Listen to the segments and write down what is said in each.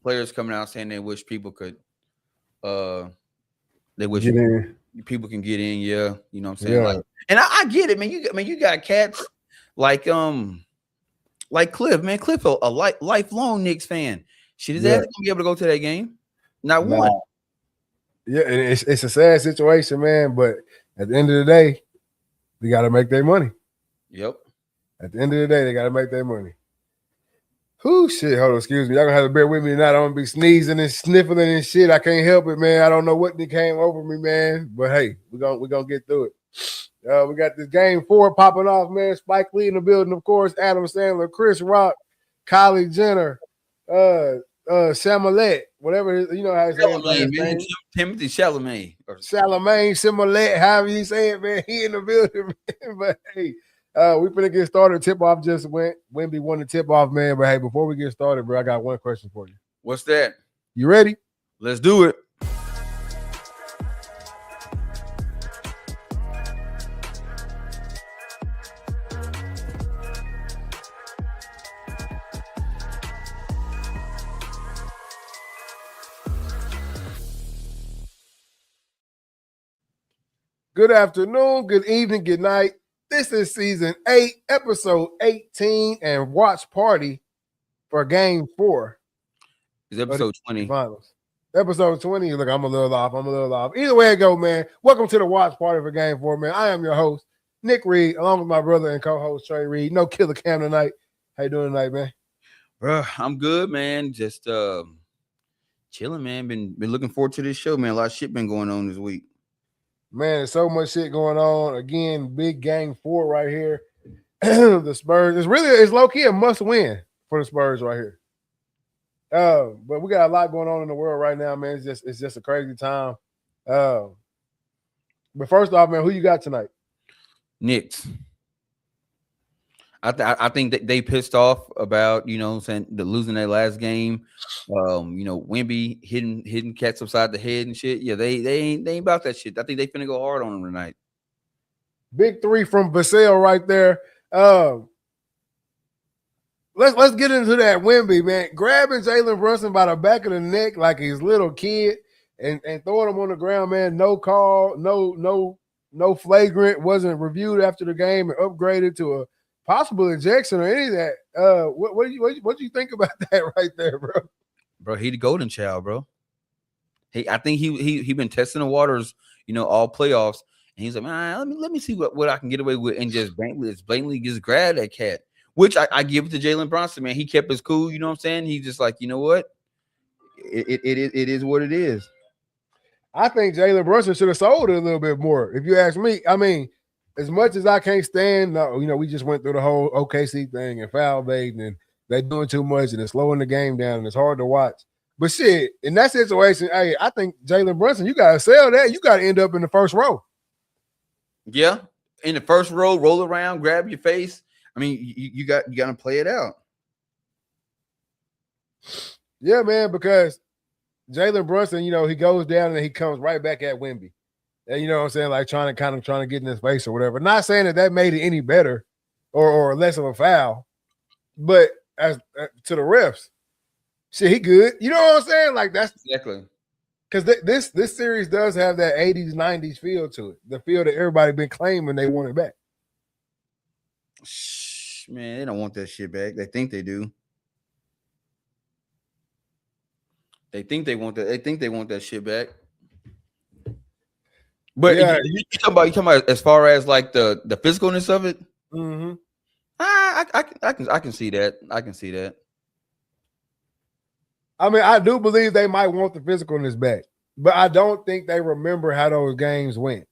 players coming out saying they wish people could they wish Get in. people can get in. Yeah, you know what I'm saying? Yeah. Like, and I get it, man. You got cats like Cliff, man. Cliff, a lifelong Knicks fan. Shit, his ass gonna be able to go to that game. Not one. Yeah, and it's a sad situation, man. But at the end of the day, they got to make their money. Yep. At the end of the day, they got to make their money. Whoo, shit. Hold on, excuse me. Y'all gonna have to bear with me tonight. I'm gonna be sneezing and sniffling and shit. I can't help it, man. I don't know what came over me, man. But hey, we're gonna get through it. We got this game 4 popping off, man. Spike Lee in the building, of course. Adam Sandler, Chris Rock, Kylie Jenner, Chalamet, whatever you know how to say his name. Timothy Chalamet. Chalamet, Chalamet, however you say it, man. He in the building, man. But hey, we finna get started. Tip off just went. Wemby won the tip off, man. But hey, before we get started, bro, I got one question for you. What's that? You ready? Let's do it. Good afternoon, good evening, good night. This is season 8, episode 18, and watch party for game 4. It's episode 20. Finals. Episode 20. Look, I'm a little off. Either way it go, man. Welcome to the watch party for game 4, man. I am your host, Nick Reed, along with my brother and co-host Trey Reed. No killer cam tonight. How you doing tonight, man? Bro, I'm good, man. Just chilling, man. Been looking forward to this show, man. A lot of shit been going on this week. Man, there's so much shit going on. Again, big game 4 right here. The Spurs. It's low-key a must-win for the Spurs right here. But we got a lot going on in the world right now, man. It's just a crazy time. But first off, man, who you got tonight? Knicks. I think that they pissed off about, you know, saying the losing their last game. You know, Wemby hitting cats upside the head and shit. Yeah, they ain't about that shit. I think they finna go hard on them tonight. Big 3 from Vassell right there. Let's get into that Wemby, man. Grabbing Jalen Brunson by the back of the neck like his little kid and throwing him on the ground, man. No call, no flagrant, wasn't reviewed after the game and upgraded to a possible ejection or any of that. What do you think about that right there, bro? Bro, he the golden child, bro. I think he been testing the waters, you know, all playoffs, and he's like, man, let me see what I can get away with, and just blatantly just grab that cat. Which I give it to Jalen Brunson, man. He kept his cool, you know what I'm saying? He's just like, you know what? It is what it is. I think Jalen Brunson should have sold it a little bit more, if you ask me. I mean, as much as I can't stand, you know, we just went through the whole OKC thing and foul baiting, and they're doing too much, and it's slowing the game down, and it's hard to watch. But shit, in that situation, hey, I think Jalen Brunson, you got to sell that. You got to end up in the first row. Yeah, in the first row, roll around, grab your face. I mean, you got to play it out. Yeah, man, because Jalen Brunson, you know, he goes down and he comes right back at Wemby. And you know what I'm saying? Like trying to get in his face or whatever. Not saying that made it any better or less of a foul, but as to the refs, shit, he good. You know what I'm saying? Like that's exactly because this series does have that 80s, 90s feel to it. The feel that everybody been claiming they want it back. Man, they don't want that shit back. They think they do. They think they want that. They think they want that shit back. But yeah, you talking about as far as like the physicalness of it. Mm-hmm. I can see that. I can see that. I mean, I do believe they might want the physicalness back, but I don't think they remember how those games went.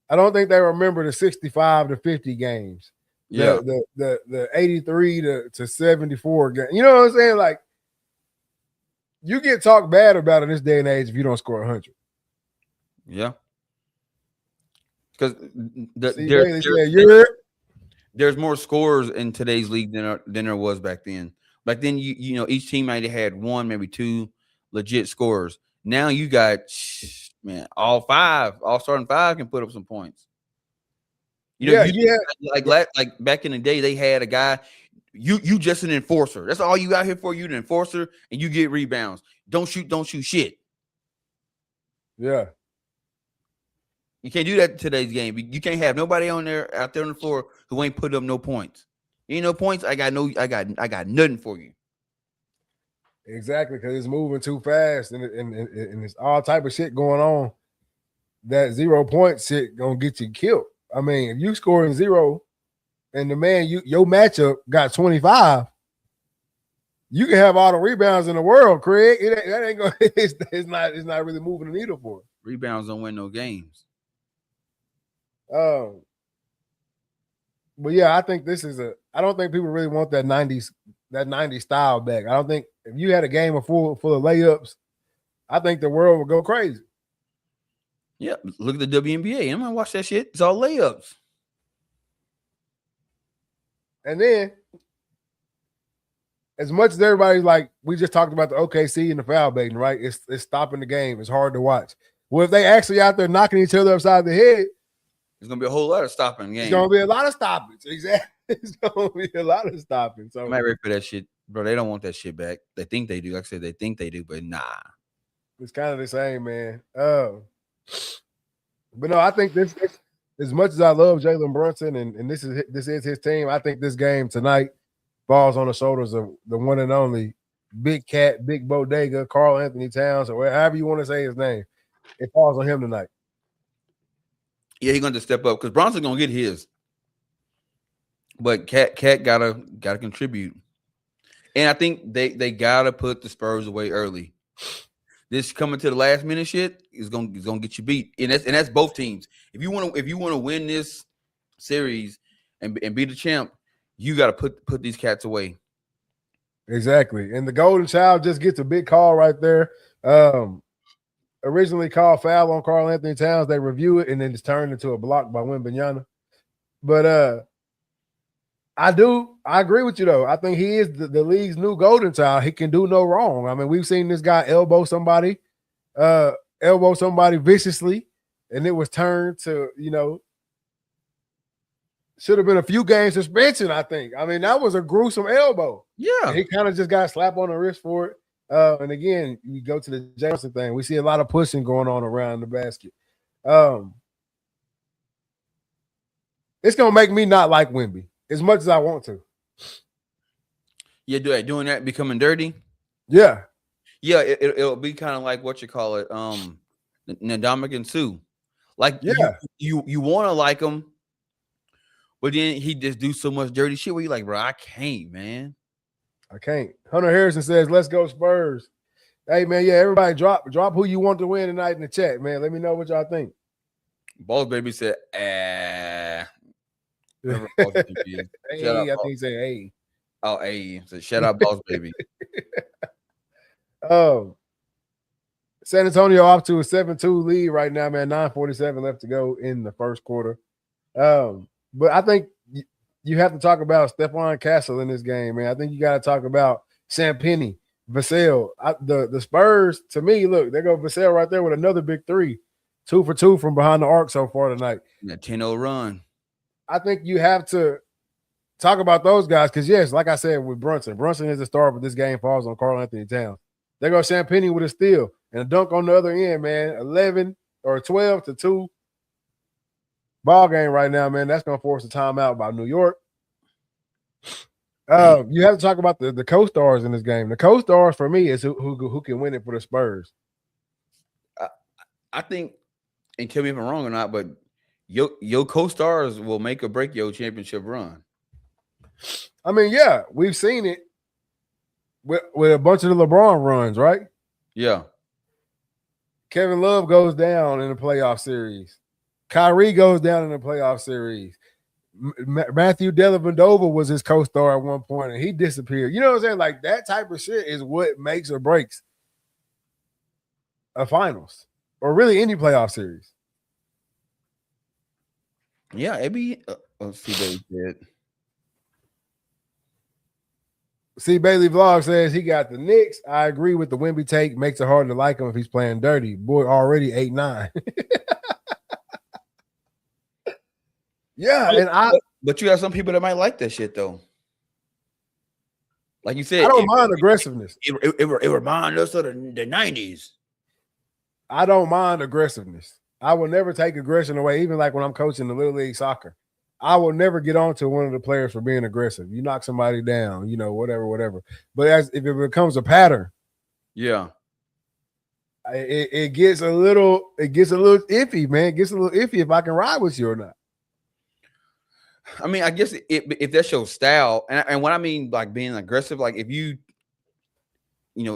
I don't think they remember the 65 to 50 games. Yeah, the 83 to 74 game. You know what I'm saying? Like, you get talked bad about in this day and age if you don't score 100. Yeah, because there's more scores in today's league than there was back then. Back then, you know, each team might have had 1, maybe 2 legit scorers. Now you got all starting 5 can put up some points. You know, like back in the day, they had a guy. You just an enforcer. That's all you out here for. You an enforcer, and you get rebounds. Don't shoot shit. Yeah. You can't do that in today's game. You can't have nobody out there on the floor who ain't put up no points. You ain't no points. I got nothing for you. Exactly, because it's moving too fast, and it's all type of shit going on. That 0 point shit gonna get you killed. I mean, if you scoring 0, and the man your matchup got 25, you can have all the rebounds in the world, Craig. That ain't gonna. It's not really moving the needle for it. Rebounds don't win no games. But yeah, I think this is I don't think people really want that 90s style back. I don't think if you had a game full of layups, I think the world would go crazy. Yeah, look at the WNBA. I'm gonna watch that shit. It's all layups. And then, as much as everybody's like, we just talked about the OKC and the foul baiting, right? It's stopping the game. It's hard to watch. Well, if they actually out there knocking each other upside the head, there's gonna be a whole lot of stopping games. It's gonna be a lot of stoppage. Exactly. It's gonna be a lot of stopping. So I'm not ready for that shit, bro. They don't want that shit back. They think they do. Like I said, they think they do, but nah. It's kind of the same, man. But no, I think this as much as I love Jalen Brunson and this is his team, I think this game tonight falls on the shoulders of the one and only Big Cat, Big Bodega, Karl Anthony Towns, or however you want to say his name. It falls on him tonight. Yeah, he's going to step up because Bronson's going to get his. But Cat gotta contribute. And I think they gotta put the Spurs away early. This coming to the last minute shit is gonna get you beat. And that's both teams. If you want to win this series and be the champ, you gotta put these cats away. Exactly. And the Golden Child just gets a big call right there. Originally called foul on Karl Anthony Towns. They review it and then it's turned into a block by Wembanyama. But I agree with you though. I think he is the league's new Golden Child. He can do no wrong. I mean, we've seen this guy elbow somebody viciously, and it was turned to, should have been a few game suspension, I think. I mean, that was a gruesome elbow. Yeah. And he kind of just got slapped on the wrist for it. And again, you go to the Jameson thing. We see a lot of pushing going on around the basket. It's going to make me not like Wemby as much as I want to. Yeah, doing that, becoming dirty. Yeah. Yeah, it'll be kind of like what you call it, Ndamukong and Sue. Like, yeah, you want to like him, but then he just do so much dirty shit where you like, bro, I can't, man. I can't. Hunter Harrison says, "Let's go Spurs." Hey, man, yeah, everybody drop who you want to win tonight in the chat, man. Let me know what y'all think. Boss Baby said, Hey, I think he said, hey. Oh, hey. So shout out Boss Baby. San Antonio off to a 7-2 lead right now, man. 9:47 left to go in the first quarter. But I think you have to talk about Stephon Castle in this game, man. I think you got to talk about Sam Penny, Vassell. The Spurs, to me, look, there go Vassell right there with another big three. 2 for 2 from behind the arc so far tonight. That 10-0 run. I think you have to talk about those guys because, yes, like I said with Brunson is the star, but this game falls on Karl Anthony Towns. There goes Sam Penny with a steal and a dunk on the other end, man. 11 or 12-2 ball game right now, man. That's going to force a timeout by New York. You have to talk about the co-stars in this game. The co-stars for me is who can win it for the Spurs. I think, and tell me if I'm wrong or not, but your co-stars will make or break your championship run. I mean, yeah, we've seen it with a bunch of the LeBron runs, right? Yeah. Kevin Love goes down in the playoff series. Kyrie goes down in the playoff series. Matthew Dellavedova was his co-star at one point, and he disappeared. You know what I'm saying? Like, that type of shit is what makes or breaks a finals or really any playoff series. Yeah, it'd be see Bailey said. See Bailey Vlog says he got the Knicks. I agree with the Wemby take. Makes it hard to like him if he's playing dirty. Boy, already 8-9. Yeah, but you have some people that might like that shit though. Like you I said, don't mind aggressiveness. it reminds us of the 90s. I don't mind aggressiveness. I will never take aggression away, even like when I'm coaching the Little League soccer. I will never get on to one of the players for being aggressive. You knock somebody down, whatever. But if it becomes a pattern, yeah, it gets a little iffy, man. It gets a little iffy if I can ride with you or not. I mean, I guess if that's your style, and what I mean like being aggressive, like if you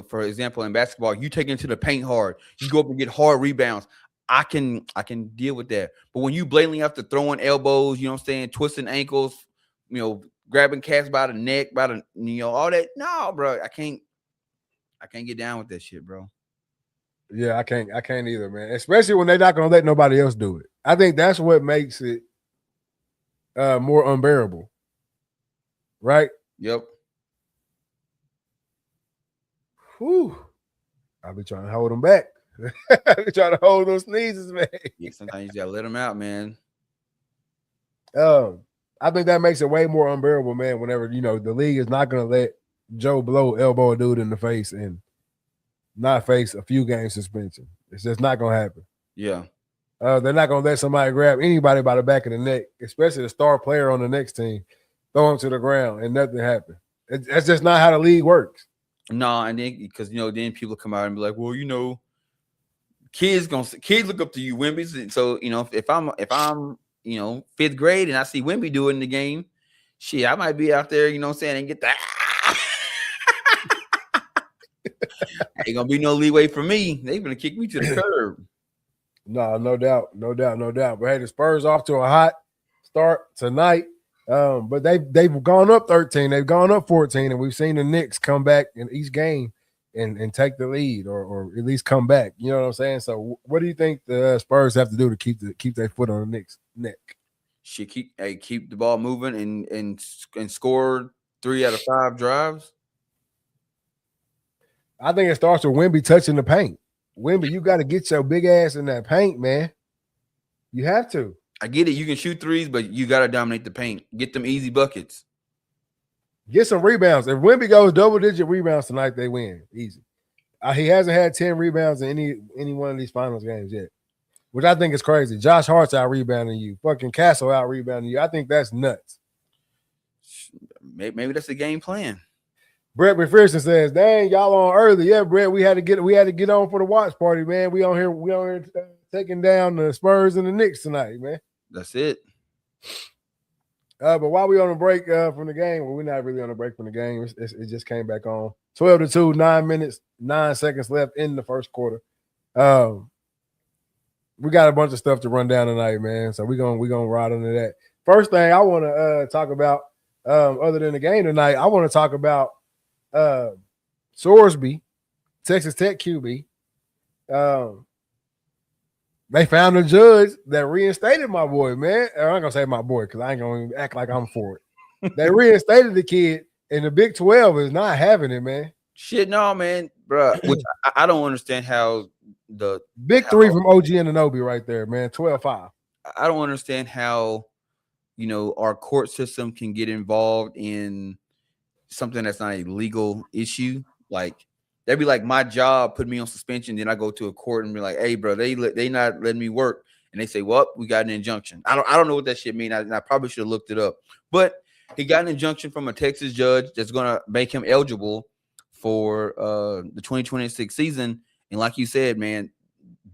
for example, in basketball, you take into the paint hard, you go up and get hard rebounds. I can deal with that. But when you blatantly have to throw in elbows, twisting ankles, grabbing cats by the neck, by the all that. No, bro, I can't get down with that shit, bro. Yeah, I can't either, man. Especially when they're not gonna let nobody else do it. I think that's what makes it more unbearable. Right? Yep. Whew. I'll be trying to hold them back. I'll be trying to hold those sneezes, man. Yeah, sometimes you just gotta let them out, man. I think that makes it way more unbearable, man, whenever, the league is not going to let Joe Blow elbow a dude in the face and not face a few game suspension. It's just not going to happen. Yeah. They're not going to let somebody grab anybody by the back of the neck, especially the star player on the next team, throw him to the ground and nothing happen. That's just not how the league works. No, and then because then people come out and be like, well, kids look up to you, Wemby. So if I'm fifth grade and I see Wemby do it in the game, shit, I might be out there, and get that. Ain't gonna be no leeway for me. They gonna kick me to the curb. No doubt. But hey, the Spurs off to a hot start tonight. But they've gone up 13, they've gone up 14, and we've seen the Knicks come back in each game and take the lead or at least come back. You know what I'm saying? So what do you think the Spurs have to do to keep their foot on the Knicks' neck? Should keep the ball moving and score 3 out of 5 drives. I think it starts with Wemby touching the paint. Wemby, you got to get your big ass in that paint, man. You have to. I get it. You can shoot threes, but you got to dominate the paint. Get them easy buckets. Get some rebounds. If Wemby goes double-digit rebounds tonight, they win. Easy. He hasn't had 10 rebounds in any one of these finals games yet, which I think is crazy. Josh Hart's out-rebounding you. Fucking Castle out-rebounding you. I think that's nuts. Maybe that's the game plan. Brett McPherson says, "Dang, y'all on early. Yeah, Brett, we had to get on for the watch party, man. We on here taking down the Spurs and the Knicks tonight, man. That's it." But while we on a break from the game, well, we're not really on a break from the game. It just came back on. 12-2, 9 minutes, 9 seconds left in the first quarter. We got a bunch of stuff to run down tonight, man. So we're gonna ride into that. First thing I want to talk about, other than the game tonight, I want to talk about Sorsby, Texas Tech QB. They found a judge that reinstated my boy, man. I'm not gonna say my boy because I ain't gonna act like I'm for it. They reinstated the kid, and the Big 12 is not having it, man. Shit, no, man, bro. Which I don't understand how the Big 3 from OG Anunoby right there, man. 12-5. I don't understand how our court system can get involved in something that's not a legal issue. Like that'd be like my job put me on suspension, then I go to a court and be like, "Hey, bro, they not letting me work," and they say, "Well, we got an injunction." I don't know what that shit mean. I probably should have looked it up, but he got an injunction from a Texas judge that's gonna make him eligible for the 2026 season. And like you said, man,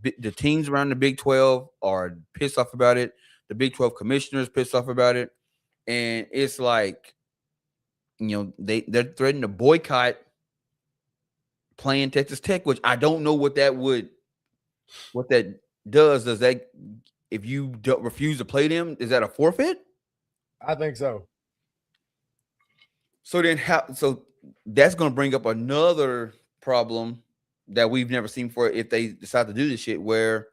the teams around the Big 12 are pissed off about it. The Big 12 commissioners pissed off about it, and it's like, they're threatening to boycott playing Texas Tech, which I don't know what that does. Does that, if you don't refuse to play them, is that a forfeit? I think so. So then so that's going to bring up another problem that we've never seen before if they decide to do this shit, where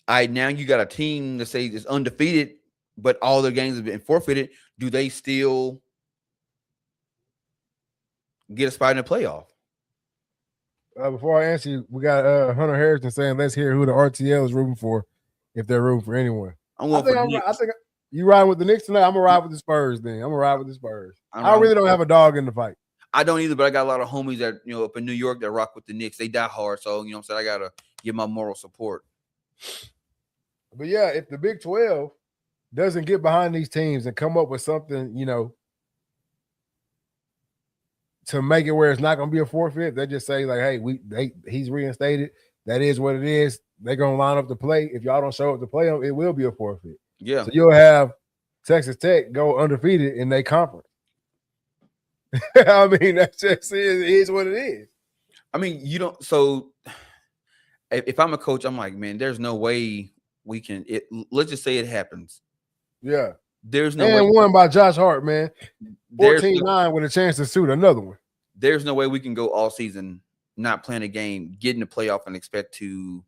now you got a team that say is undefeated, but all their games have been forfeited. Do they still get a spot in the playoff? Before I answer you, we got Hunter Harrison saying, "Let's hear who the RTL is rooting for, if they're rooting for anyone." I think you riding with the Knicks tonight. I'm gonna ride with the Spurs. Then I'm gonna ride with the Spurs. I really don't have a dog in the fight. I don't either, but I got a lot of homies that up in New York that rock with the Knicks. They die hard, so what I'm saying, I gotta give my moral support. But yeah, if the Big 12 doesn't get behind these teams and come up with something, to make it where it's not going to be a forfeit, they just say like, "Hey, he's reinstated. That is what it is. They're going to line up to play. If y'all don't show up to play them, it will be a forfeit." Yeah. So you'll have Texas Tech go undefeated in their conference. I mean, that's just it is what it is. I mean, you don't. So if I'm a coach, I'm like, man, there's no way we can. Let's just say it happens. Yeah. There's no and way. Won by Josh Hart, man. 14-9 with a chance to shoot another one. There's no way we can go all season not playing a game, get in the playoff, and expect to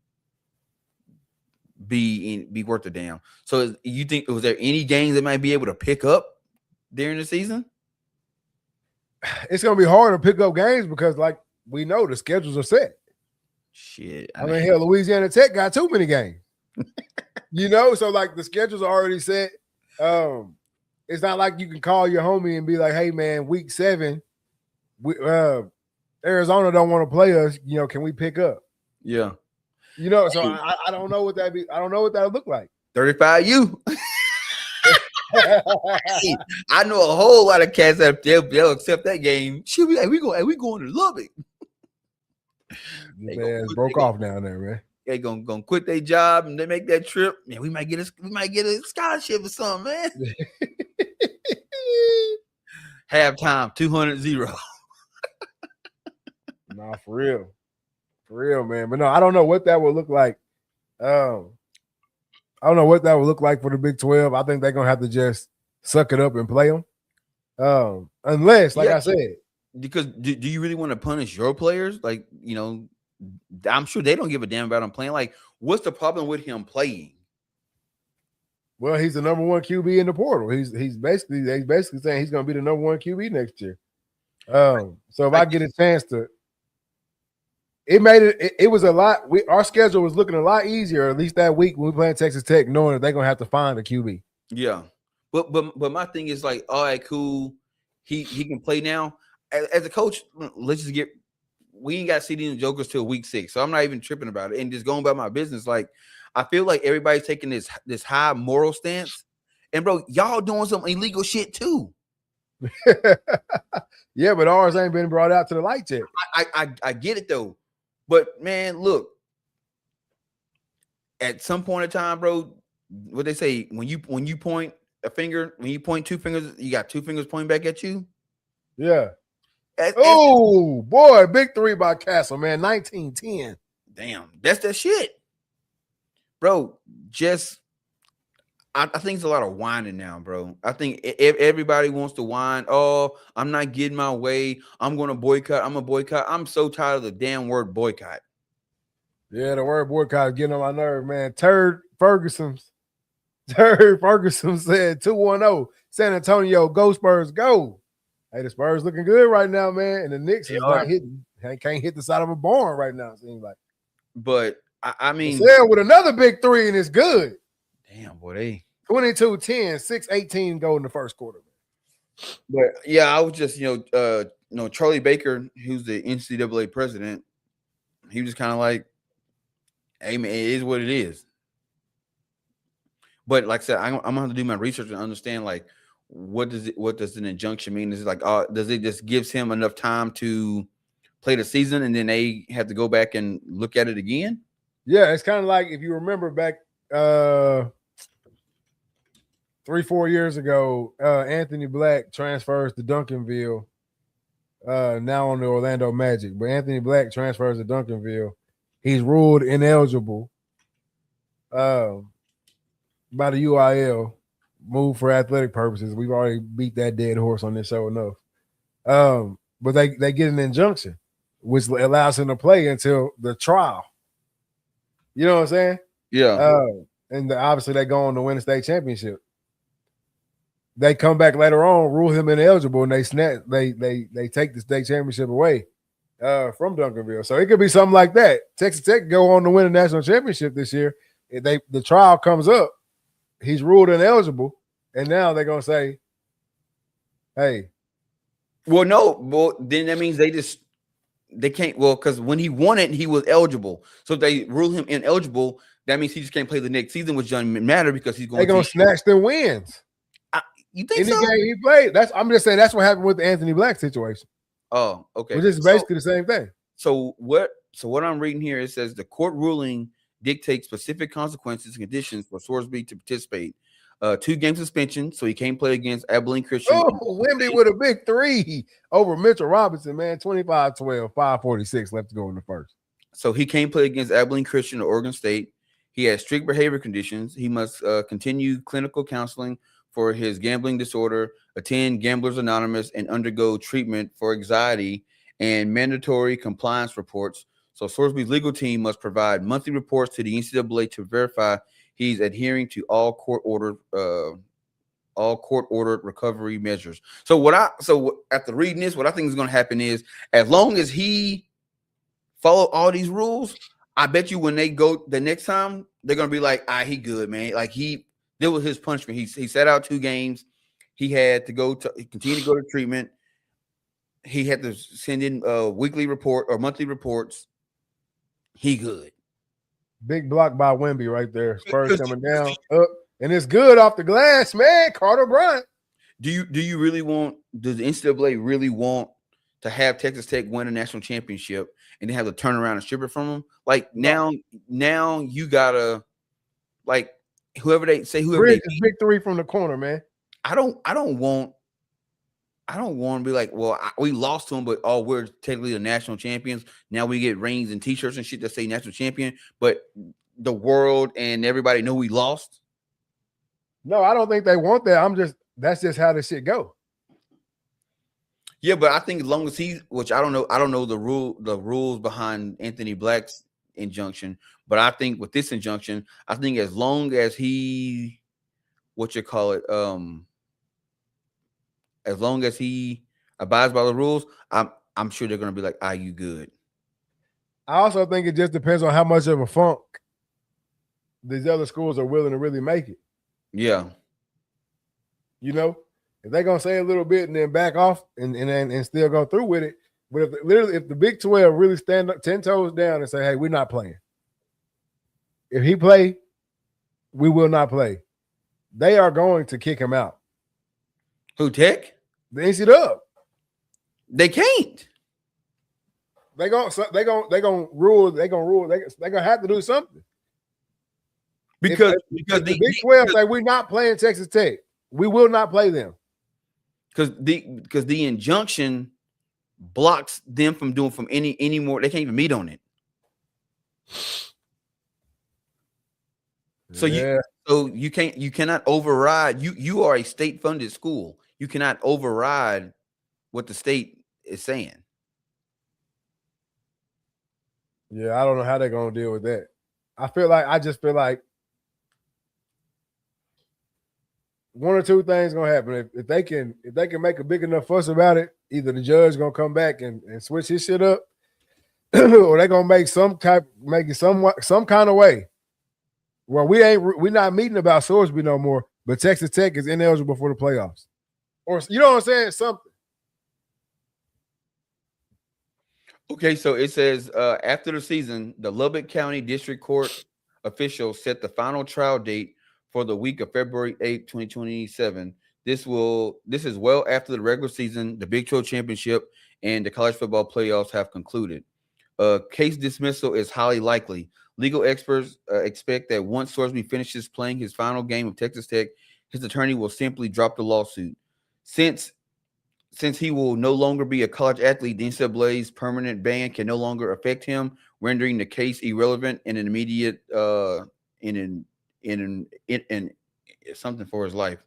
be worth a damn. So you think, was there any games that might be able to pick up during the season? It's going to be hard to pick up games because, like we know, the schedules are set. Shit. I mean, hell, Louisiana Tech got too many games. So like the schedules are already set. It's not like you can call your homie and be like, "Hey man, week 7, Arizona don't want to play us. Can we pick up?" Yeah. So I don't know what that be. I don't know what that would look like. 35U. I know a whole lot of cats that they'll accept that game. Should be like, we going to Lubbock. They broke off down there, man. They gonna quit their job and they make that trip. Man, we might get a scholarship or something, man. Halftime 200-0. Nah, for real, man. But no, I don't know what that would look like. I don't know what that would look like for the Big 12. I think they're gonna have to just suck it up and play them. Unless, like I said, because do you really want to punish your players? Like, I'm sure they don't give a damn about him playing. Like, what's the problem with him playing? Well, he's the number 1 QB in the portal. He's basically saying he's going to be the number 1 QB next year. So if I get a chance to, it was a lot. Our schedule was looking a lot easier, at least that week when we playing Texas Tech, knowing that they're going to have to find a QB. Yeah, but my thing is like, all right, cool. He can play now. As a coach, let's just get. We ain't got CD and Jokers till week 6, so I'm not even tripping about it and just going about my business. Like, I feel like everybody's taking this high moral stance, and bro, y'all doing some illegal shit too. Yeah, but ours ain't been brought out to the light yet. I get it though, but man, look, at some point in time, bro, what they say, when you point a finger, when you point 2 fingers, you got 2 fingers pointing back at you. Yeah. Oh boy, big 3 by Castle, man. 19-10. Damn, that's that shit, bro. I think it's a lot of whining now, bro. I think if everybody wants to whine, "Oh, I'm not getting my way. I'm going to boycott. I'm a boycott." I'm so tired of the damn word boycott. Yeah, the word boycott is getting on my nerve, man. Turd Ferguson said 2-1-0. San Antonio, go Spurs, go. Hey, the Spurs looking good right now, man. And the Knicks is not hitting. Can't hit the side of a barn right now, it seems like. But I mean, with another big 3 and it's good. Damn, boy, they 22-10, 6-18 go in the first quarter. But yeah, I was just Charlie Baker, who's the NCAA president, he was just kind of like, "Hey man, it is what it is." But like I said, I'm gonna have to do my research and understand like what does an injunction mean? Is it like does it just gives him enough time to play the season and then they have to go back and look at it again? Yeah, it's kind of like if you remember back 3-4 years ago, Anthony Black transfers to Duncanville, now on the Orlando Magic. But Anthony Black transfers to Duncanville. He's ruled ineligible by the UIL, moved for athletic purposes. We've already beat that dead horse on this show enough. But they get an injunction, which allows him to play until the trial. You know what I'm saying? Yeah. And obviously they go on to win the state championship. They come back later on, rule him ineligible, and they take the state championship away from Duncanville. So it could be something like that. Texas Tech go on to win a national championship this year. The trial comes up, he's ruled ineligible, and now they're gonna say, "Hey, Well, no, well, then that means they can't. Well, because when he won it, he was eligible. So if they rule him ineligible, that means he just can't play the next season, which doesn't matter because he's They going gonna to. snatch their wins. You think Any so? game he played. I'm just saying that's what happened with the Anthony Black situation. Oh, okay. Which is basically the same thing. So what I'm reading here, it says the court ruling dictates specific consequences and conditions for Sorsby to participate. 2-game suspension, so he can't play against Abilene Christian. Oh, Wemby with a big 3 over Mitchell Robinson, man. 25-12, 5:46 left to go in the first. So he can't play against Abilene Christian or Oregon State. He has strict behavior conditions. He must continue clinical counseling for his gambling disorder, attend Gamblers Anonymous, and undergo treatment for anxiety and mandatory compliance reports. So Sorsby's legal team must provide monthly reports to the NCAA to verify he's adhering to all court-ordered recovery measures. So after reading this, what I think is going to happen is, as long as he follow all these rules, I bet you when they go the next time, they're going to be like, he good, man. Like there was his punishment. He sat out 2 games. He had to continue to go to treatment. He had to send in a weekly report or monthly reports. He good. Big block by Wemby right there. Spurs coming down up, and it's good off the glass, man. Carter Bryant. Does the NCAA really want to have Texas Tech win a national championship and then have to turn around and strip it from them? Like now you gotta, like, whoever they beat, big 3 from the corner, man. I don't want to be like, well, we lost to them, but we're technically the national champions. Now we get rings and T-shirts and shit that say national champion, but the world and everybody know we lost. No, I don't think they want that. That's just how this shit go. Yeah, but I think as long as which I don't know the rules behind Anthony Black's injunction, but I think with this injunction, I think as long as he, as long as he abides by the rules, I'm sure they're gonna be like, you good. I also think it just depends on how much of a funk these other schools are willing to really make it. Yeah. You know, if they're gonna say a little bit and then back off and still go through with it. But if the Big 12 really stand up 10 toes down and say, hey, we're not playing. If he play, we will not play. They are going to kick him out. Who, Tech? The NCAA. They can't. They're gonna rule. They're gonna have to do something. Because the Big 12 say we're not playing Texas Tech. We will not play them. Because the injunction blocks them from doing any more. They can't even meet on it. So you cannot override. You are a state funded school. You cannot override what the state is saying. Yeah, I don't know how they're gonna deal with that. I just feel like one or two things gonna happen. If they can make a big enough fuss about it, either the judge gonna come back and switch his shit up, or they gonna make some kind of way where we're not meeting about Sorsby no more, but Texas Tech is ineligible for the playoffs. Or you know what I'm saying? Something. Okay, so it says after the season, the Lubbock County District Court officials set the final trial date for the week of February 8, 2027. This is well after the regular season, the Big 12 championship, and the college football playoffs have concluded. Case dismissal is highly likely. Legal experts expect that once Sorsby finishes playing his final game of Texas Tech, his attorney will simply drop the lawsuit. Since he will no longer be a college athlete, the NCAA's permanent ban can no longer affect him, rendering the case irrelevant and an immediate in something for his life.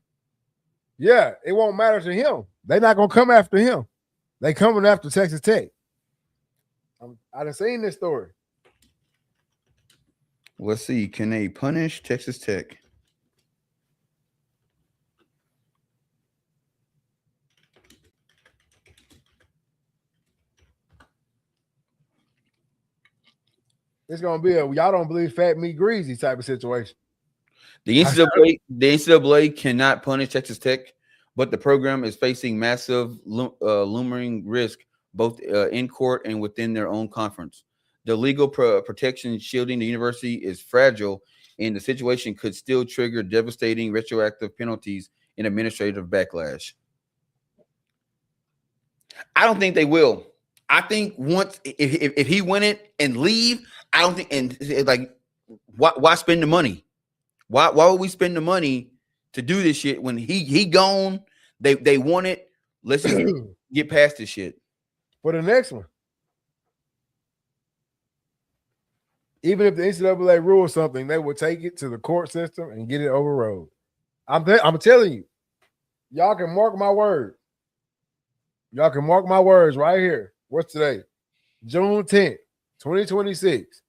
Yeah, it won't matter to him. They're not gonna come after him. They coming after Texas Tech. I done seen this story. Let's see. Can they punish Texas Tech? It's gonna be y'all don't believe fat meat greasy type of situation. The NCAA cannot punish Texas Tech, but the program is facing massive looming risk both in court and within their own conference. The legal protection shielding the university is fragile, and the situation could still trigger devastating retroactive penalties and administrative backlash. I don't think they will. I think once if he win it and leave, I don't think, and like why spend the money? Why would we spend the money to do this shit when he gone? They want it. Let's just get past this shit. For the next one, even if the NCAA rules something, they will take it to the court system and get it overrode. I'm telling you, y'all can mark my word. Y'all can mark my words right here. What's today? June 10th, 2026.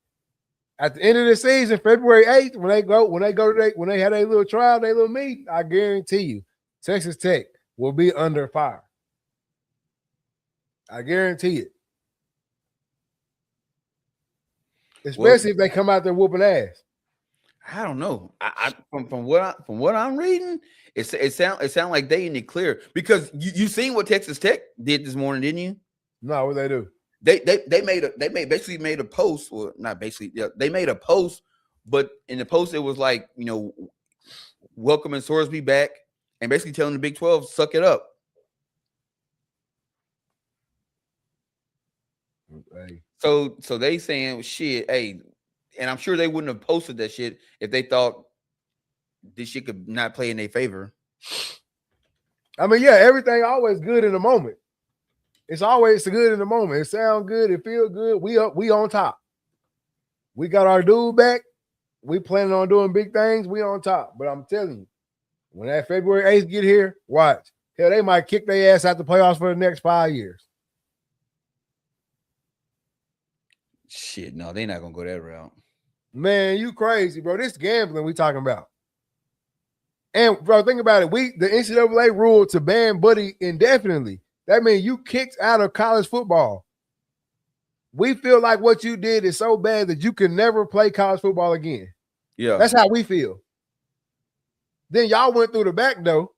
At the end of the season, February 8th, when they have their little trial, their little meeting, I guarantee you, Texas Tech will be under fire. I guarantee it. Especially if they come out there whooping ass. I don't know. From what I'm reading, it sound like they in the clear, because you seen what Texas Tech did this morning, didn't you? No, what they do? They basically made a post, or not basically, yeah, they made a post, but in the post it was like, welcoming Sorsby back and basically telling the Big 12 suck it up. Hey. So they saying shit, hey, and I'm sure they wouldn't have posted that shit if they thought this shit could not play in their favor. I mean, yeah, everything always good in the moment. It's always good in the moment. It sounds good. It feels good. We on top. We got our dude back. We planning on doing big things. We on top. But I'm telling you, when that February 8th get here, watch. Hell, they might kick their ass out the playoffs for the next 5 years. Shit, no, they're not gonna go that route. Man, you crazy, bro. This gambling we talking about. And bro, think about it. The NCAA ruled to ban Buddy indefinitely. That means you kicked out of college football. We feel like what you did is so bad that you can never play college football again. Yeah. That's how we feel. Then y'all went through the back door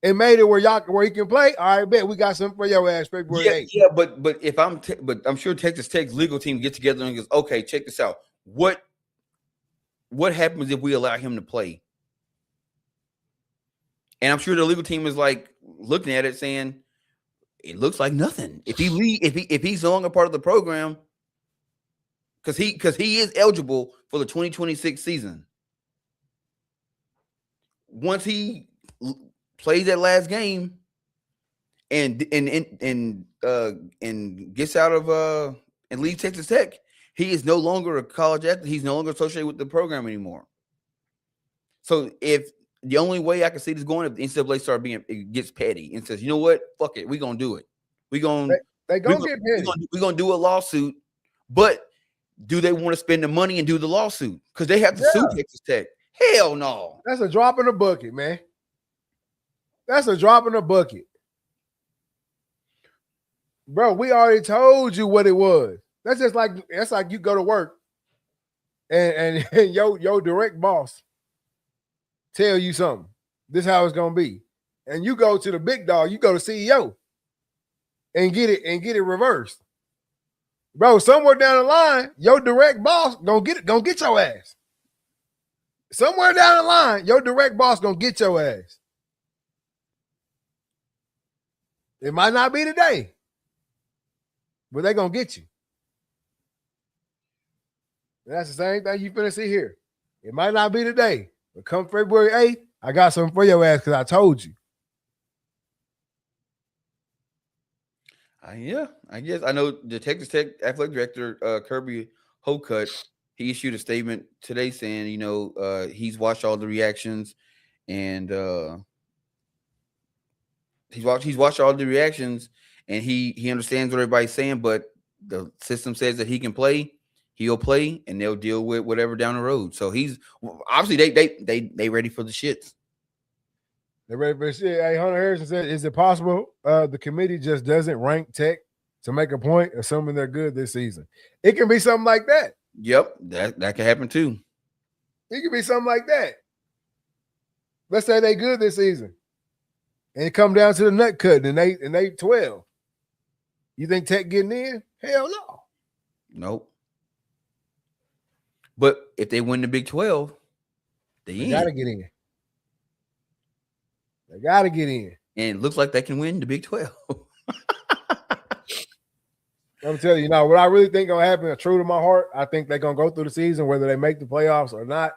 and made it where you can play. All right, bet we got something for your ass February 8th. Yeah, but I'm sure Texas Tech's legal team get together and goes, okay, check this out. What happens if we allow him to play? And I'm sure the legal team is like looking at it saying, it looks like nothing. If he's no longer part of the program, because he is eligible for the 2026 season. Once he plays that last game and gets out of and leaves Texas Tech, he is no longer a college athlete. He's no longer associated with the program anymore. So if the only way I can see this going, if the NCAA it gets petty and says, you know what, fuck it, we're gonna do it. We're gonna get petty. We're gonna do a lawsuit, but do they want to spend the money and do the lawsuit? Because they have to sue Texas Tech. Hell no. That's a drop in the bucket, man. That's a drop in the bucket. Bro, we already told you what it was. That's like you go to work and your direct boss tell you something. This is how it's gonna be. And you go to the big dog, you go to CEO and get it reversed. Bro, somewhere down the line, your direct boss gonna get your ass. Somewhere down the line, your direct boss gonna get your ass. It might not be today, but they gonna get you. And that's the same thing you finna see here. It might not be today, but come February 8th, I got something for your ass because I told you. Yeah, I guess I know the Texas Tech athletic director, Kirby Hocutt, he issued a statement today saying, he's watched all the reactions and he's watched all the reactions and he understands what everybody's saying, but the system says that he can play, he'll play, and they'll deal with whatever down the road. So he's obviously they ready for the shits. They're ready for the shit. Hey, Hunter Harrison said, is it possible the committee just doesn't rank Tech to make a point, assuming they're good this season? It can be something like that. Yep, that can happen too. It could be something like that. Let's say they good this season. and it come down to the nut cut, and they 12. You think Tech getting in? Hell no. Nope. But if they win the Big 12, They gotta get in. They gotta get in. And it looks like they can win the Big 12. I'm telling you now, what I really think gonna happen, true to my heart, I think they're gonna go through the season, whether they make the playoffs or not.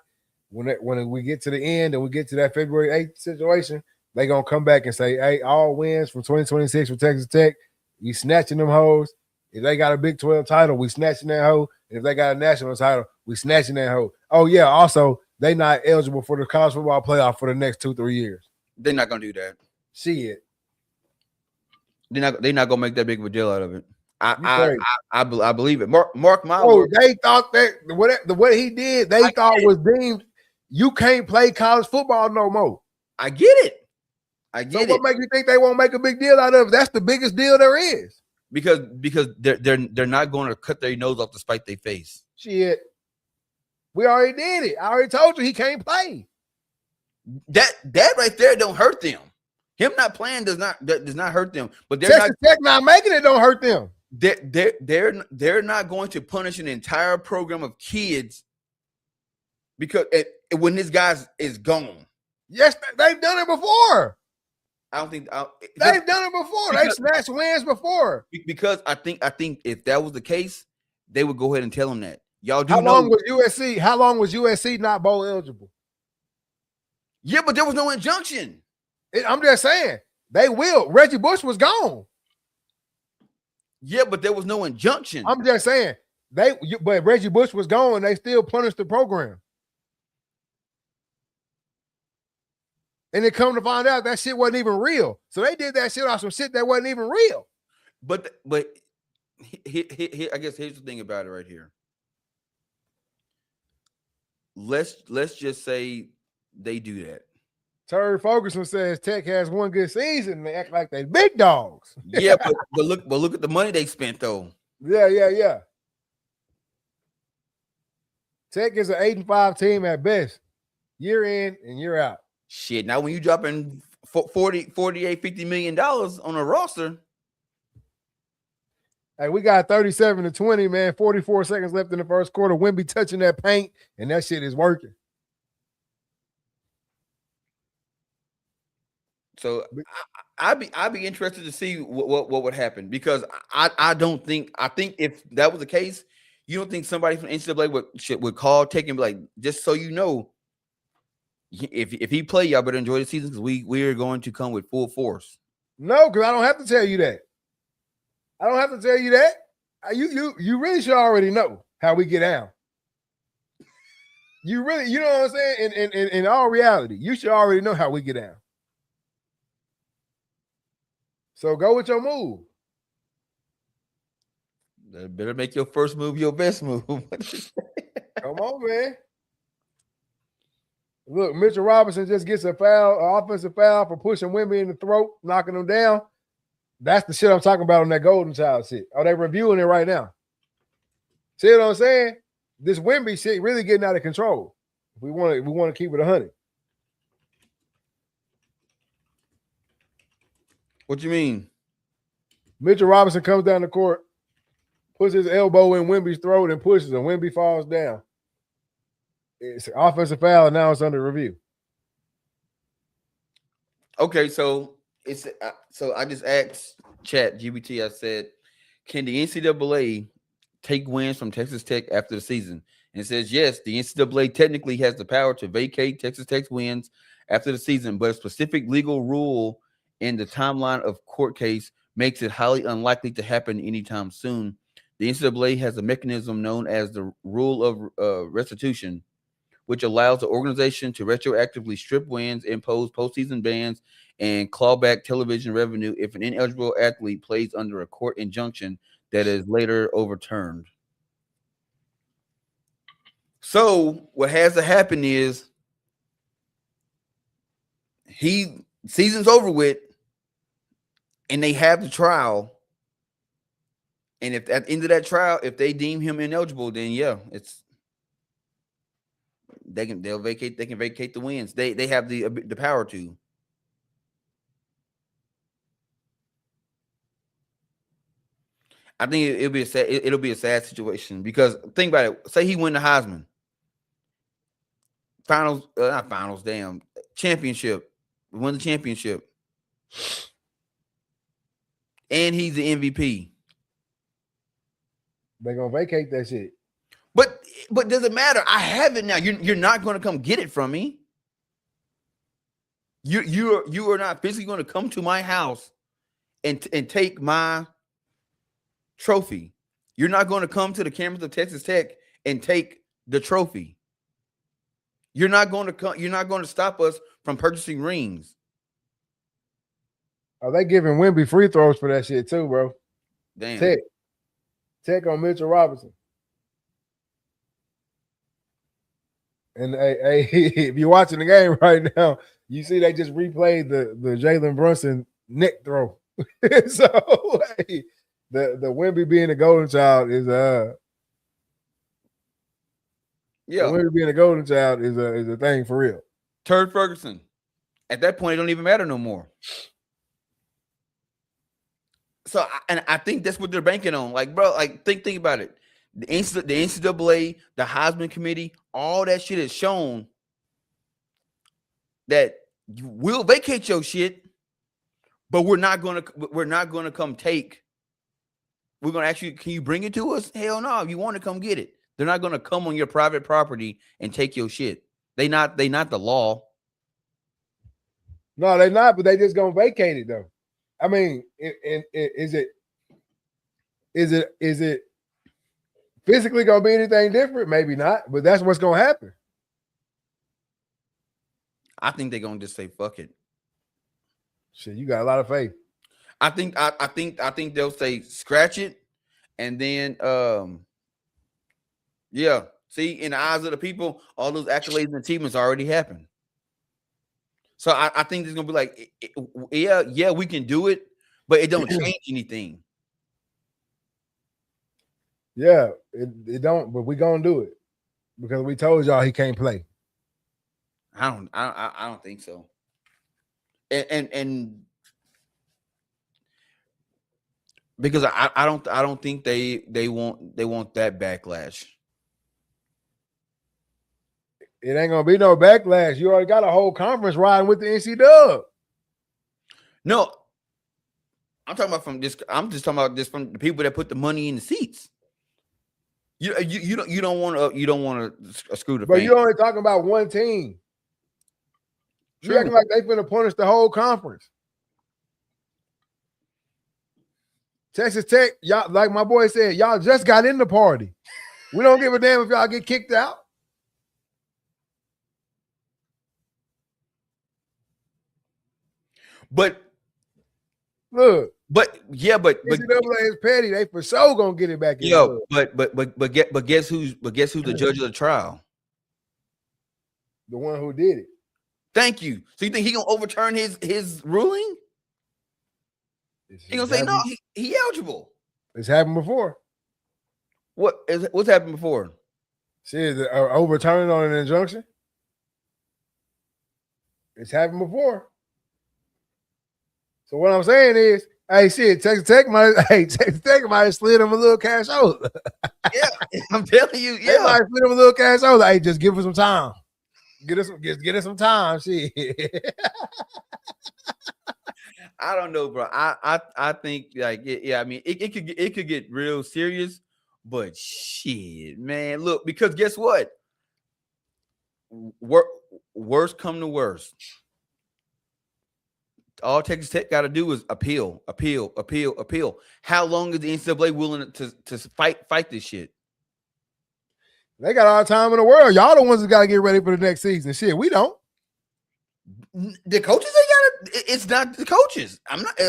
When we get to the end and we get to that February 8th situation, they're gonna come back and say, hey, all wins from 2026 for Texas Tech, we snatching them hoes. If they got a Big 12 title, we snatching that hoe. And if they got a national title, we snatching that hoe. Oh, yeah, also, they not eligible for the college football playoff for the next 2-3 years. They're not gonna do that. Shit. They're not gonna make that big of a deal out of it. I believe it. Mark my word. They thought that what he did, they thought was deemed you can't play college football no more. I get it. So what makes you think they won't make a big deal out of it? That's the biggest deal there is. Because they're not going to cut their nose off to spite their face. Shit. We already did it. I already told you he can't play. That right there don't hurt them. Him not playing does not hurt them. But they're Texas Tech not making it don't hurt them. They're not going to punish an entire program of kids because when this guy is gone. Yes, they've done it before. I don't think they've done it before. They've snatched wins before. Because I think if that was the case, they would go ahead and tell him that. Y'all do How know. How long was USC not bowl eligible? Yeah, but there was no injunction. I'm just saying they will. Reggie Bush was gone. Yeah, but there was no injunction. I'm just saying but Reggie Bush was gone. They still punished the program. And they come to find out that shit wasn't even real. So they did that shit off some shit that wasn't even real. But I guess here's the thing about it right here. Let's just say they do that. Terry Ferguson says Tech has one good season and they act like they big dogs. Yeah, but look at the money they spent though. Yeah. Tech is an 8-5 team at best. Year in and year out. Shit, now when you dropping $48-50 million on a roster. Hey, we got 37-20, man. 44 seconds left in the first quarter. Wemby touching that paint, and that shit is working. So I'd be interested to see what would happen because I think if that was the case, you don't think somebody from NCAA would call Tech and be like, just so you know, if he play, y'all better enjoy the season because we are going to come with full force. No, because I don't have to tell you that. I don't have to tell you that. You really should already know how we get down. You know what I'm saying? In all reality, you should already know how we get down. So go with your move. Better make your first move your best move. Come on, man. Look, Mitchell Robinson just gets an offensive foul for pushing Wemby in the throat, knocking him down. That's the shit I'm talking about on that Golden Child shit. Are they reviewing it right now? See what I'm saying? This Wemby shit really getting out of control. We want to keep it 100. What you mean? Mitchell Robinson comes down the court, puts his elbow in Wemby's throat and pushes him. Wemby falls down. It's an offensive foul, and now it's under review. Okay, so I just asked ChatGPT. I said, "Can the NCAA take wins from Texas Tech after the season?" And it says, "Yes, the NCAA technically has the power to vacate Texas Tech's wins after the season, but a specific legal rule in the timeline of court case makes it highly unlikely to happen anytime soon. The NCAA has a mechanism known as the rule of restitution, which allows the organization to retroactively strip wins, impose postseason bans, and claw back television revenue if an ineligible athlete plays under a court injunction that is later overturned." So what has to happen is season's over with, and they have the trial. And if at the end of that trial, if they deem him ineligible, then yeah, they can vacate the wins. They have the power to. I think it'll be a sad. It'll be a sad situation because think about it. Say he win the Heisman, finals, not finals. Damn, championship. Won the championship, and he's the MVP. They're gonna vacate that shit. But does it matter? I have it now. You're not going to come get it from me. You are not physically going to come to my house and take my trophy. You're not going to come to the campus of Texas Tech and take the trophy. You're not going to come. You're not going to stop us from purchasing rings. Are they giving Wemby free throws for that shit too, bro? Damn. Tech on Mitchell Robinson. And hey, if you're watching the game right now, you see they just replayed the Jalen Brunson neck throw. So hey, the Wemby being a golden child is Wemby being a golden child is a thing for real. Turd Ferguson. At that point, it don't even matter no more. So, I think that's what they're banking on. Like, bro, like think about it. The NCAA, the Heisman Committee, all that shit has shown that we'll vacate your shit, but we're not gonna come take. We're gonna actually, can you bring it to us? Hell no. If you want to come get it, they're not gonna come on your private property and take your shit. They not the law. No, they're not, but they just gonna vacate it though. I mean, is it physically gonna be anything different? Maybe not, but that's what's gonna happen. I think they're gonna just say fuck it. Shit, you got a lot of faith. I think they'll say scratch it, and then yeah. See, in the eyes of the people, all those accolades and achievements already happened. So I think it's gonna be like, yeah, we can do it, but it don't change anything. Yeah, it don't, but we gonna do it because we told y'all he can't play. I don't think so. And because I don't think they want that backlash. It ain't gonna be no backlash. You already got a whole conference riding with the NC Dub. No, I'm talking about from this. I'm just talking about this from the people that put the money in the seats. You don't want to screw the. But you only talking about one team. You acting like they finna punish the whole conference. Texas Tech, y'all, like my boy said, y'all just got in the party. We don't give a damn if y'all get kicked out. But look, NCAA is petty. They for sure gonna get it back. But guess who's the judge of the trial? The one who did it. Thank you. So you think he gonna overturn his ruling? He gonna say no. He eligible. It's happened before. What's happened before? Shit, overturning on an injunction. It's happened before. So what I'm saying is, hey, shit, Texas Tech might have slid him a little cash out. Yeah, I'm telling you, yeah. They might have slid him a little cash out. Hey, just give us some time. Get us some time. Shit. I don't know, bro. I think like yeah. I mean, it could get real serious, but shit, man. Look, because guess what? Worst come to worst. All Texas Tech got to do is appeal. How long is the NCAA willing to fight this shit? They got all the time in the world. Y'all the ones that got to get ready for the next season. Shit, we don't. The coaches, they got to. It's not the coaches.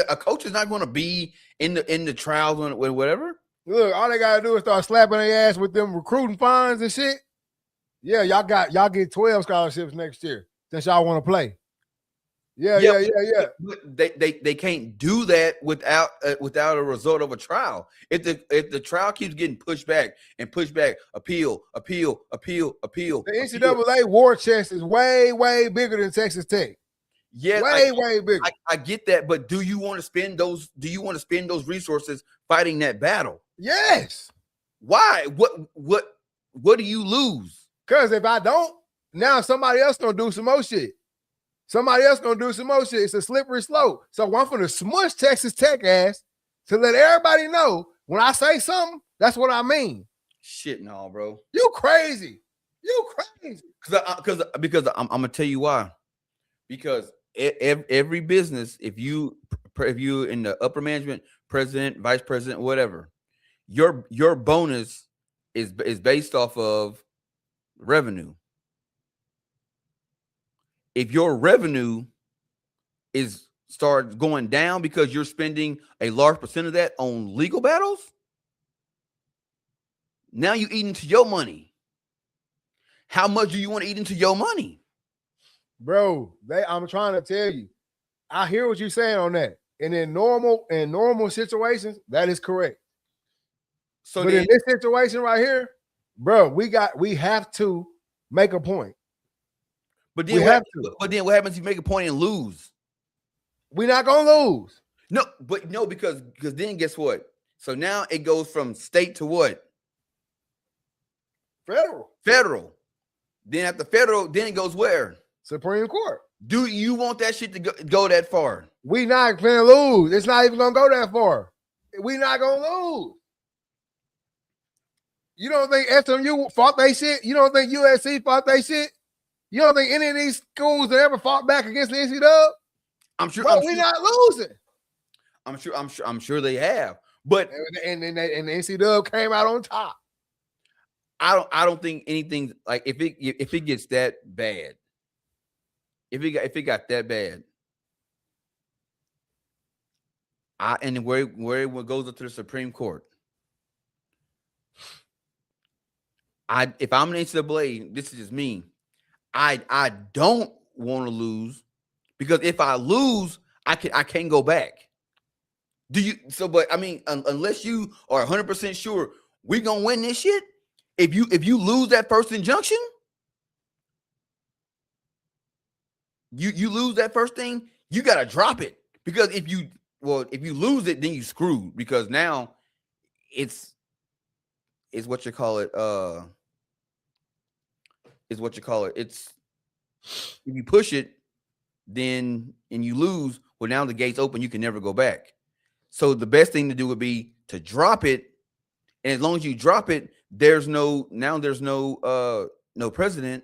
A coach is not going to be in the trials or whatever. Look, all they got to do is start slapping their ass with them recruiting fines and shit. Yeah, y'all get 12 scholarships next year since y'all want to play. Yeah. But they can't do that without a result of a trial. If the trial keeps getting pushed back, appeal. The NCAA war chest is way bigger than Texas Tech. Yeah, way bigger. I get that, but do you want to spend those resources fighting that battle. Yes. Why? What do you lose? Because if I don't, now somebody else gonna do some more shit. Somebody else gonna do some more shit. It's a slippery slope. So I'm gonna smush Texas Tech ass to let everybody know when I say something, that's what I mean. Shit, no, bro. You crazy. You crazy. Because I'm gonna tell you why. Because every business, if you in the upper management, president, vice president, whatever, your bonus is based off of revenue. If your revenue starts going down because you're spending a large percent of that on legal battles, now you eat into your money. How much do you want to eat into your money? Bro, I'm trying to tell you. I hear what you're saying on that. And in normal situations, that is correct. So but in this situation right here, bro, we have to make a point. But then what happens if you make a point and lose? We're not gonna lose. No, because then guess what? So now it goes from state to what? Federal. Then after federal, then it goes where? Supreme Court. Do you want that shit to go that far? We not gonna lose. It's not even gonna go that far. We not gonna lose. You don't think SMU fought they shit? You don't think USC fought they shit? You don't think any of these schools that ever fought back against the NCAA? I'm sure. We're not losing. I'm sure they have. But and the NCAA came out on top. I don't think anything like if it gets that bad. If it got that bad, and where it goes up to the Supreme Court. If I'm an NCAA, this is just me. I don't want to lose because if I lose, I can't go back. But I mean, unless you are 100% sure we're gonna win this shit, if you lose that first injunction, you lose that first thing, you gotta drop it. Because if you lose it, then you screwed because now it's what you call it. It's if you push it, then and you lose, well, now the gate's open, you can never go back. So the best thing to do would be to drop it. And as long as you drop it, there's no president.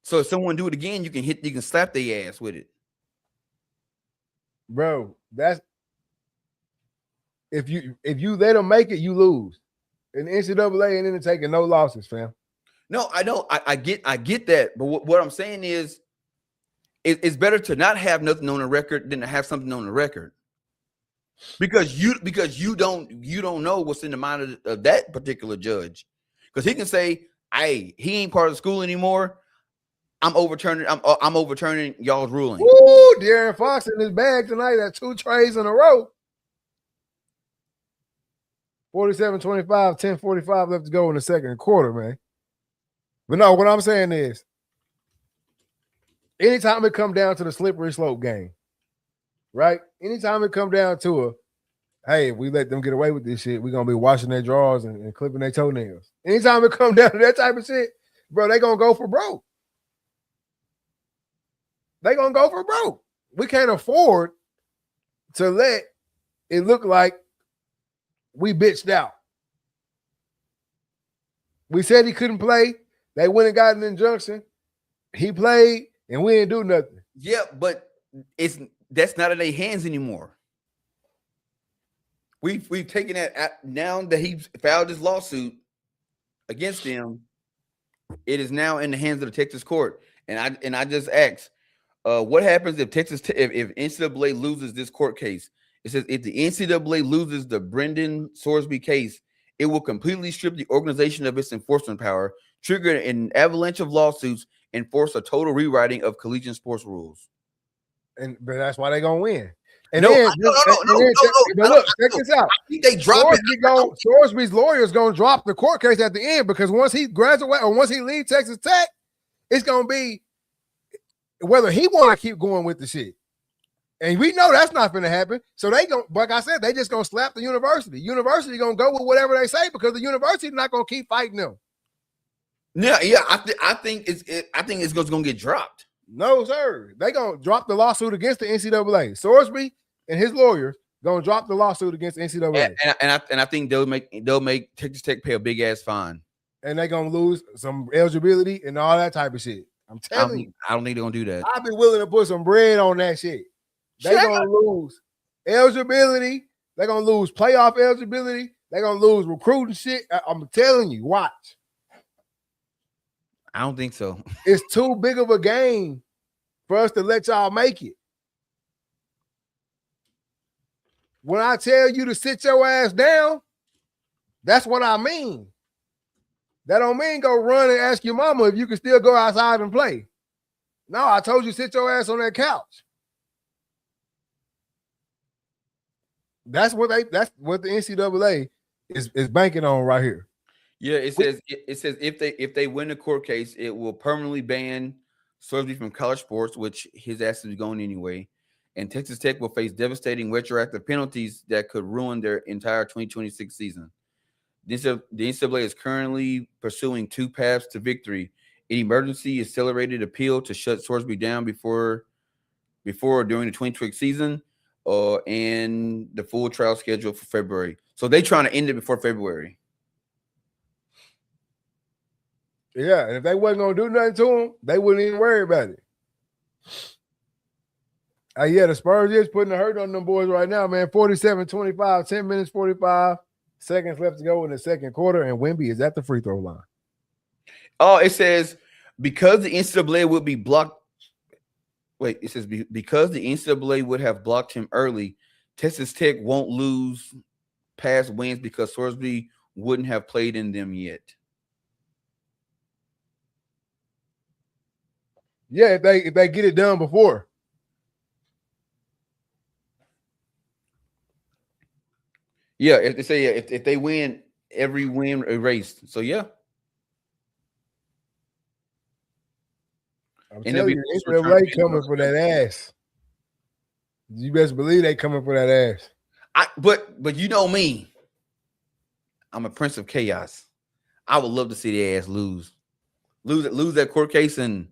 So if someone do it again, you can slap their ass with it. Bro, that's if you let them make it, you lose. And the NCAA ain't even taking no losses, fam. No, I know. I get that. But what I'm saying is it's better to not have nothing on the record than to have something on the record. Because you don't know what's in the mind of that particular judge. Because he can say, hey, he ain't part of the school anymore. I'm overturning y'all's ruling. Woo, De'Aaron Fox in his bag tonight at 2 trays in a row. 47-25, 10:45 left to go in the second quarter, man. But no, what I'm saying is, anytime it come down to the slippery slope game, right? Anytime it come down to hey, if we let them get away with this shit, we're going to be washing their drawers and clipping their toenails. Anytime it come down to that type of shit, bro, they going to go for broke. They going to go for broke. We can't afford to let it look like we bitched out. We said he couldn't play. They went and got an injunction. He played, and we didn't do nothing. Yeah, but that's not in their hands anymore. We've taken that now that he filed his lawsuit against them. It is now in the hands of the Texas court. And I just asked, what happens if if NCAA loses this court case? It says if the NCAA loses the Brendan Sorsby case, it will completely strip the organization of its enforcement power, trigger an avalanche of lawsuits, and force a total rewriting of collegiate sports rules. But that's why they're gonna win. And no, then, but look, check this out. I think they drop it. Sorsby's lawyer's gonna drop the court case at the end because once he graduates or once he leaves Texas Tech, it's gonna be whether he want to keep going with the shit. And we know that's not going to happen. So they going, like I said, they just going to slap the university. University going to go with whatever they say because the university not going to keep fighting them. Yeah. I think it's going to get dropped. No, sir. They going to drop the lawsuit against the NCAA. Sorsby and his lawyers going to drop the lawsuit against NCAA. And I think they'll make Texas Tech pay a big ass fine. And they're going to lose some eligibility and all that type of shit. I'm telling you. I don't think they're going to do that. I'd be willing to put some bread on that shit. They're going to lose eligibility. They're going to lose playoff eligibility. They're going to lose recruiting shit. I'm telling you, watch. I don't think so. It's too big of a game for us to let y'all make it. When I tell you to sit your ass down, that's what I mean. That don't mean go run and ask your mama if you can still go outside and play. No, I told you sit your ass on that couch. That's what the NCAA is banking on right here. Yeah, it says if they win the court case, it will permanently ban Sorsby from college sports, which his ass is going anyway. And Texas Tech will face devastating retroactive penalties that could ruin their entire 2026 season. The NCAA is currently pursuing two paths to victory: an emergency accelerated appeal to shut Sorsby down before or during the 2026 season, and the full trial schedule for February. So they trying to end it before February. Yeah, and if they wasn't going to do nothing to him, they wouldn't even worry about it. Yeah, the Spurs is putting the hurt on them boys right now, man. 47-25, 10 minutes, 45 seconds left to go in the second quarter, and Wemby is at the free throw line. Oh, it says because the NCAA would be blocked. Wait, it says because the NCAA would have blocked him early, Texas Tech won't lose past wins because Sorsby wouldn't have played in them yet. Yeah, if they get it done before. Yeah, if they say if they win, every win erased. So yeah. I'm telling you, NCAA coming for that ass. You best believe they coming for that ass. But you know me. I'm a prince of chaos. I would love to see their ass lose that court case, and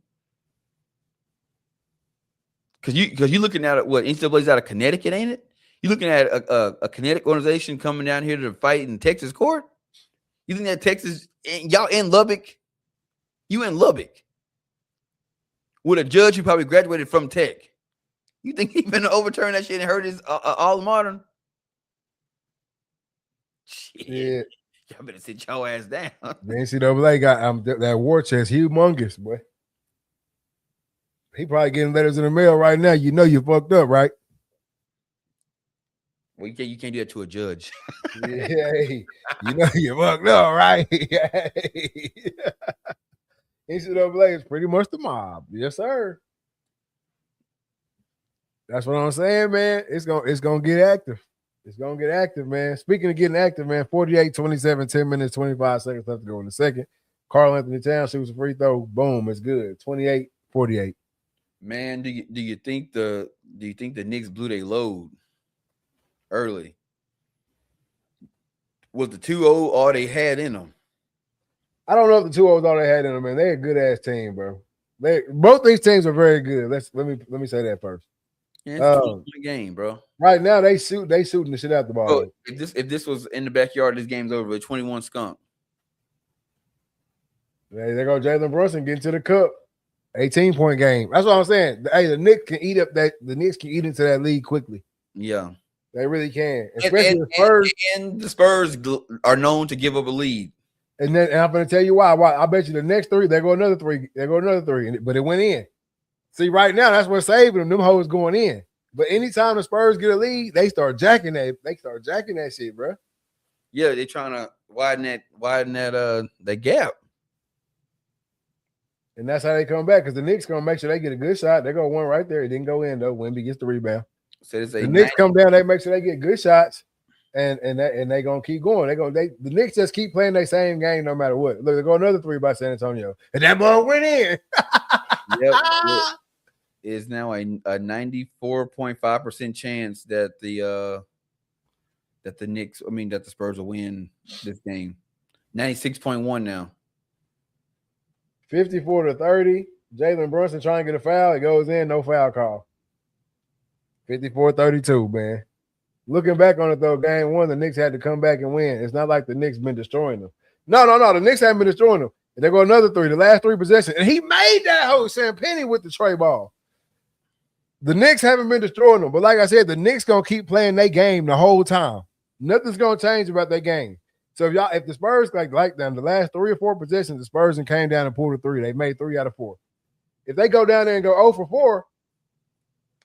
because you looking at what NCAA's out of Connecticut, ain't it? You looking at a Connecticut organization coming down here to fight in Texas court? You think that Texas, y'all in Lubbock? You in Lubbock with a judge who probably graduated from Tech? You think he's gonna overturn that shit and hurt his alma mater? Shit. Yeah. Y'all better sit your ass down. The NCAA got that war chest humongous, boy. He probably getting letters in the mail right now. You know you fucked up, right? Well, you can't do that to a judge. Yeah, you know you fucked up, right? NCAA is pretty much the mob. Yes, sir. That's what I'm saying, man. It's gonna get active. It's gonna get active, man. Speaking of getting active, man, 48-27, 10 minutes, 25 seconds left to go in the second. Karl Anthony Towns shoots a free throw. Boom, it's good. 28-48. Man, do you think the Knicks blew their load early? Was the 2-0 all they had in them? I don't know if the 2-0 was all they had in them, man. They're a good ass team, bro. Both these teams are very good. Let me say that first. Yeah, it's a game, bro. Right now they shooting the shit out the ball. Oh, if this was in the backyard, this game's over with 21 skunk. Hey, there go Jalen Brunson getting to the cup. 18-point game. That's what I'm saying. Hey, the Knicks can eat into that lead quickly. Yeah. They really can. Especially the Spurs. And the Spurs are known to give up a lead. And I'm going to tell you why. I bet you the next three, they go another three. But it went in. See, right now, that's what's saving them. Them hoes going in. But anytime the Spurs get a lead, they start jacking that. They start jacking that shit, bro. Yeah, they're trying to widen that gap. And that's how they come back, because the Knicks going to make sure they get a good shot. They're going to win right there. It didn't go in, though. Wemby gets the rebound. So the Knicks come down, they make sure they get good shots, and they going to keep going. The Knicks just keep playing their same game no matter what. Look, they go another three by San Antonio. And that ball went in. Yep. is now a 94.5% chance that the Knicks, that the Spurs will win this game. 96.1 now. 54-30. Jalen Brunson trying to get a foul. It goes in, no foul call. 54-32, man. Looking back on it, though, game one, the Knicks had to come back and win. It's not like the Knicks been destroying them. No. The Knicks haven't been destroying them. And they go another three, the last three possessions. And he made that whole Sam Penny with the tray ball. The Knicks haven't been destroying them. But like I said, the Knicks going to keep playing their game the whole time. Nothing's going to change about their game. So if the Spurs like them, the last 3 or 4 possessions, the Spurs and came down and pulled a 3. They made 3 out of 4. If they go down there and go 0 for 4,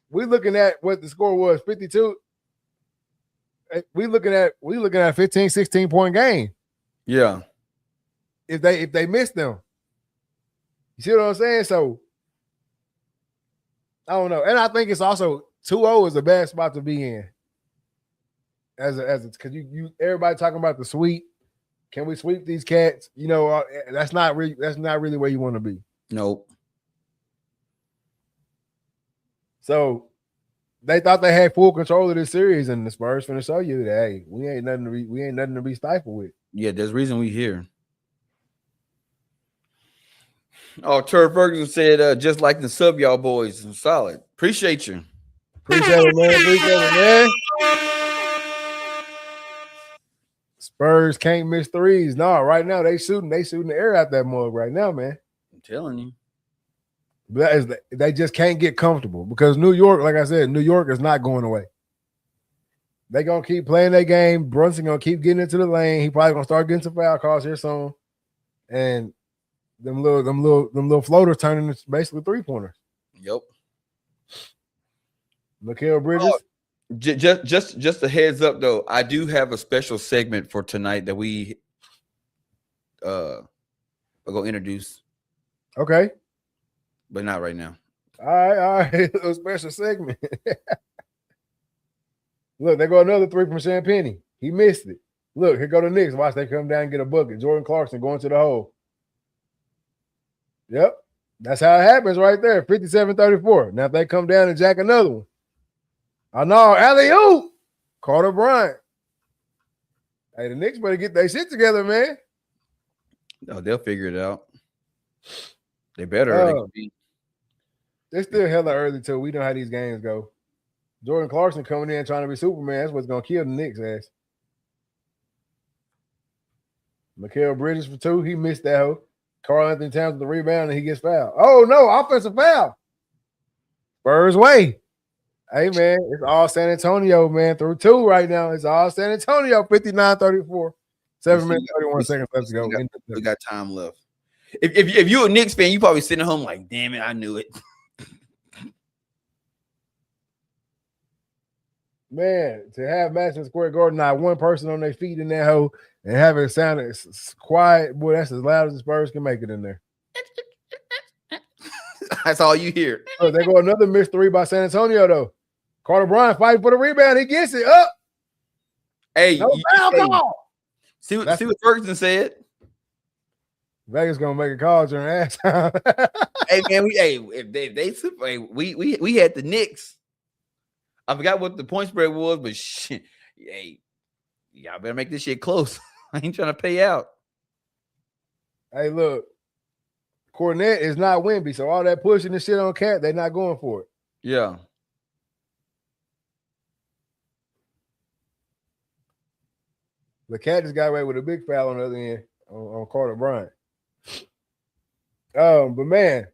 we're looking at what the score was, 52. We looking at a 15, 16 point game. Yeah. If they miss them. You see what I'm saying? So I don't know. And I think it's also 2-0 is a bad spot to be in. Because you everybody talking about the sweep. Can we sweep these cats? That's not really where you want to be. Nope. So they thought they had full control of this series, and the Spurs finna show you that hey, we ain't nothing to be stifled with. Yeah, there's a reason we here. Oh, Turd Ferguson said, just like the sub, y'all boys, solid. Appreciate you. Appreciate it, man. Spurs can't miss threes. No, right now they shooting the air out that mug right now, man. I'm telling you. But they just can't get comfortable because New York, like I said, New York is not going away. They gonna keep playing their game. Brunson gonna keep getting into the lane. He probably gonna start getting some foul calls here soon. And them little floaters turning into basically 3-pointers. Yep. Mikal Bridges. Oh, just a heads up though, I do have a special segment for tonight that we are gonna introduce. Okay. But not right now. All right. A special segment. Look, they go another 3 from Champagne. He missed it. Look, here go the Knicks. Watch, they come down and get a bucket. Jordan Clarkson going to the hole. Yep. That's how it happens right there. 57-34. Now if they come down and jack another one. Oh no, alley-oop. Carter Bryant. Hey, the Knicks better get their shit together, man. No, they'll figure it out. They better. It's still hella early too. We know how these games go. Jordan Clarkson coming in trying to be Superman. That's what's gonna kill the Knicks ass. Mikal Bridges for 2. He missed that hoe. Karl Anthony Towns with the rebound and he gets fouled. Oh no, offensive foul. Spurs way. Hey man, it's all San Antonio, man. Through 2 right now. It's all San Antonio. 59-34. 7 minutes, 31 seconds left to go. We got time left. If you're a Knicks fan, you probably sitting at home like, damn it, I knew it. Man, to have Madison Square Garden, not one person on their feet in that hole and have it sound quiet, boy, that's as loud as the Spurs can make it in there. That's all you hear. Oh, they go another missed 3 by San Antonio, though. Carter Bryant fighting for the rebound. He gets it up. Hey, no foul call. See what Ferguson said. Vegas gonna make a call during ass. Hey man, we had the Knicks. I forgot what the point spread was, but shit, hey, y'all better make this shit close. I ain't trying to pay out. Hey, look, Cornette is not Wemby, so all that pushing and shit on Cat, they're not going for it. Yeah. The Cat just got away with a big foul on the other end on Carter Bryant. But man,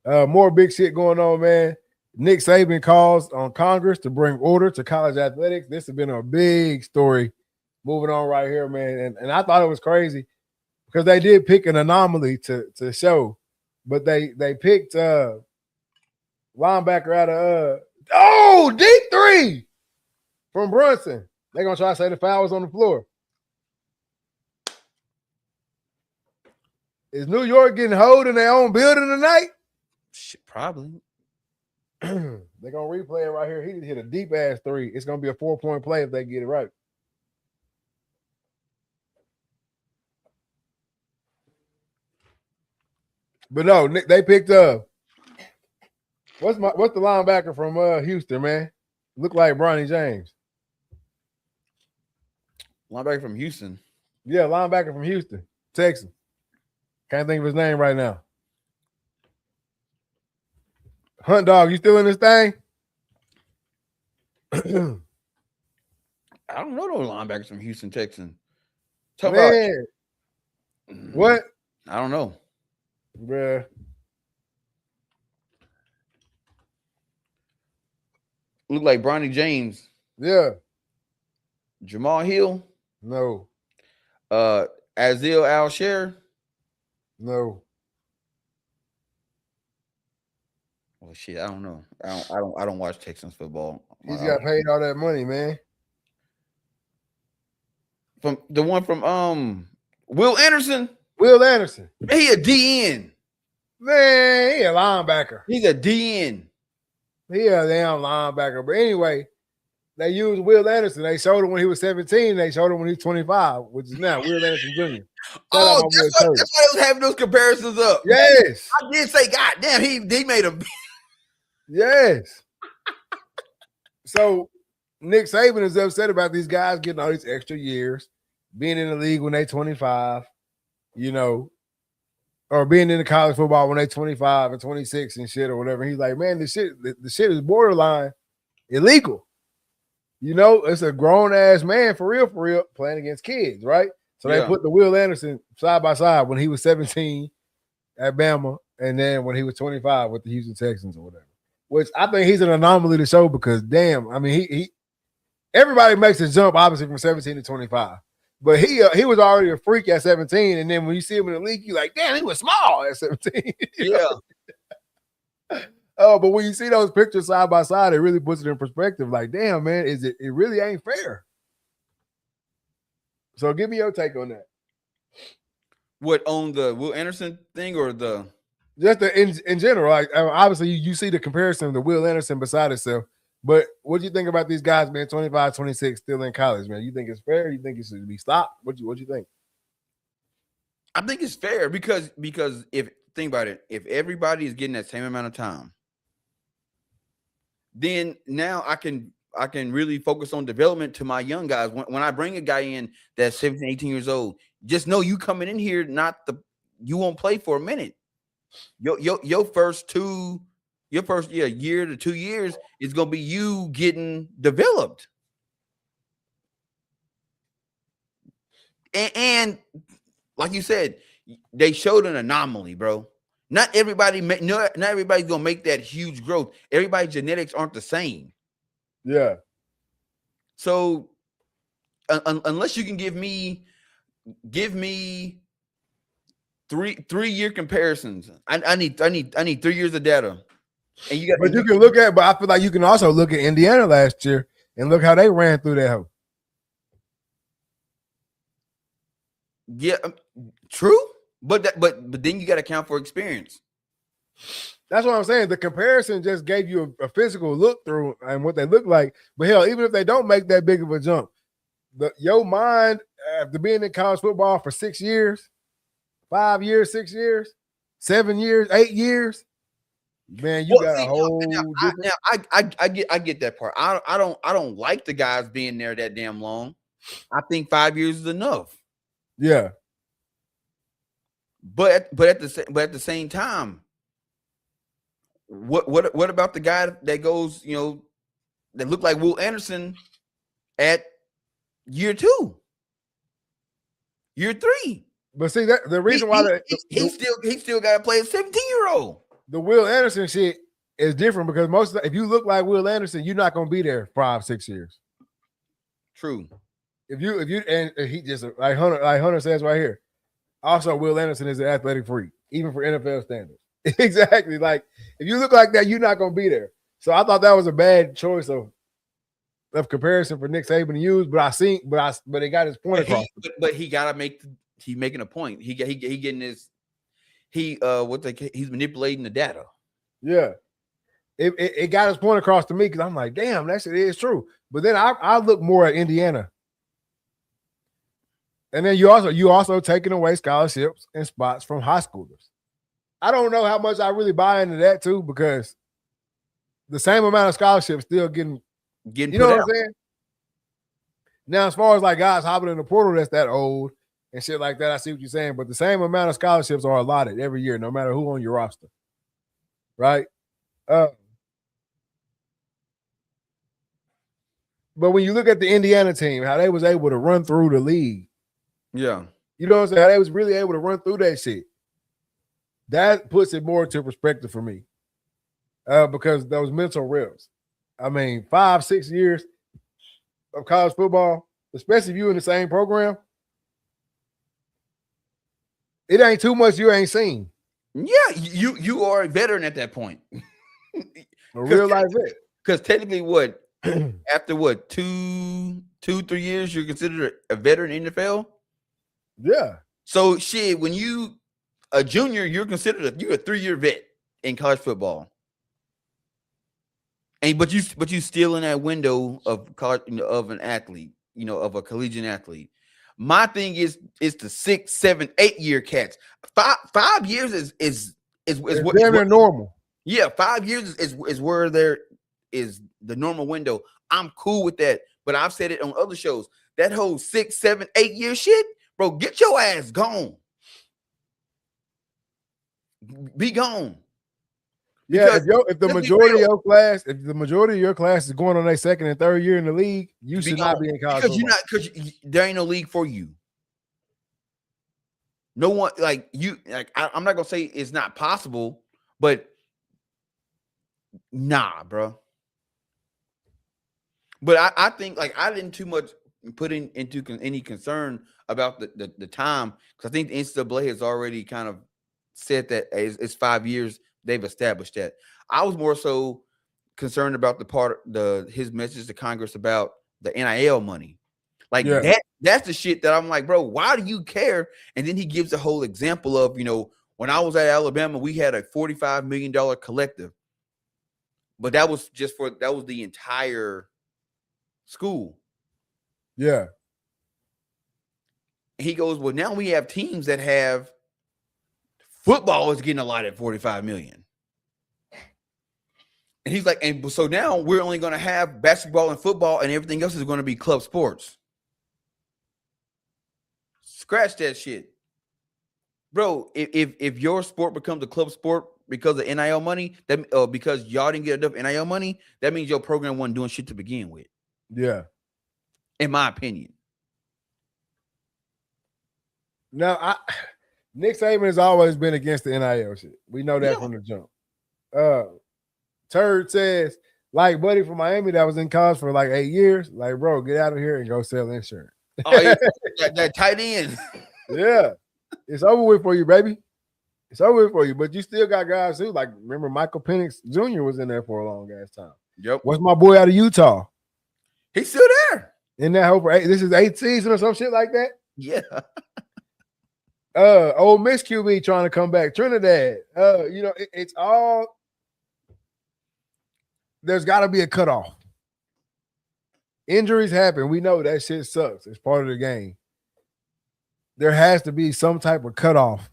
more big shit going on, man. Nick Saban calls on Congress to bring order to college athletics. This has been a big story moving on right here, man. And I thought it was crazy because they did pick an anomaly to show, but they picked linebacker out of deep 3 from Brunson. They're gonna try to say the foul was on the floor. Is New York getting hold in their own building tonight? Shit, probably. They're gonna replay it right here. He just hit a deep ass 3. It's gonna be a 4-point play if they get it right. But no, they picked What's the linebacker from Houston, man? Look like Bronny James. Linebacker from Houston. Yeah, linebacker from Houston, Texas. Can't think of his name right now. Hunt Dog, you still in this thing? I don't know those linebackers from Houston, Texans. Talk Man, about what? I don't know, Bruh. Look like Bronny James, Yeah. Jamal Hill, No. Azil Al-Sher. No. Well, shit, I don't know. I don't watch Texans football. He's got paid all that money, man. From the one from Will Anderson. Will Anderson. He a DN. Man, he a linebacker. He's a DN. He a damn linebacker. But anyway, they used Will Anderson. They showed him when he was 17. They showed him when he was 25, which is now Will Anderson Jr. Oh, that's why I was having those comparisons up. Yes. I did say, God damn, he made a. Yes. So Nick Saban is upset about these guys getting all these extra years, being in the league when they're 25, you know, or being in the college football when they're 25 and 26 and shit or whatever. He's like, man, the shit is borderline illegal. You know, it's a grown-ass man for real, playing against kids, right? So they put the Will Anderson side by side when he was 17 at Bama and then when he was 25 with the Houston Texans or whatever. Which I think he's an anomaly to show because, damn, I mean, he everybody makes a jump, obviously, from 17 to 25. But he was already a freak at 17, and then when you see him in the league, you're like, damn, he was small at 17. Yeah. Oh, but when you see those pictures side by side, it really puts it in perspective. Like, damn, man, it really ain't fair. So give me your take on that. What, on the Will Anderson thing or the? Just in general, like obviously you see the comparison of the Will Anderson beside itself, but what do you think about these guys being 25, 26, still in college, man? You think it's fair? You think it should be stopped? What do you think? I think it's fair because if think about it, if everybody is getting that same amount of time, then now I can really focus on development to my young guys. When I bring a guy in that's 17, 18 years old, just know you coming in here, you won't play for a minute. Your first year to 2 years is gonna be you getting developed. And like you said, they showed an anomaly, bro. Not everybody's gonna make that huge growth. Everybody's genetics aren't the same. Yeah. So unless you can give me 3-year comparisons. I need 3 years of data. And but you can look at, but I feel like you can also look at Indiana last year and look how they ran through that hoe. Yeah, true. But then you got to account for experience. That's what I'm saying. The comparison just gave you a physical look through and what they look like. But hell, even if they don't make that big of a jump, your mind after being in college football for 6 years, 5 years, 6 years, 7 years, 8 years, man, you got a whole. I get that part. I don't like the guys being there that damn long. I think 5 years is enough. Yeah. But at the same time, what about the guy that goes, that looked like Will Anderson at year 2, year 3? But see that the reason why he still got to play a 17-year-old. The Will Anderson shit is different because if you look like Will Anderson, you're not gonna be there 5-6 years. True. If you and he just like Hunter says right here. Also, Will Anderson is an athletic freak, even for NFL standards. Exactly. Like if you look like that, you're not gonna be there. So I thought that was a bad choice of comparison for Nick Saban to use. But he got his point across. But he gotta he's making a point. He getting his he's manipulating the data. Yeah. It got his point across to me because I'm like, damn, that shit is true. But then I look more at Indiana. And then you also taking away scholarships and spots from high schoolers. I don't know how much I really buy into that too, because the same amount of scholarships still getting Getting you know put what out. I'm saying? Now, as far as like guys hopping in the portal that's that old and shit like that, I see what you're saying. But the same amount of scholarships are allotted every year, no matter who on your roster. Right? But when you look at the Indiana team, how they was able to run through the league, Yeah. you know what I'm saying? How they was really able to run through that shit. That puts it more into perspective for me. Because those mental reps. I mean, 5-6 years of college football, especially if you in the same program, it ain't too much you ain't seen. Yeah, you are a veteran at that point. A real life vet. Because technically, what after what 3 years, you're considered a veteran in the NFL. Yeah. So shit, when you a junior, you're considered you're a 3-year vet in college football. And but you still in that window of college, of an athlete, of a collegiate athlete. My thing is the 6, 7, 8-year cats. 5 years is what damn near normal. Yeah, 5 years is where there is the normal window. I'm cool with that, but I've said it on other shows. That whole 6, 7, 8-year shit, bro, get your ass gone. Be gone. Because if the majority of your class is going on their second and third year in the league, you should not be in college football. Because there ain't no league for you. No one I'm not gonna say it's not possible, but nah, bro. But I think I didn't too much put into any concern about the time, because I think the NCAA has already kind of said that it's 5 years. They've established that. I was more so concerned about his message to Congress about the NIL money. That's the shit that I'm like, bro, why do you care? And then he gives a whole example of, when I was at Alabama, we had a $45 million collective. But that was the entire school. Yeah. And he goes, well, now we have teams that have football is getting a lot at $45 million. And he's like, and so now we're only going to have basketball and football, and everything else is going to be club sports. Scratch that shit. Bro, if your sport becomes a club sport because of NIL money, because y'all didn't get enough NIL money, that means your program wasn't doing shit to begin with. Yeah. In my opinion. Now, Nick Saban has always been against the NIL shit. We know that from the jump. Turd says, like buddy from Miami that was in college for like 8 years, like, bro, get out of here and go sell insurance. Oh, yeah, that tight end. Yeah. It's over with for you, baby. It's over with for you. But you still got guys who, like, remember Michael Penix Jr. was in there for a long ass time. Yep. What's my boy out of Utah? He's still there. In that hope for this is 8th season or some shit like that? Yeah. Ole Miss QB trying to come back. Trinidad. It's all. There's got to be a cutoff. Injuries happen. We know that shit sucks. It's part of the game. There has to be some type of cutoff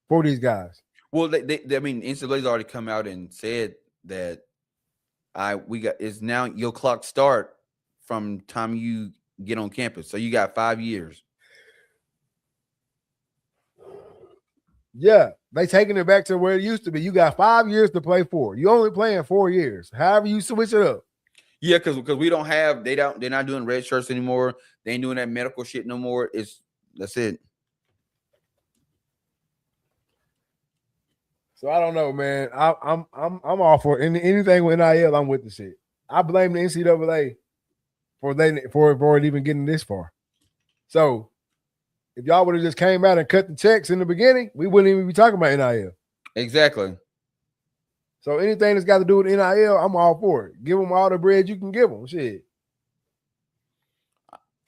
for these guys. Well, NCAA's already come out and said that it's now your clock start from time you get on campus. So you got 5 years. Yeah, they taking it back to where it used to be. You got 5 years to play for. You only playing 4 years. However you switch it up. Yeah, because we don't have they're not doing red shirts anymore. They ain't doing that medical shit no more. That's it. So I don't know, man. I'm all for anything with NIL. I'm with the shit. I blame the NCAA for it even getting this far. So if y'all would have just came out and cut the checks in the beginning, we wouldn't even be talking about NIL. Exactly. So anything that's got to do with NIL, I'm all for it. Give them all the bread you can give them. Shit.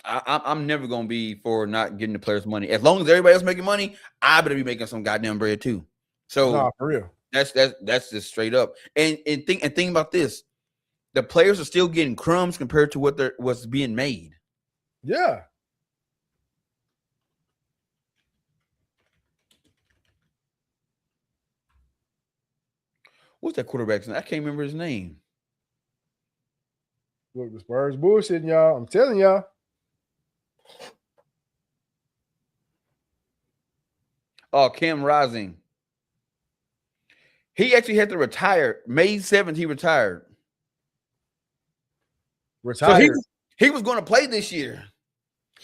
I'm never gonna be for not getting the players money. As long as everybody else making money, I better be making some goddamn bread too. So for real. That's just straight up. And think about this: the players are still getting crumbs compared to what's being made. Yeah. What's that quarterback's name? I can't remember his name. Look, the Spurs bullshitting y'all. I'm telling y'all. Oh, Cam Rising. He actually had to retire. May 7th, he retired. Retired. So he was going to play this year,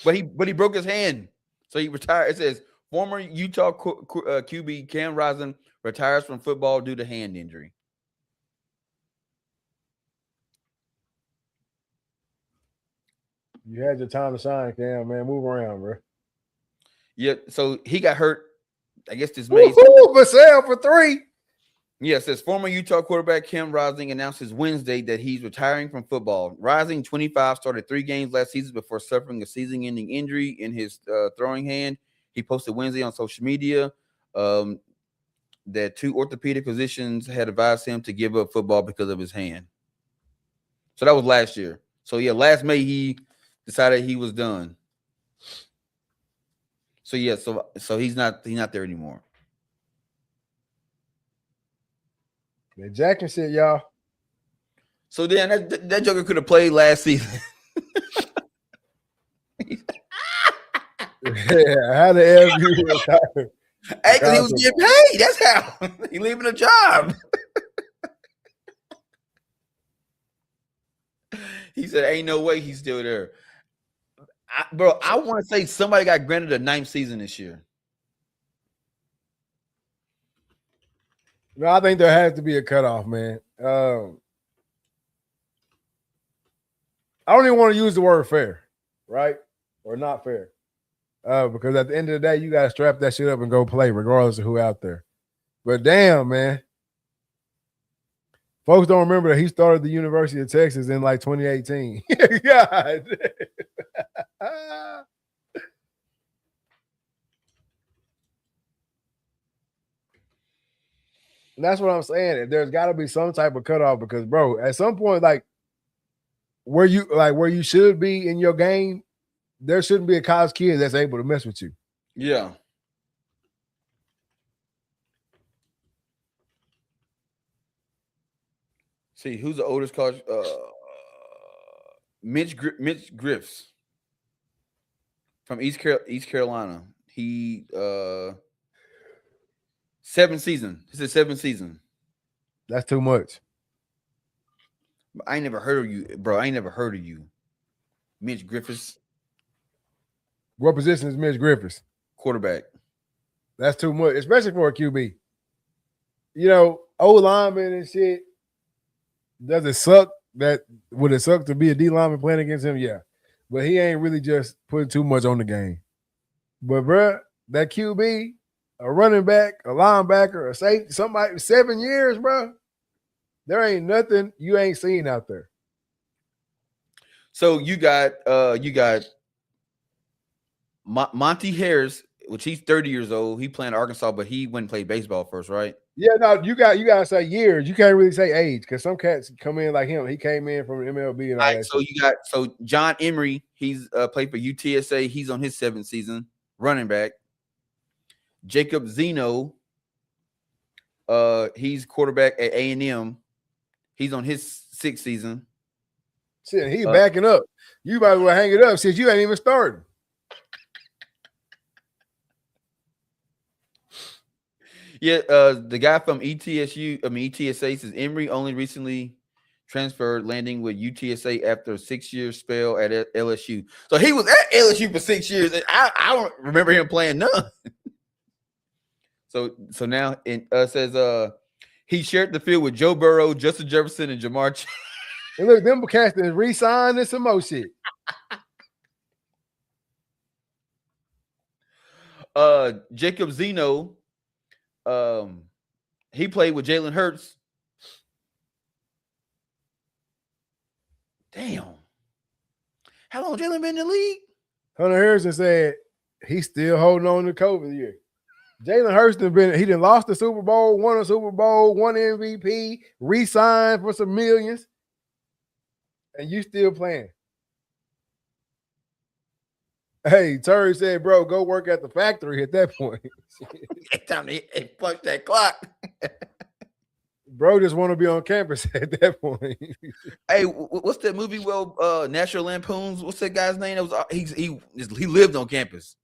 but he broke his hand, so he retired. It says former Utah QB Cam Rising retires from football due to hand injury. You had your time to shine, Cam, man. Move around, bro. Yeah, so he got hurt, I guess this May. Vassell for 3. Yeah, it says former Utah quarterback Cam Rising announces Wednesday that he's retiring from football. Rising, 25, started 3 games last season before suffering a season-ending injury in his throwing hand. He posted Wednesday on social media that 2 orthopedic physicians had advised him to give up football because of his hand. So that was last year. So yeah, last May he decided he was done. So yeah, so he's not there anymore. They're jacking shit, y'all. So then that joker could have played last season. Yeah, how the hell you retire? Hey, because he was getting paid. That's how he leaving a job. He said, "Ain't no way he's still there." Bro, I want to say somebody got granted a 9th season this year. No, I think there has to be a cutoff, man. I don't even want to use the word fair, right? Or not fair. Because at the end of the day, you got to strap that shit up and go play, regardless of who out there. But damn, man. Folks don't remember that he started the University of Texas in like 2018. God. And that's what I'm saying. There's got to be some type of cutoff because, bro, at some point, like where you should be in your game, there shouldn't be a college kid that's able to mess with you. Yeah. See, who's the oldest college? Mitch Griffs from East Carolina. He 7th season. This is 7th season. That's too much. I ain't never heard of you, bro. I ain't never heard of you. Mitch Griffiths. What position is Mitch Griffiths? Quarterback. That's too much, especially for a QB. You know, old lineman and shit. Does it suck? Would it suck to be a D lineman playing against him? Yeah. But he ain't really just putting too much on the game. But, bro, that QB, a running back, a linebacker, a safety, somebody 7 years, bro. There ain't nothing you ain't seen out there. So you got Monty Harris, which he's 30 years old. He playing Arkansas, but he went and played baseball first, right? Yeah, no, you gotta say years. You can't really say age because some cats come in like him. He came in from the MLB and all that. So shit. you got John Emery. He's played for UTSA. He's on his 7th season, running back. Jacob Zeno. He's quarterback at A&M. He's on his 6th season. Shit, he's backing up. You might as well hang it up since you ain't even starting. Yeah, the guy from ETSA says Emery only recently transferred, landing with UTSA after a 6-year spell at LSU. So he was at LSU for 6 years. And I don't remember him playing none. So now it says he shared the field with Joe Burrow, Justin Jefferson, and Jamar Chase. And look, them cats re-signed and some more shit. Jacob Zeno, he played with Jalen Hurts. Damn. How long Jalen been in the league? Hunter Harrison said he's still holding on to COVID year. Jalen Hurts he done lost the Super Bowl, won a Super Bowl, won MVP, re-signed for some millions, and you still playing. Hey, Terry said, bro, go work at the factory at that point. It's time to punch that clock. Bro just want to be on campus at that point. Hey, what's that movie? Well, National Lampoons. What's that guy's name? That was he lived on campus.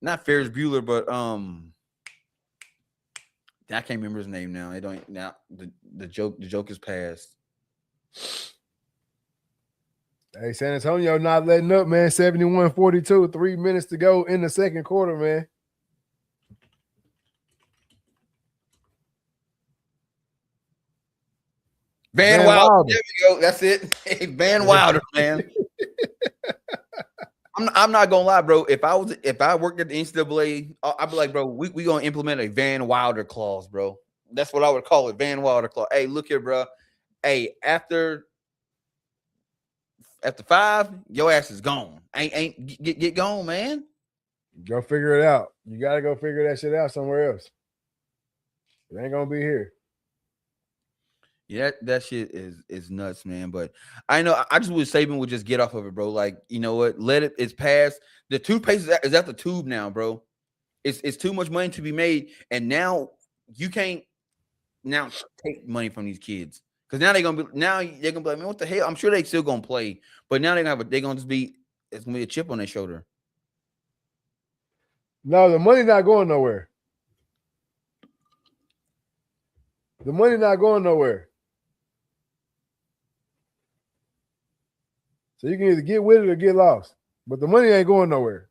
Not Ferris Bueller, but I can't remember his name now. I don't now. The joke is past. Hey, San Antonio not letting up, man. 71-42, 3 minutes to go in the second quarter, man. Van Wilder. There we go. That's it. Van Wilder, man. I'm not gonna lie, bro. If I worked at the NCAA, I'd be like, bro, we gonna implement a Van Wilder clause, bro. That's what I would call it, Van Wilder clause. Hey, look here, bro. Hey, after 5, your ass is gone. Ain't get gone, man. Go figure it out. You gotta go figure that shit out somewhere else. It ain't gonna be here. Yeah, that shit is nuts, man. But I know I just wish Saban would just get off of it, bro. Like, you know what? It's past. The toothpaste is at the tube now, bro. It's too much money to be made, and now you can't now take money from these kids because now they're gonna be like, man, what the hell? I'm sure they still gonna play, but now they're gonna just be it's gonna be a chip on their shoulder. No, the money not going nowhere. The money not going nowhere. So you can either get with it or get lost. But the money ain't going nowhere.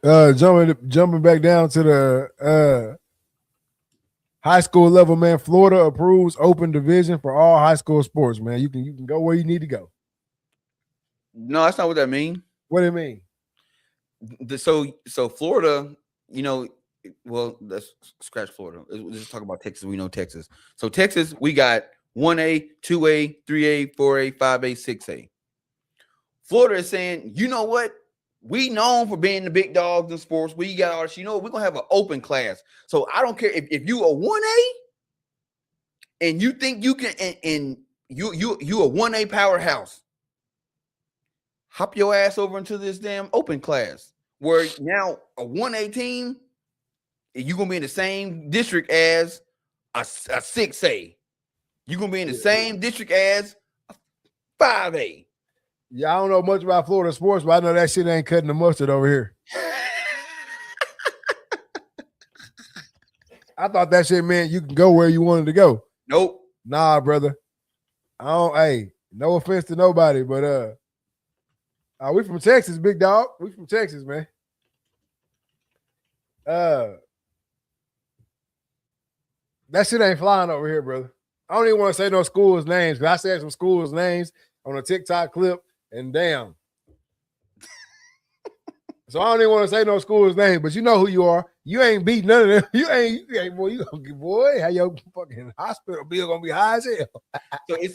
Jumping back down to the high school level, man. Florida approves open division for all high school sports, man. You can go where you need to go. No, that's not what that means. What do it mean? So Florida, you know, well, let's scratch Florida. Let's just talk about Texas. We know Texas. So Texas, we got 1A, 2A, 3A, 4A, 5A, 6A. Florida is saying, you know what? We known for being the big dogs in sports. We got all this. You know what? We're gonna have an open class. So I don't care if you a 1A and you think you can and you a 1A powerhouse. Hop your ass over into this damn open class where now a 1A team, you're going to be in the same district as a 6A. You're going to be in the same district as a 5A. Yeah, I don't know much about Florida sports, but I know that shit ain't cutting the mustard over here. I thought that shit meant you can go where you wanted to go. Nope. Nah, brother. Hey, no offense to nobody, but we from Texas, big dog. We from Texas, man. That shit ain't flying over here, brother. I don't even want to say no schools' names, because I said some schools' names on a TikTok clip, and damn. So I don't even want to say no school's name, but you know who you are. You ain't beat none of them. You ain't boy, you gonna get, boy, how your fucking hospital bill gonna be high as hell. So it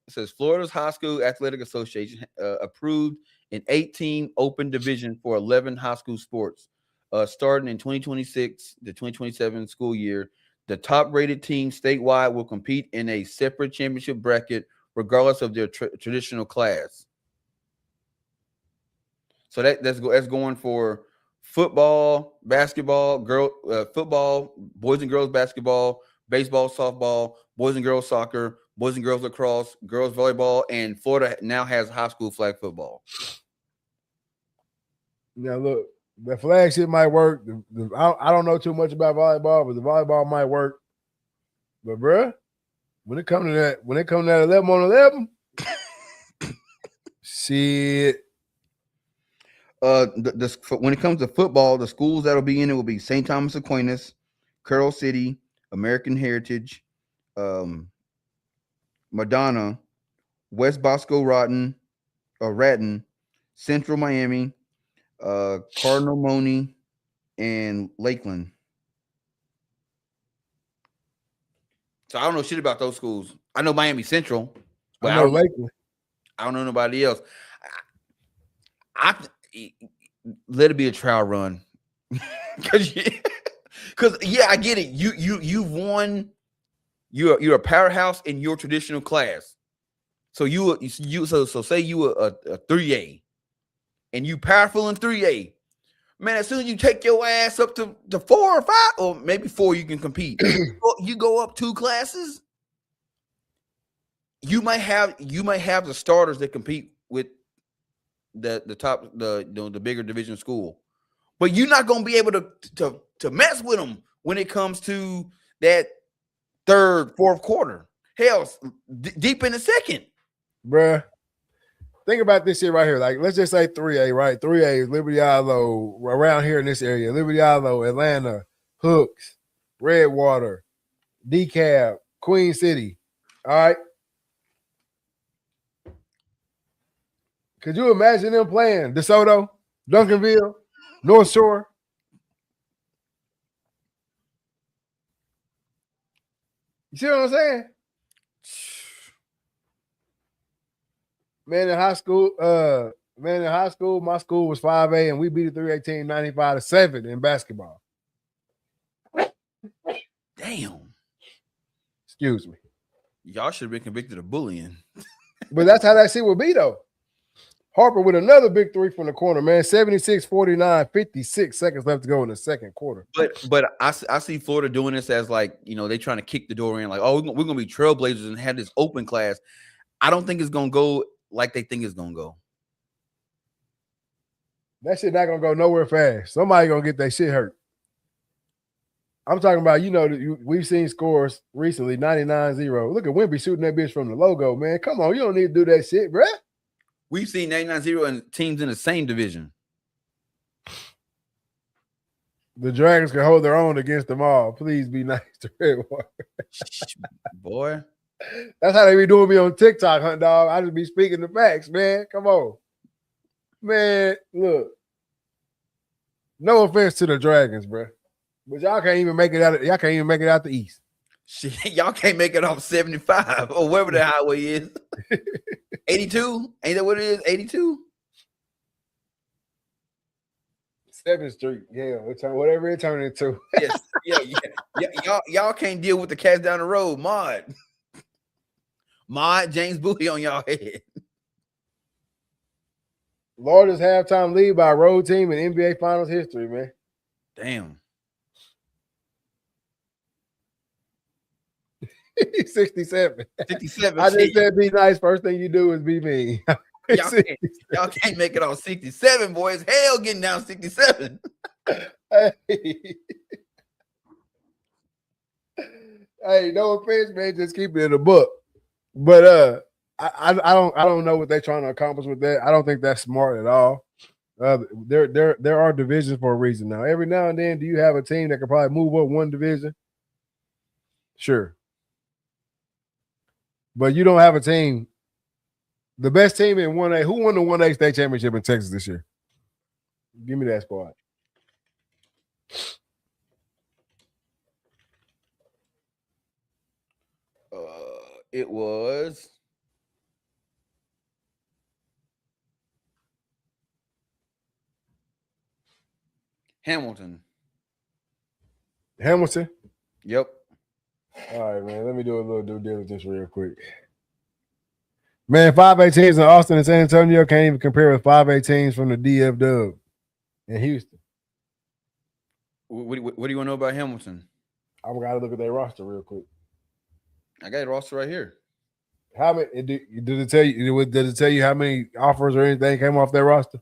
says Florida's High School Athletic Association approved an 18 open division for 11 high school sports. Starting in 2026, the 2027 school year, the top-rated team statewide will compete in a separate championship bracket, regardless of their traditional class. So that's going for football, basketball, football, boys and girls basketball, baseball, softball, boys and girls soccer, boys and girls lacrosse, girls volleyball, and Florida now has high school flag football. Now look, the flag shit might work. I don't know too much about volleyball, but the volleyball might work. But bruh, when it comes to that 11 on 11, shit. When it comes to football, the schools that'll be in it will be St. Thomas Aquinas, Carroll City, American Heritage, Madonna, West Bosco Ratton, Central Miami, Cardinal Mooney, and Lakeland. So I don't know shit about those schools. I know Miami Central, but I know Lakeland. I don't know nobody else. I let it be a trial run, because yeah, I get it. You've won. You're a powerhouse in your traditional class. So so say you were a 3A, and you powerful in 3A. Man, as soon as you take your ass up to 4 or 5, or maybe 4, you can compete. You go up 2 classes, you might have the starters that compete with the top the bigger division school, but you're not gonna be able to mess with them when it comes to that 3rd, 4th quarter. Hell, deep in the 2nd, bruh. Think about this shit right here. Like, let's just say 3A, right? 3A is Liberty Islo, around here in this area. Liberty Islo, Atlanta, Hooks, Redwater, DeKalb, Queen City. All right. Could you imagine them playing DeSoto, Duncanville, North Shore? You see what I'm saying? Man, in high school, my school was 5A and we beat a 3A team 95-7 in basketball. Damn. Excuse me. Y'all should have been convicted of bullying. But that's how that shit would be, though. Harper with another big 3 from the corner, man. 76-49, 56 seconds left to go in the 2nd quarter. But I see Florida doing this as like, they trying to kick the door in, like, oh, we're going to be trailblazers and have this open class. I don't think it's going to go like they think it's going to go. That shit not going to go nowhere fast. Somebody going to get that shit hurt. I'm talking about, we've seen scores recently, 99-0. Look at Wemby shooting that bitch from the logo, man. Come on, you don't need to do that shit, bruh. We've seen 99-0 and teams in the same division. The Dragons can hold their own against them all. Please be nice to Redwater. Boy. That's how they be doing me on TikTok, Hunt Dog. I just be speaking the facts, man. Come on. Man, look. No offense to the Dragons, bro. But y'all can't even make it out. Y'all can't even make it out the East. Shit, y'all can't make it off 75 or wherever the highway is. 82? Ain't that what it is? 82? 7th Street. Yeah, whatever it turned into. Yes. Yeah. Y'all can't deal with the cats down the road. Mod, James Bowie on y'all head. Largest halftime lead by a road team in NBA Finals history, man. Damn. 67. 67. I just said be nice. First thing you do is be mean. Y'all can't make it on 67, boys. Hell getting down 67. Hey, no offense, man. Just keep it in the book. But I don't know what they're trying to accomplish with that. I don't think that's smart at all. There are divisions for a reason now. Every now and then, do you have a team that can probably move up one division? Sure. But you don't have a team. The best team in 1A, who won the 1A state championship in Texas this year? Give me that squad. It was Hamilton. Hamilton? Yep. All right, man. Let me do a little due diligence real quick. Man, 5A teams in Austin and San Antonio can't even compare with 5A teams from the DF Dub in Houston. What do you want to know about Hamilton? I've got to look at their roster real quick. I got a roster right here. How many did it tell you? Did it tell you how many offers or anything came off their roster?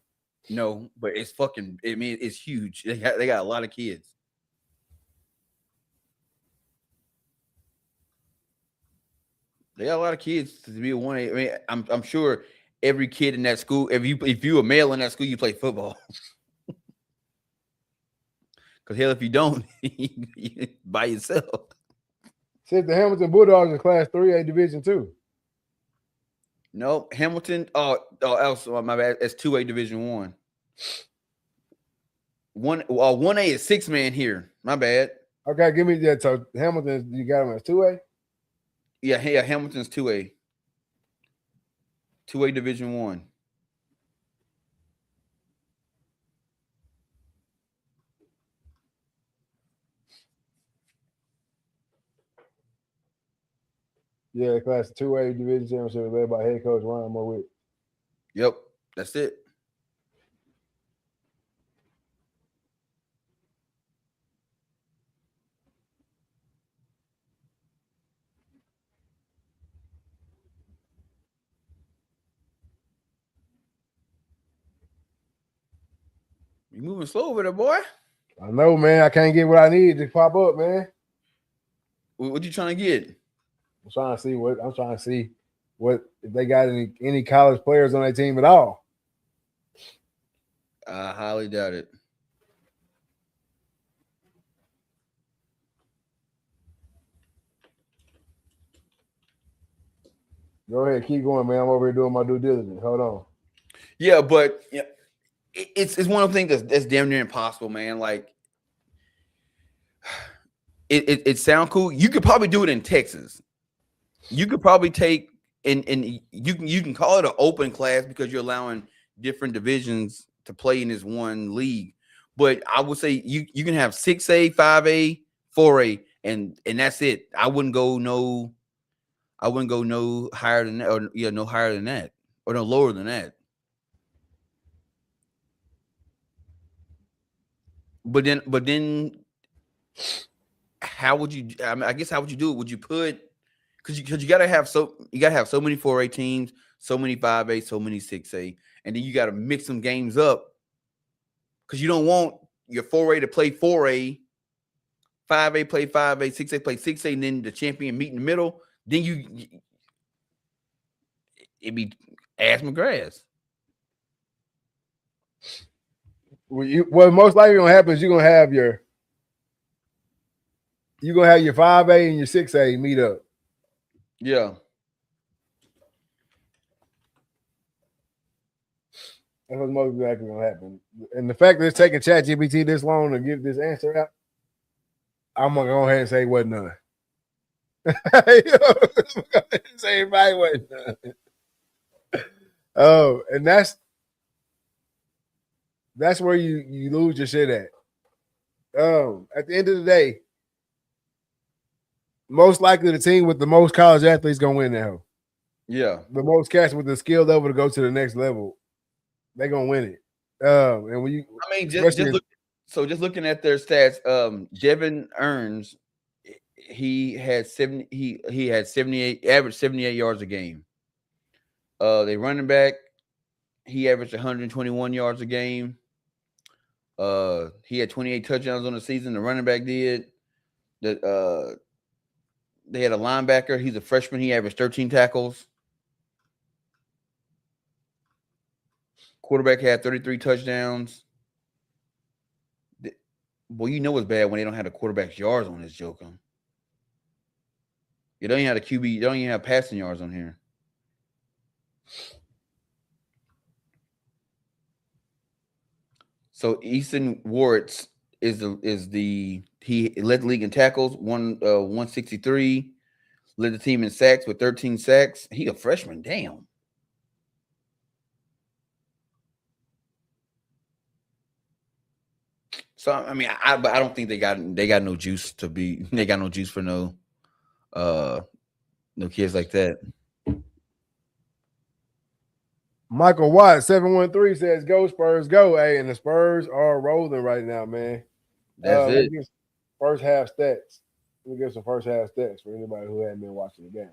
No, but it's fucking. I mean, it's huge. They got a lot of kids. They got a lot of kids to be a 1A. I mean, I'm sure every kid in that school, if you a male in that school, you play football. Because hell, if you don't, you by yourself. Says the Hamilton Bulldogs in Class 3A Division 2. No, Hamilton. Else my bad. It's 2A Division 1. 1A is 6-man here. My bad. Okay, give me that. So Hamilton, you got them as 2A? Yeah, Hamilton's 2A. 2A Division 1. Yeah, Class 2A Division Championship led by head coach Ryan Mowitt. Yep, that's it. You moving slow over there, boy. I know, man. I can't get what I need to pop up, man. What you trying to get? I'm trying to see what if they got any college players on their team at all. I highly doubt it. Go ahead, keep going, man. I'm over here doing my due diligence. Hold on. Yeah, but yeah, it's one of the things that's damn near impossible, man. Like it sounds cool. You could probably do it in Texas. You could probably take and you can call it an open class because you're allowing different divisions to play in this one league. But I would say you can have 6A, 5A, 4A, and that's it. I wouldn't go no higher than that, or no higher than that, or no lower than that. But then, how would you? I mean, I guess how would you do it? Would you put because you gotta have so many 4A teams, so many 5A, so many 6A, and then you got to mix some games up because you don't want your 4A to play 4A, 5A play 5A, 6A play 6A, and then the champion meet in the middle. Then it'd be ass McGrath. What most likely gonna happen is you're gonna have your 5A and your 6A meet up. Yeah. That's what's most likely gonna happen. And the fact that it's taking ChatGPT this long to get this answer out, I'm gonna go ahead and say what none. Say everybody what none. Oh, and that's where you lose your shit at. At the end of the day, most likely the team with the most college athletes gonna win that hoe. Yeah. The most cats with the skill level to go to the next level, they're gonna win it. And when you just looking at their stats, Devin Earns, he had 78, averaged 78 yards a game. They running back, he averaged 121 yards a game. He had 28 touchdowns on the season. The running back did. They had a linebacker. He's a freshman. He averaged 13 tackles. Quarterback had 33 touchdowns. Boy, you know it's bad when they don't have the quarterback's yards on this joke. You don't even have the QB. You don't even have passing yards on here. So Easton Warts he led the league in tackles, 163, led the team in sacks with 13 sacks. He a freshman, damn. So I mean, but I don't think they got no juice to be. They got no juice for no kids like that. Michael Watt 713 says, "Go Spurs, go!" Hey, and the Spurs are rolling right now, man. That's it. First half stats. Let me get some first half stats for anybody who hadn't been watching the game.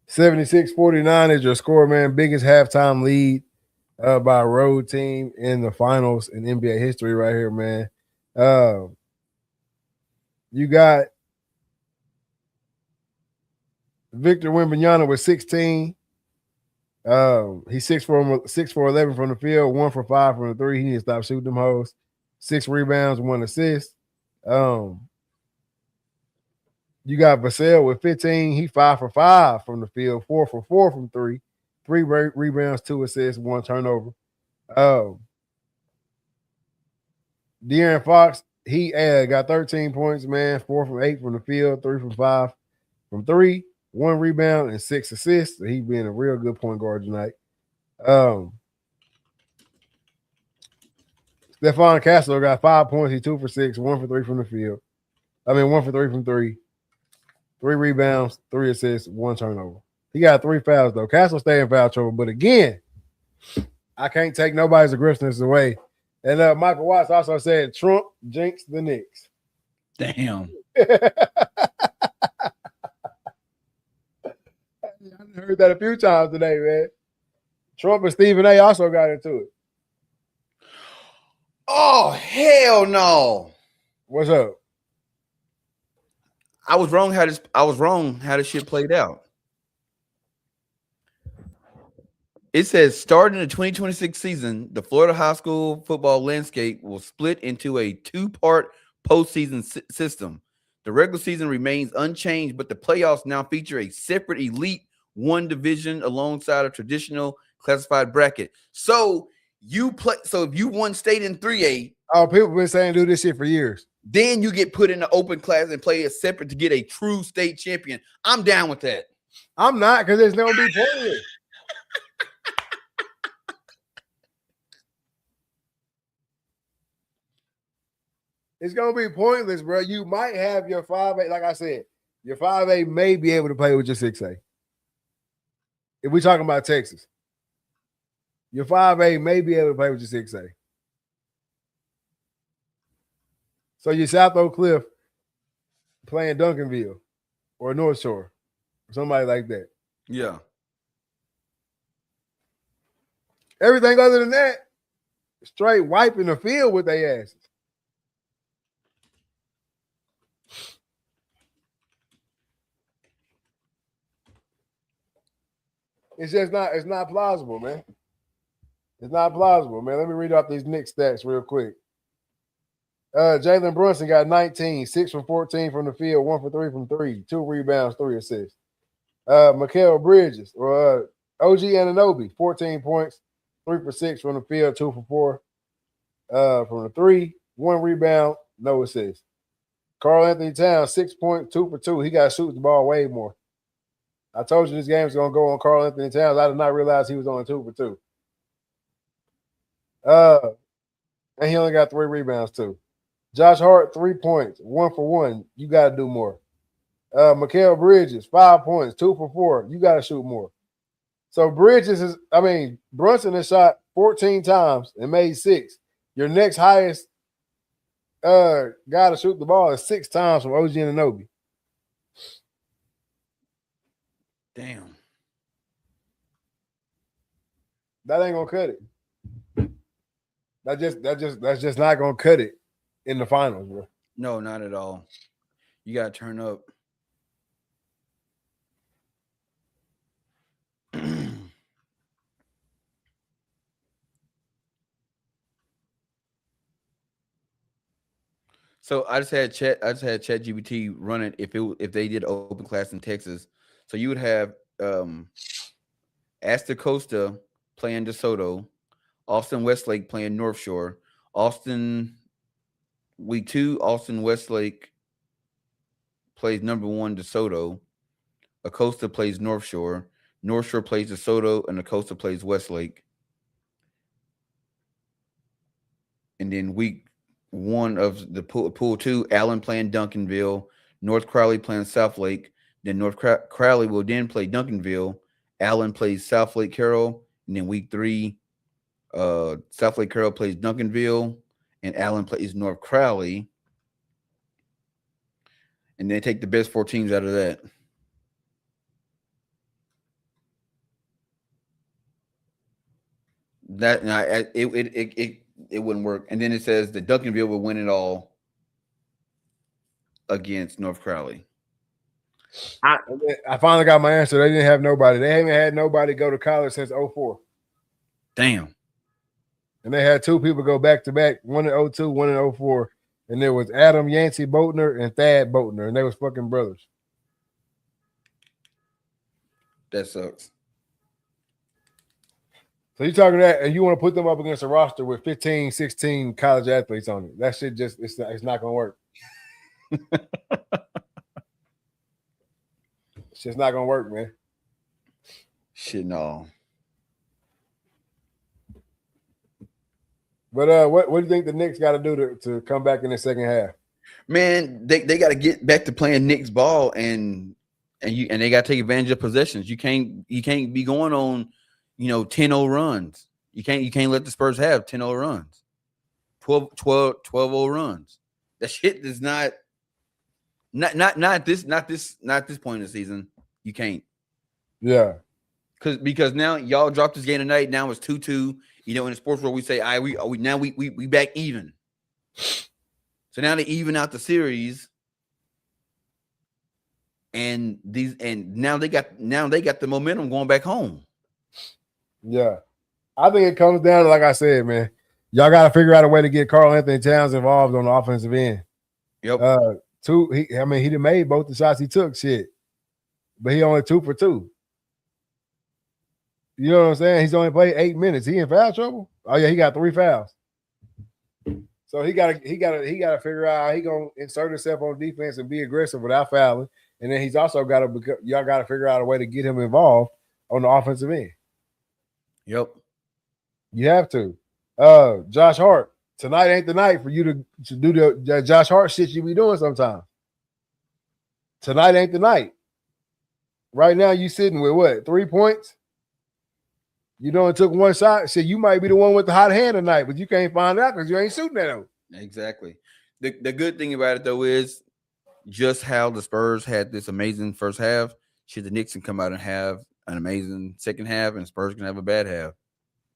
(76-49) is your score, man. Biggest halftime lead by a road team in the finals in NBA history right here, man. You got Victor Wembanyama with 16. He's 6 for 11 from the field, 1 for 5 from the three. He needs to stop shooting them hoes. 6 rebounds, 1 assist. You got Vassell with 15. He 5 for 5 from the field, 4 for 4 from three. 3 rebounds, 2 assists, 1 turnover. De'Aaron Fox, he got 13 points, man. 4 from 8 from the field, 3 from 5 from 3, 1 rebound, and 6 assists. So he being a real good point guard tonight. Stephon Castle got 5 points. He 2 for 6, 1 for 3 from the field. 1 for 3 from 3. 3 rebounds, 3 assists, 1 turnover. He got 3 fouls, though. Castle stay in foul trouble. But again, I can't take nobody's aggressiveness away. And Michael Watts also said Trump jinxed the Knicks. Damn. heard that a few times today, man. Trump and Stephen A. also got into it. Oh, hell no. What's up? I was wrong how this shit played out. It says starting the 2026 season, the Florida high school football landscape will split into a two-part postseason system. The regular season remains unchanged, but the playoffs now feature a separate Elite One division alongside a traditional classified bracket. So if you won state in 3A, people been saying do this shit for years. then you get put in the open class and play as separate to get a true state champion. I'm down with that. I'm not, because it's gonna be pointless. It's gonna be pointless, bro. You might have your 5A, like I said, your 5A may be able to play with your 6A. If we're talking about Texas, your 5A may be able to play with your 6A. So your South Oak Cliff playing Duncanville or North Shore or somebody like that. Yeah. Everything other than that, straight wiping the field with their asses. It's not plausible, man. It's not plausible, man. Let me read off these Knicks stats real quick. Jalen Brunson got 19, 6 from 14 from the field, 1 for 3 from 3, 2 rebounds, 3 assists. Mikal Bridges, or OG Anunoby, 14 points, 3 for 6 from the field, 2 for 4 from the 3, 1 rebound, no assists. Karl Anthony Towns, 6 points, 2 for 2. He got to shoot the ball way more. I told you this game's going to go on Karl Anthony Towns. I did not realize he was only 2 for 2. And he only got 3 rebounds, too. Josh Hart, 3 points, 1 for 1. You got to do more. Mikal Bridges, 5 points, 2 for 4. You got to shoot more. So Brunson has shot 14 times and made 6. Your next highest guy to shoot the ball is 6 times from OG Anunoby. Damn. That ain't gonna cut it. That's just not gonna cut it in the finals, bro. No, not at all. You gotta turn up. So I just had ChatGPT run it if they did open class in Texas. So you would have Astor Costa playing DeSoto, Austin Westlake playing North Shore, week 2, Austin Westlake plays number 1 DeSoto, Acosta plays North Shore plays DeSoto, and Acosta plays Westlake. And then week 1 of the pool 2, Allen playing Duncanville, North Crowley playing Southlake. Then North Crowley will then play Duncanville. Allen plays Southlake Carroll. And then week 3, Southlake Carroll plays Duncanville, and Allen plays North Crowley. And they take the best 4 teams out of that. It wouldn't work. And then it says that Duncanville will win it all against North Crowley. I finally got my answer. They didn't have nobody. They haven't had nobody go to college since 04. Damn. And they had 2 people go back to back, 1 in 02, 1 in 04. And there was Adam Yancey Boatner and Thad Boatner, and they was fucking brothers. That sucks. So you talking that, and you want to put them up against a roster with 15, 16 college athletes on it. That shit it's not going to work. It's just not going to work, man. Shit, no. But what do you think the Knicks got to do to come back in the second half? Man, they got to get back to playing Knicks ball, and they got to take advantage of possessions. You can't be going on 10-0 runs. You can't let the Spurs have 10-0 runs. 12-0 runs. That shit is not this point in the season. You can't. Yeah. Because now y'all dropped this game tonight. Now it's 2-2. You know, in the sports world, we say, "I we now we back even." So now they even out the series, and now they got the momentum going back home. Yeah. I think it comes down to, like I said, man, y'all got to figure out a way to get Karl Anthony Towns involved on the offensive end. Yep. He done made both the shots he took, shit, but he only 2 for 2. You know what I'm saying? He's only played 8 minutes. He in foul trouble? Oh yeah, he got 3 fouls. So he gotta figure out how he gonna insert himself on defense and be aggressive without fouling. And then he's also y'all gotta figure out a way to get him involved on the offensive end. Yep. You have to. Josh Hart, tonight ain't the night for you to do the Josh Hart shit you be doing sometimes. Tonight ain't the night. Right now you sitting with what, 3 points? You know, it took 1 shot. Shit, you might be the one with the hot hand tonight, but you can't find out because you ain't shooting that out. Exactly. The good thing about it though is just how the Spurs had this amazing first half. Should the Knicks can come out and have an amazing second half, and Spurs can have a bad half.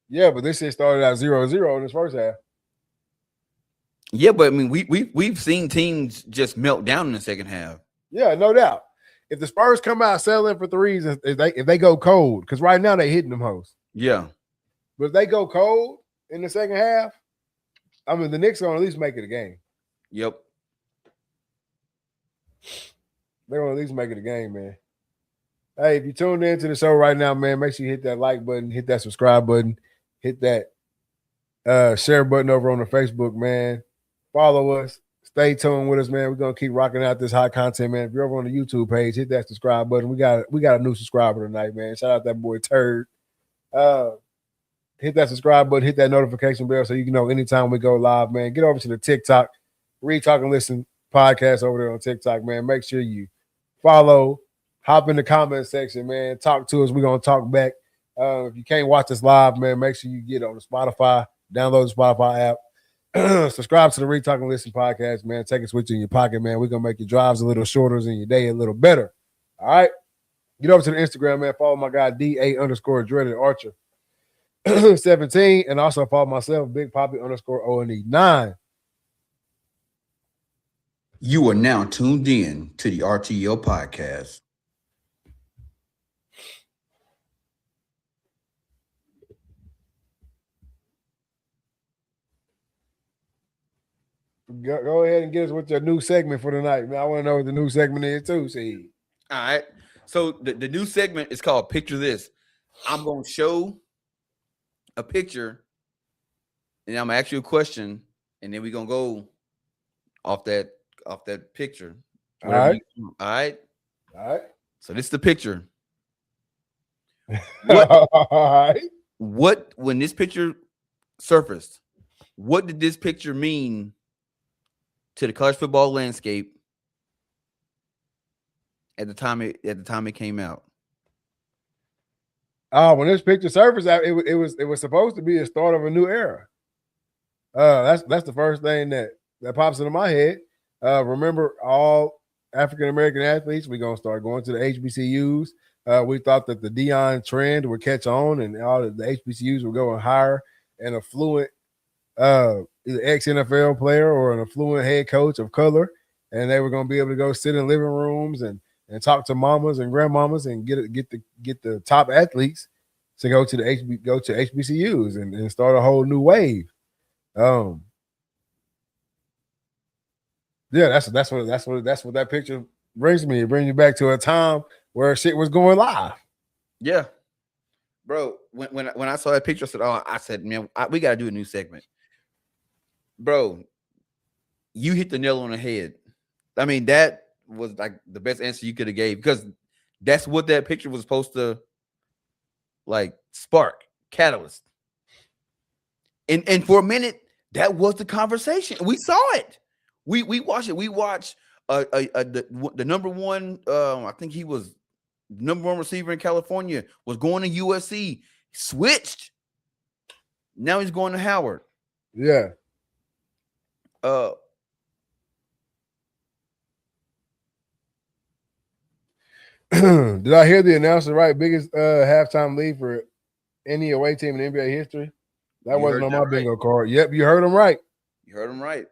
Yeah, but this shit started out 0-0 in this first half. Yeah, but I mean, we've seen teams just melt down in the second half. Yeah, no doubt. If the Spurs come out settling for threes, if they go cold, because right now they hitting them hoes. Yeah. But if they go cold in the second half, I mean, the Knicks are going to at least make it a game. Yep. They're going to at least make it a game, man. Hey, if you tuned into the show right now, man, make sure you hit that like button, hit that subscribe button, hit that share button over on the Facebook, man. Follow us. Stay tuned with us, man. We're going to keep rocking out this hot content, man. If you're over on the YouTube page, hit that subscribe button. We got a new subscriber tonight, man. Shout out that boy Turd. Hit that subscribe button, hit that notification bell so you can know anytime we go live, man. Get over to the TikTok, Read, Talk, and Listen podcast over there on TikTok, man. Make sure you follow, hop in the comment section, man. Talk to us. We're going to talk back. If you can't watch us live, man, make sure you get on the Spotify, download the Spotify app, subscribe to the Read, Talk, and Listen podcast, man. Take a switch in your pocket, man. We're going to make your drives a little shorter and your day a little better. All right? Get over to the Instagram, man. Follow my guy, DA_Dreaded Archer 17, and also follow myself, Big Poppy _ONE9. You are now tuned in to the RTO podcast. Go ahead and get us with your new segment for tonight, man. I want to know what the new segment is too. See. All right. So the new segment is called Picture This. I'm going to show a picture, and I'm going to ask you a question, and then we're going to go off that picture. All right. All right. All right. So this is the picture. All right. What, when this picture surfaced, what did this picture mean to the college football landscape at the time it came out? When this picture surfaced, it was supposed to be the start of a new era. That's the first thing that pops into my head. Remember, all African American athletes, we're gonna start going to the HBCUs. We thought that the Deion trend would catch on, and all the HBCUs would go and hire an affluent either ex-NFL player or an affluent head coach of color, and they were going to be able to go sit in living rooms and talk to mamas and grandmamas and get the top athletes to go to HBCUs and start a whole new wave. Yeah, that's what that picture brings me. It brings you back to a time where shit was going live. Yeah, bro. When I saw that picture, I said, man, we got to do a new segment. Bro, you hit the nail on the head. I mean, that was like the best answer you could have gave, because that's what that picture was supposed to like spark, catalyst. And for a minute, that was the conversation. We saw it. We watched it. We watched the number one. I think he was number one receiver in California, was going to USC, switched. Now he's going to Howard. Yeah. Did I hear the announcer right? Biggest halftime lead for any away team in NBA history? That You wasn't heard on that my right. bingo card. Yep, you heard him right. You heard him right.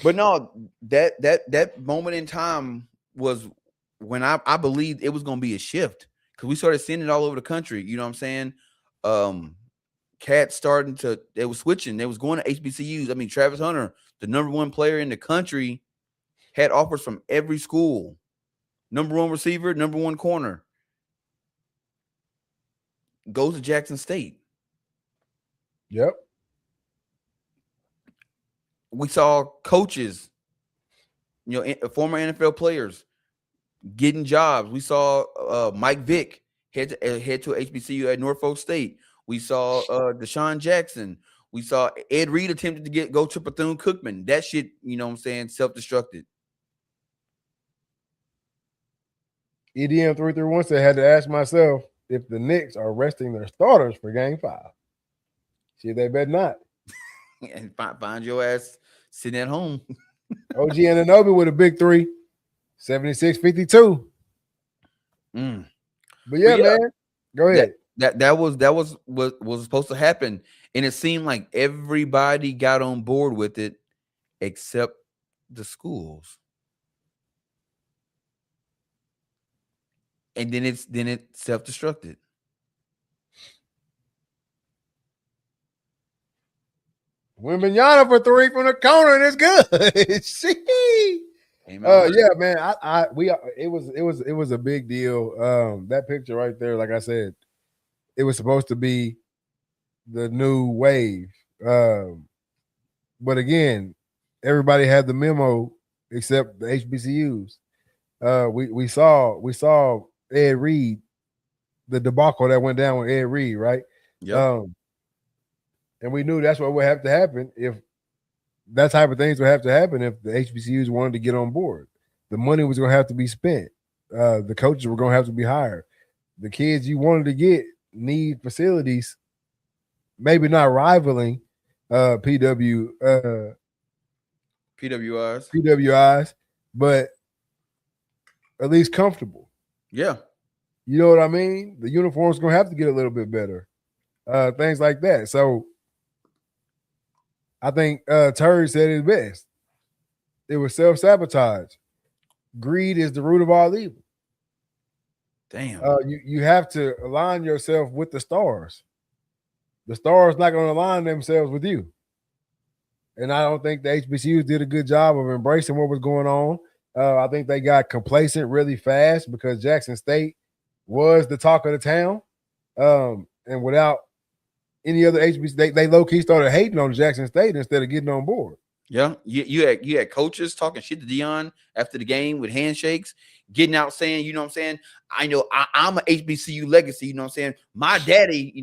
But no, that moment in time was when I believed it was going to be a shift because we started seeing it all over the country. You know what I'm saying? Cats starting to they were switching. They was going to HBCUs. I mean, Travis Hunter, the #1 player in the country, had offers from every school. #1 receiver, #1 corner. Goes to Jackson State. Yep. We saw coaches, former NFL players getting jobs. We saw Mike Vick head to HBCU at Norfolk State. We saw Deshaun Jackson. We saw Ed Reed attempted to go to Bethune-Cookman. That shit, you know what I'm saying, self-destructed. EDM 331 said, had to ask myself if the Knicks are resting their starters for game 5. See, they bet not. And find your ass sitting at home. OG Anunoby with a big 3, 76-52. But yeah, man, go ahead. That was what was supposed to happen, and it seemed like everybody got on board with it except the schools. And then it self-destructed. Wembanyama for 3 from the corner, and it's good. See, yeah, man. It was a big deal. That picture right there, like I said, it was supposed to be the new wave. But again, everybody had the memo except the HBCUs. We saw Ed Reed, the debacle that went down with Ed Reed, right? Yeah. And we knew that's what would have to happen if that type of things would have to happen if the HBCUs wanted to get on board. The money was going to have to be spent. The coaches were going to have to be hired. The kids you wanted to get need facilities, maybe not rivaling PWIs, but at least comfortable. Yeah. You know what I mean? The uniform's going to have to get a little bit better. Things like that. So I think Terry said it best. It was self-sabotage. Greed is the root of all evil. Damn. You have to align yourself with the stars. The stars not going to align themselves with you. And I don't think the HBCUs did a good job of embracing what was going on. I think they got complacent really fast because Jackson State was the talk of the town. And without any other HBCU, they low-key started hating on Jackson State instead of getting on board. Yeah, you had coaches talking shit to Dion after the game with handshakes, getting out saying, you know what I'm saying? I know I'm an HBCU legacy, you know what I'm saying? My daddy,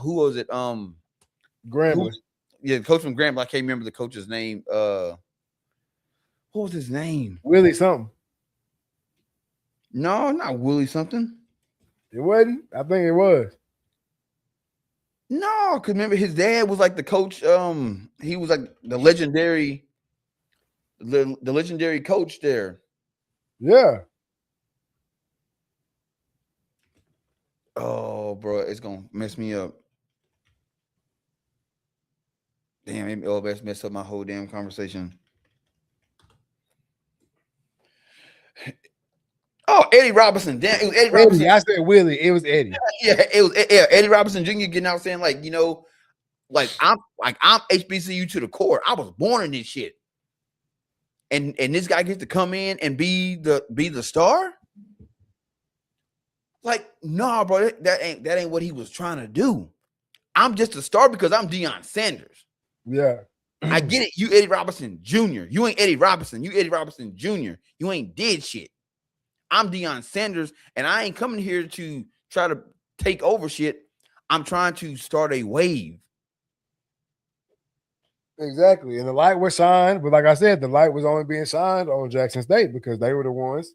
who was it? Grambling. The coach from Grambling. I can't remember the coach's name. What was his name? Willie something. No, not Willie something. It wasn't? I think it was. No, because remember his dad was like the coach. He was like the legendary coach there. Yeah. Oh, bro, it's gonna mess me up. Damn, that's messed up my whole damn conversation. Oh, Eddie Robinson. Damn, it was Eddie Robinson. I said Willie. It was Eddie. Yeah, it was Eddie Robinson Jr. getting out saying like, I'm HBCU to the core. I was born in this shit. And this guy gets to come in and be the star? Like, no, bro, that ain't what he was trying to do. I'm just a star because I'm Deion Sanders. Yeah. I get it. You Eddie Robinson Jr. You ain't Eddie Robinson. You Eddie Robinson Jr. You ain't did shit. I'm Deion Sanders, and I ain't coming here to try to take over shit. I'm trying to start a wave. Exactly. And the light was shined, but like I said, the light was only being shined on Jackson State because they were the ones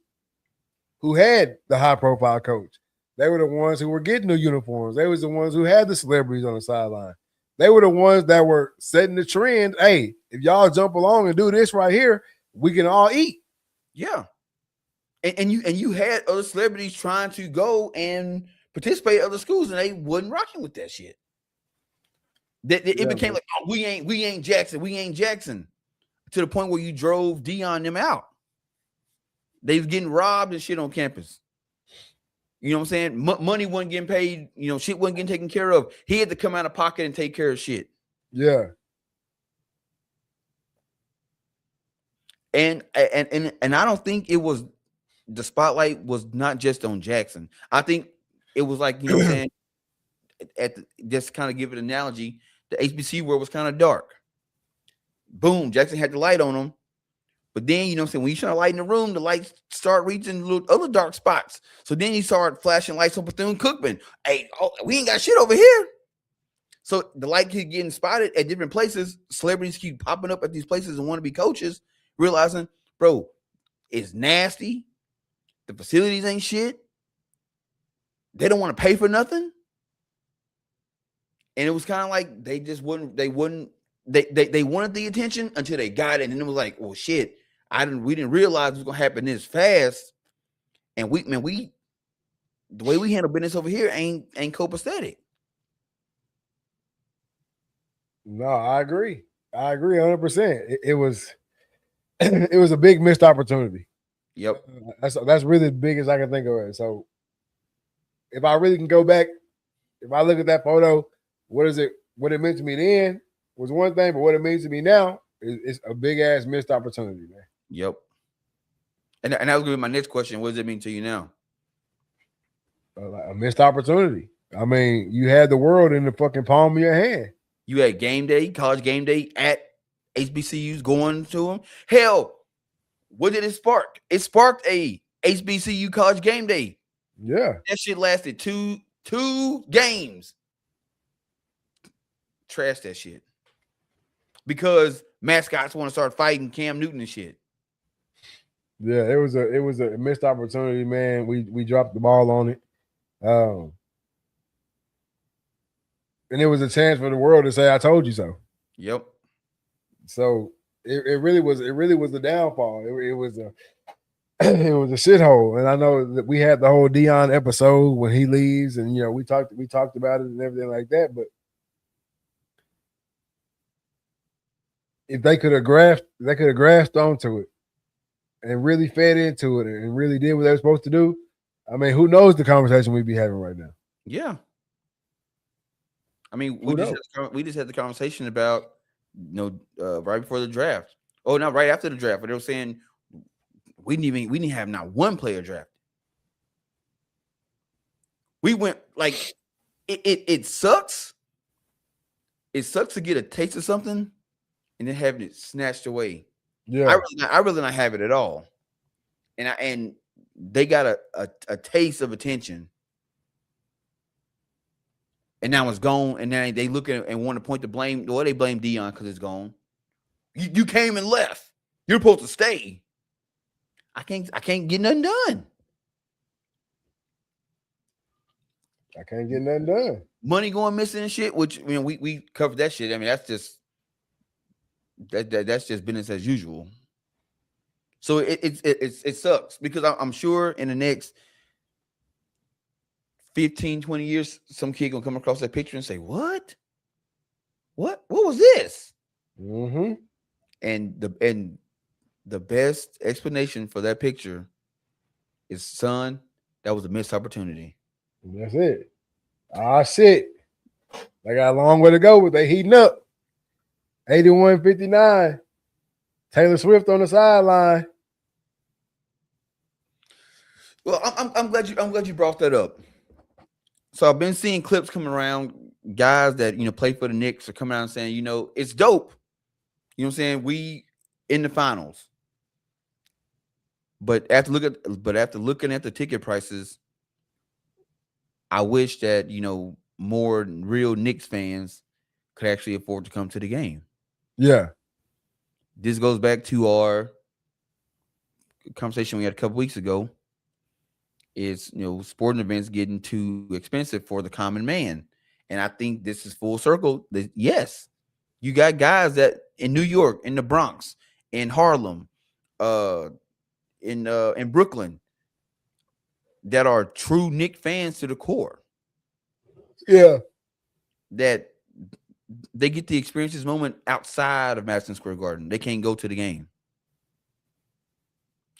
who had the high-profile coach. They were the ones who were getting the uniforms. They was the ones who had the celebrities on the sideline. They were the ones that were setting the trend. Hey, if y'all jump along and do this right here, we can all eat. Yeah. And you had other celebrities trying to go and participate at other schools, and they wasn't rocking with that shit. It became man. like, oh, we ain't Jackson, to the point where you drove Dion them out. They was getting robbed and shit on campus. You know what I'm saying? Money wasn't getting paid. You know, shit wasn't getting taken care of. He had to come out of pocket and take care of shit. Yeah. And I don't think it was, the spotlight was not just on Jackson. I think it was like, you know what I'm saying, just kind of give it an analogy, the HBC world was kind of dark. Boom, Jackson had the light on him. But then, you know what I'm saying, when you shine a light in the room, the lights start reaching little other dark spots. So then he started flashing lights on Bethune-Cookman. Hey, we ain't got shit over here. So the light keep getting spotted at different places. Celebrities keep popping up at these places and want to be coaches, realizing, bro, it's nasty. The facilities ain't shit. They don't want to pay for nothing. And it was kind of like they wanted the attention until they got it. And it was like, well, shit, we didn't realize it was gonna happen this fast. And the way we handle business over here ain't copacetic. No, I agree. 100%. It was it was a big missed opportunity. Yep. That's really the biggest I can think of it. So if I really can go back, if I look at that photo, what it meant to me then was one thing, but what it means to me now is a big ass missed opportunity, man. Yep. And that was gonna be my next question. What does it mean to you now? A missed opportunity. I mean, you had the world in the fucking palm of your hand. You had game day, college game day at HBCUs going to them. Hell, what did it spark? It sparked a HBCU college game day. Yeah. That shit lasted two games. Trash that shit. Because mascots want to start fighting Cam Newton and shit. Yeah, it was a missed opportunity, man. We dropped the ball on it. And it was a chance for the world to say, I told you so. Yep. So it really was the downfall. It was a shithole. And I know that we had the whole Dion episode when he leaves, and you know, we talked about it and everything like that. But if they could have grasped onto it and really fed into it and really did what they were supposed to do, I mean, who knows the conversation we'd be having right now? Yeah. I mean, we just had the conversation about, you know, right before the draft. Oh, not right after the draft, but they were saying we didn't have not one player drafted. We went like it sucks. It sucks to get a taste of something and then having it snatched away. Yeah, I really not have it at all. And they got a taste of attention. And now it's gone. And now they look at it and want to point the blame. Well, they blame Dion because it's gone. You came and left. You're supposed to stay. I can't get nothing done. I can't get nothing done. Money going missing and shit, which, you know, we covered that shit. I mean, that's just business as usual. So it sucks because I'm sure in the next 15, 20 years, some kid gonna come across that picture and say, What was this? Mm-hmm. And the best explanation for that picture is, son, that was a missed opportunity. That's it. Shit. They got a long way to go, but they heating up. 81-59. Taylor Swift on the sideline. Well, I'm glad you brought that up. So I've been seeing clips coming around, guys that, you know, play for the Knicks are coming out and saying, you know, it's dope. You know what I'm saying? We in the finals. But after looking at the ticket prices, I wish that, you know, more real Knicks fans could actually afford to come to the game. Yeah. This goes back to our conversation we had a couple weeks ago. Is, you know, sporting events getting too expensive for the common man. And I think this is full circle. Yes, you got guys that in New York, in the Bronx, in Harlem, in Brooklyn, that are true Knicks fans to the core. Yeah. That they get to experience this moment outside of Madison Square Garden. They can't go to the game.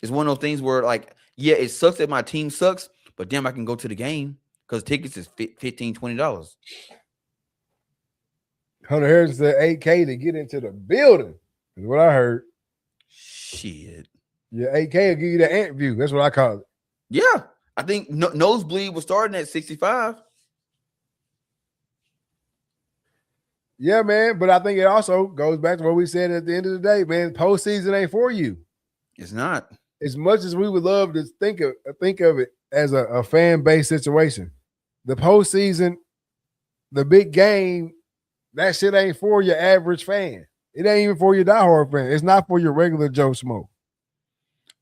It's one of those things where, like, yeah, it sucks that my team sucks, but damn, I can go to the game because tickets is $15, $20. Hunter Harrison said $8K to get into the building. Is what I heard. Shit. Yeah, $8K will give you the ant view. That's what I call it. Yeah. I think nosebleed was starting at 65. Yeah, man. But I think it also goes back to what we said at the end of the day, man. Postseason ain't for you. It's not. As much as we would love to think of it as a fan-based situation, the postseason, the big game, that shit ain't for your average fan. It ain't even for your diehard fan. It's not for your regular Joe Schmo.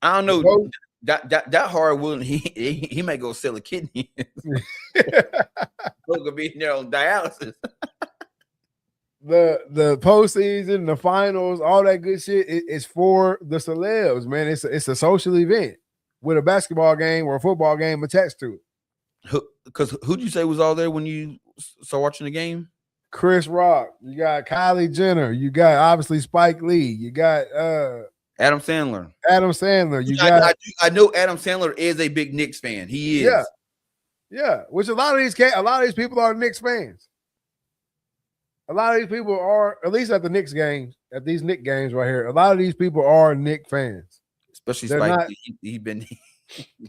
I don't know. That hard willing, he might go sell a kidney. Could be in there on dialysis. The postseason, the finals, all that good shit is for the celebs, man. It's a social event with a basketball game or a football game attached to it. Because who'd you say was all there when you started watching the game? Chris Rock, you got Kylie Jenner, you got obviously Spike Lee, you got Adam Sandler. I know Adam Sandler is a big Knicks fan. He is. Yeah. Which a lot of these people are Knicks fans. A lot of these people are, at least at the Knicks games, at these Knicks games right here, a lot of these people are Knicks fans. Especially Spike. He's been.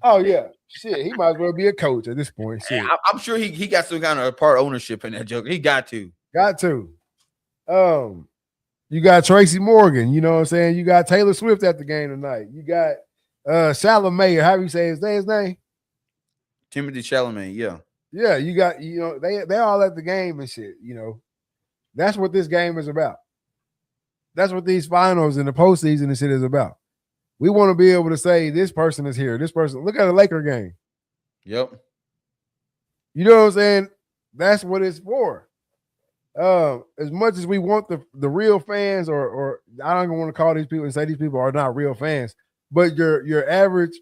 Oh yeah, shit. He might as well be a coach at this point. Shit. I'm sure he got some kind of part ownership in that joke. He got to. You got Tracy Morgan. You know what I'm saying? You got Taylor Swift at the game tonight. You got Chalamet, or how you say his name? Timothy Chalamet. Yeah. Yeah. You got they all at the game and shit. You know. That's what this game is about. That's what these finals and the postseason and shit is about. We want to be able to say this person is here. This person, look at a Laker game. Yep. You know what I'm saying? That's what it's for. As much as we want the real fans, or I don't even want to call these people and say these people are not real fans, but your average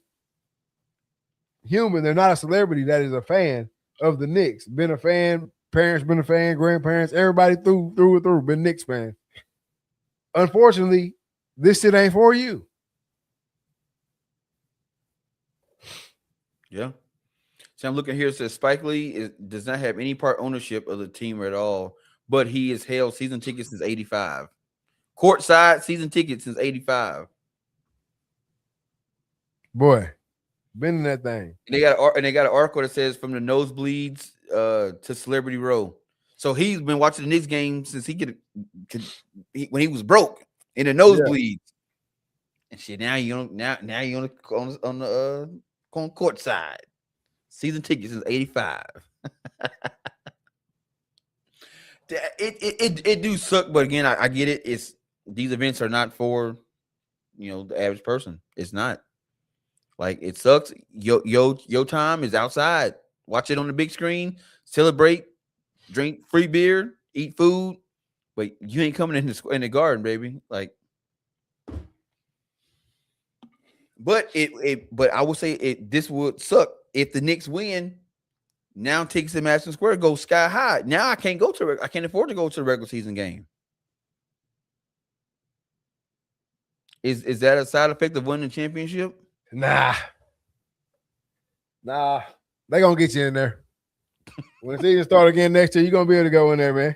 human, they're not a celebrity that is a fan of the Knicks, been a fan. Parents been a fan, grandparents, everybody through and through been Knicks fan. Unfortunately, this shit ain't for you. Yeah. So I'm looking here. It says Spike Lee does not have any part ownership of the team at all, but he has held season tickets since '85. Courtside season tickets since '85. Boy, been in that thing. And they got an article that says from the nosebleeds to Celebrity Row. So he's been watching the Knicks game since when he was broke in the nosebleeds. Yeah. And shit, now you on the court side. Season tickets since '85. It do suck, but again, I get it. It's these events are not for the average person. It's not. Like, it sucks. Your time is outside. Watch it on the big screen. Celebrate. Drink free beer. Eat food. But you ain't coming in the garden, baby. Like, but I would say this would suck if the Knicks win. Now tickets in Madison Square go sky high. Now I can't afford to go to the regular season game. Is that a side effect of winning the championship? Nah. They gonna get you in there. When the season start again next year, you're gonna be able to go in there, man.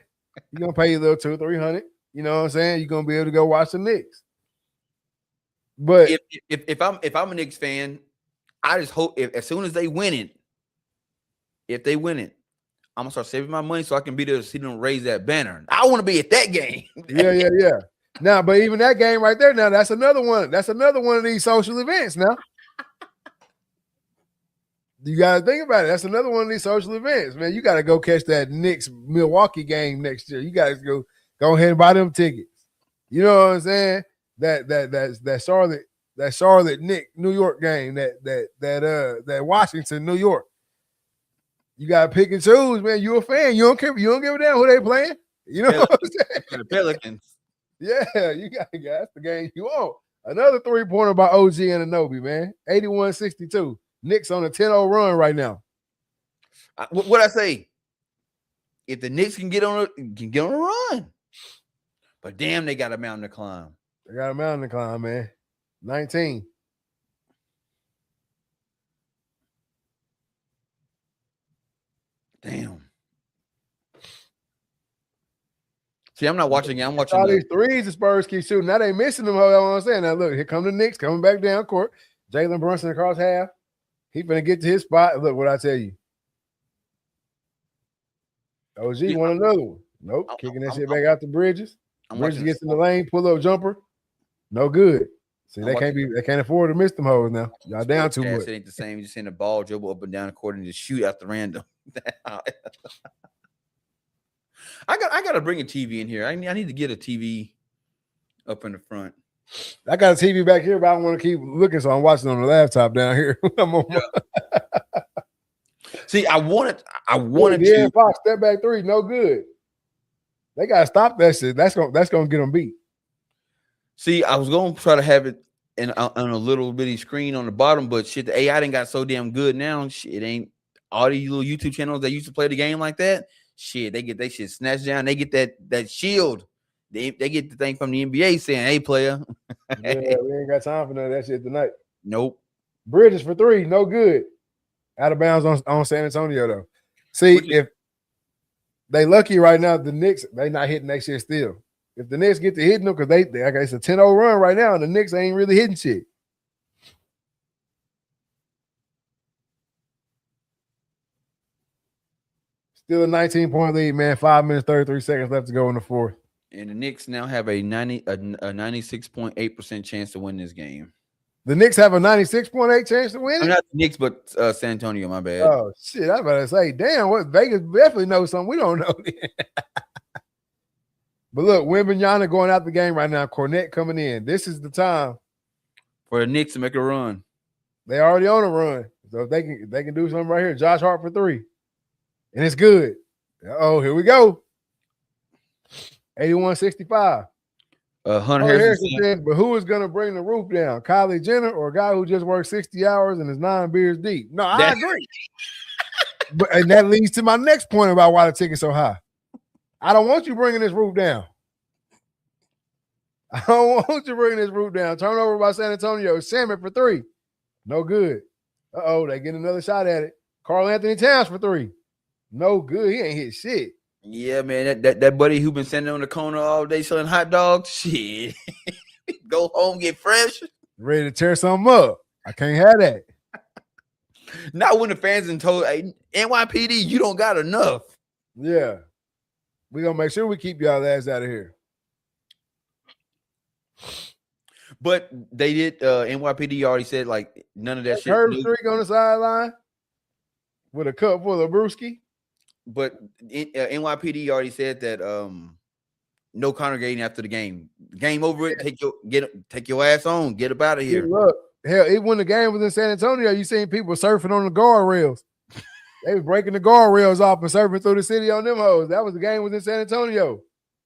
You're gonna pay your little $200-300. You know what I'm saying? You're gonna be able to go watch the Knicks. But if I'm a Knicks fan, I just hope as soon as they win it, I'm gonna start saving my money so I can be there to see them raise that banner. I want to be at that game. Yeah. Now, but even that game right there, now that's another one. That's another one of these social events. Now, you gotta think about it. That's another one of these social events, man. You gotta go catch that Knicks Milwaukee game next year. You gotta go ahead and buy them tickets. You know what I'm saying? That Charlotte Knicks New York game, that Washington New York. You gotta pick and choose, man. You a fan. You don't care. You don't give a damn who they playing. You know what I'm saying? The Pelicans. Yeah, you got that's the game you want. Another 3-pointer by OG Anunoby, man. 81-62. Knicks on a 10-0 run right now. What I say? If the Knicks can get on a run, but damn, they got a mountain to climb. They got a mountain to climb, man. 19. Damn. See, I'm not watching it. I'm watching all these threes the Spurs keep shooting. Now they missing them. Hold on, I'm saying. Now look, here come the Knicks coming back down court. Jalen Brunson across half. He finna get to his spot. Look what I tell you. OG won another one. Nope, kicking that shit back out to Bridges. Bridges gets in the lane, pull up jumper. No good. See, they can't afford to miss them hoes now. Y'all down too much. It ain't the same. You just seeing the ball dribble up and down the court and just shoot out the random. I gotta bring a TV in here. I need to get a TV up in the front. I got a TV back here, but I don't want to keep looking, so I'm watching on the laptop down here. See, I wanted to. Fox step back three, no good. They gotta stop that shit. That's gonna get them beat. See, I was gonna try to have it on a little bitty screen on the bottom, but shit, the AI done got so damn good now. Shit, it ain't all these little YouTube channels that used to play the game like that. Shit, they get that shit snatched down. They get that shield. They get the thing from the NBA saying, "Hey, player." Yeah, we ain't got time for none of that shit tonight. Nope. Bridges for three, no good. Out of bounds on San Antonio though. See, if they lucky right now, the Knicks, they not hitting that shit still. If the Knicks get to hitting them, because it's a 10-0 run right now, and the Knicks ain't really hitting shit. Still a 19-point lead, man. 5 minutes, 33 seconds left to go in the fourth. And the Knicks now have a 96.8% chance to win this game. The Knicks have a 96.8 chance to win it? Not the Knicks, but San Antonio, my bad. Oh, shit. I was about to say, damn, what Vegas definitely knows something we don't know. But look, Wembanyama going out the game right now. Cornette coming in. This is the time for the Knicks to make a run. They already on a run. So if they can do something right here. Josh Hart for three. And it's good. Oh, here we go. 81-65. Hunter Harrison says, but who is going to bring the roof down? Kylie Jenner or a guy who just worked 60 hours and is 9 beers deep? No, I agree. And that leads to my next point about why the ticket's so high. I don't want you bringing this roof down. I don't want you bringing this roof down. Turnover by San Antonio. Salmon for three. No good. Uh-oh, they get another shot at it. Karl Anthony Towns for three. No good. He ain't hit shit. Yeah, man. That buddy who been standing on the corner all day selling hot dogs. Shit. Go home, get fresh. Ready to tear something up. I can't have that. Not when the fans and told, hey, NYPD, you don't got enough. Yeah. We're going to make sure we keep y'all ass out of here. But they did, NYPD already said, like, none of that shit. Herb streak on the sideline with a cup full of brewski. But NYPD already said that no congregating after the game. Game over it, take your ass on, get up out of here. Look, hell, even when the game was in San Antonio, you seen people surfing on the guardrails. They was breaking the guardrails off and surfing through the city on them hoes. That was the game was in San Antonio.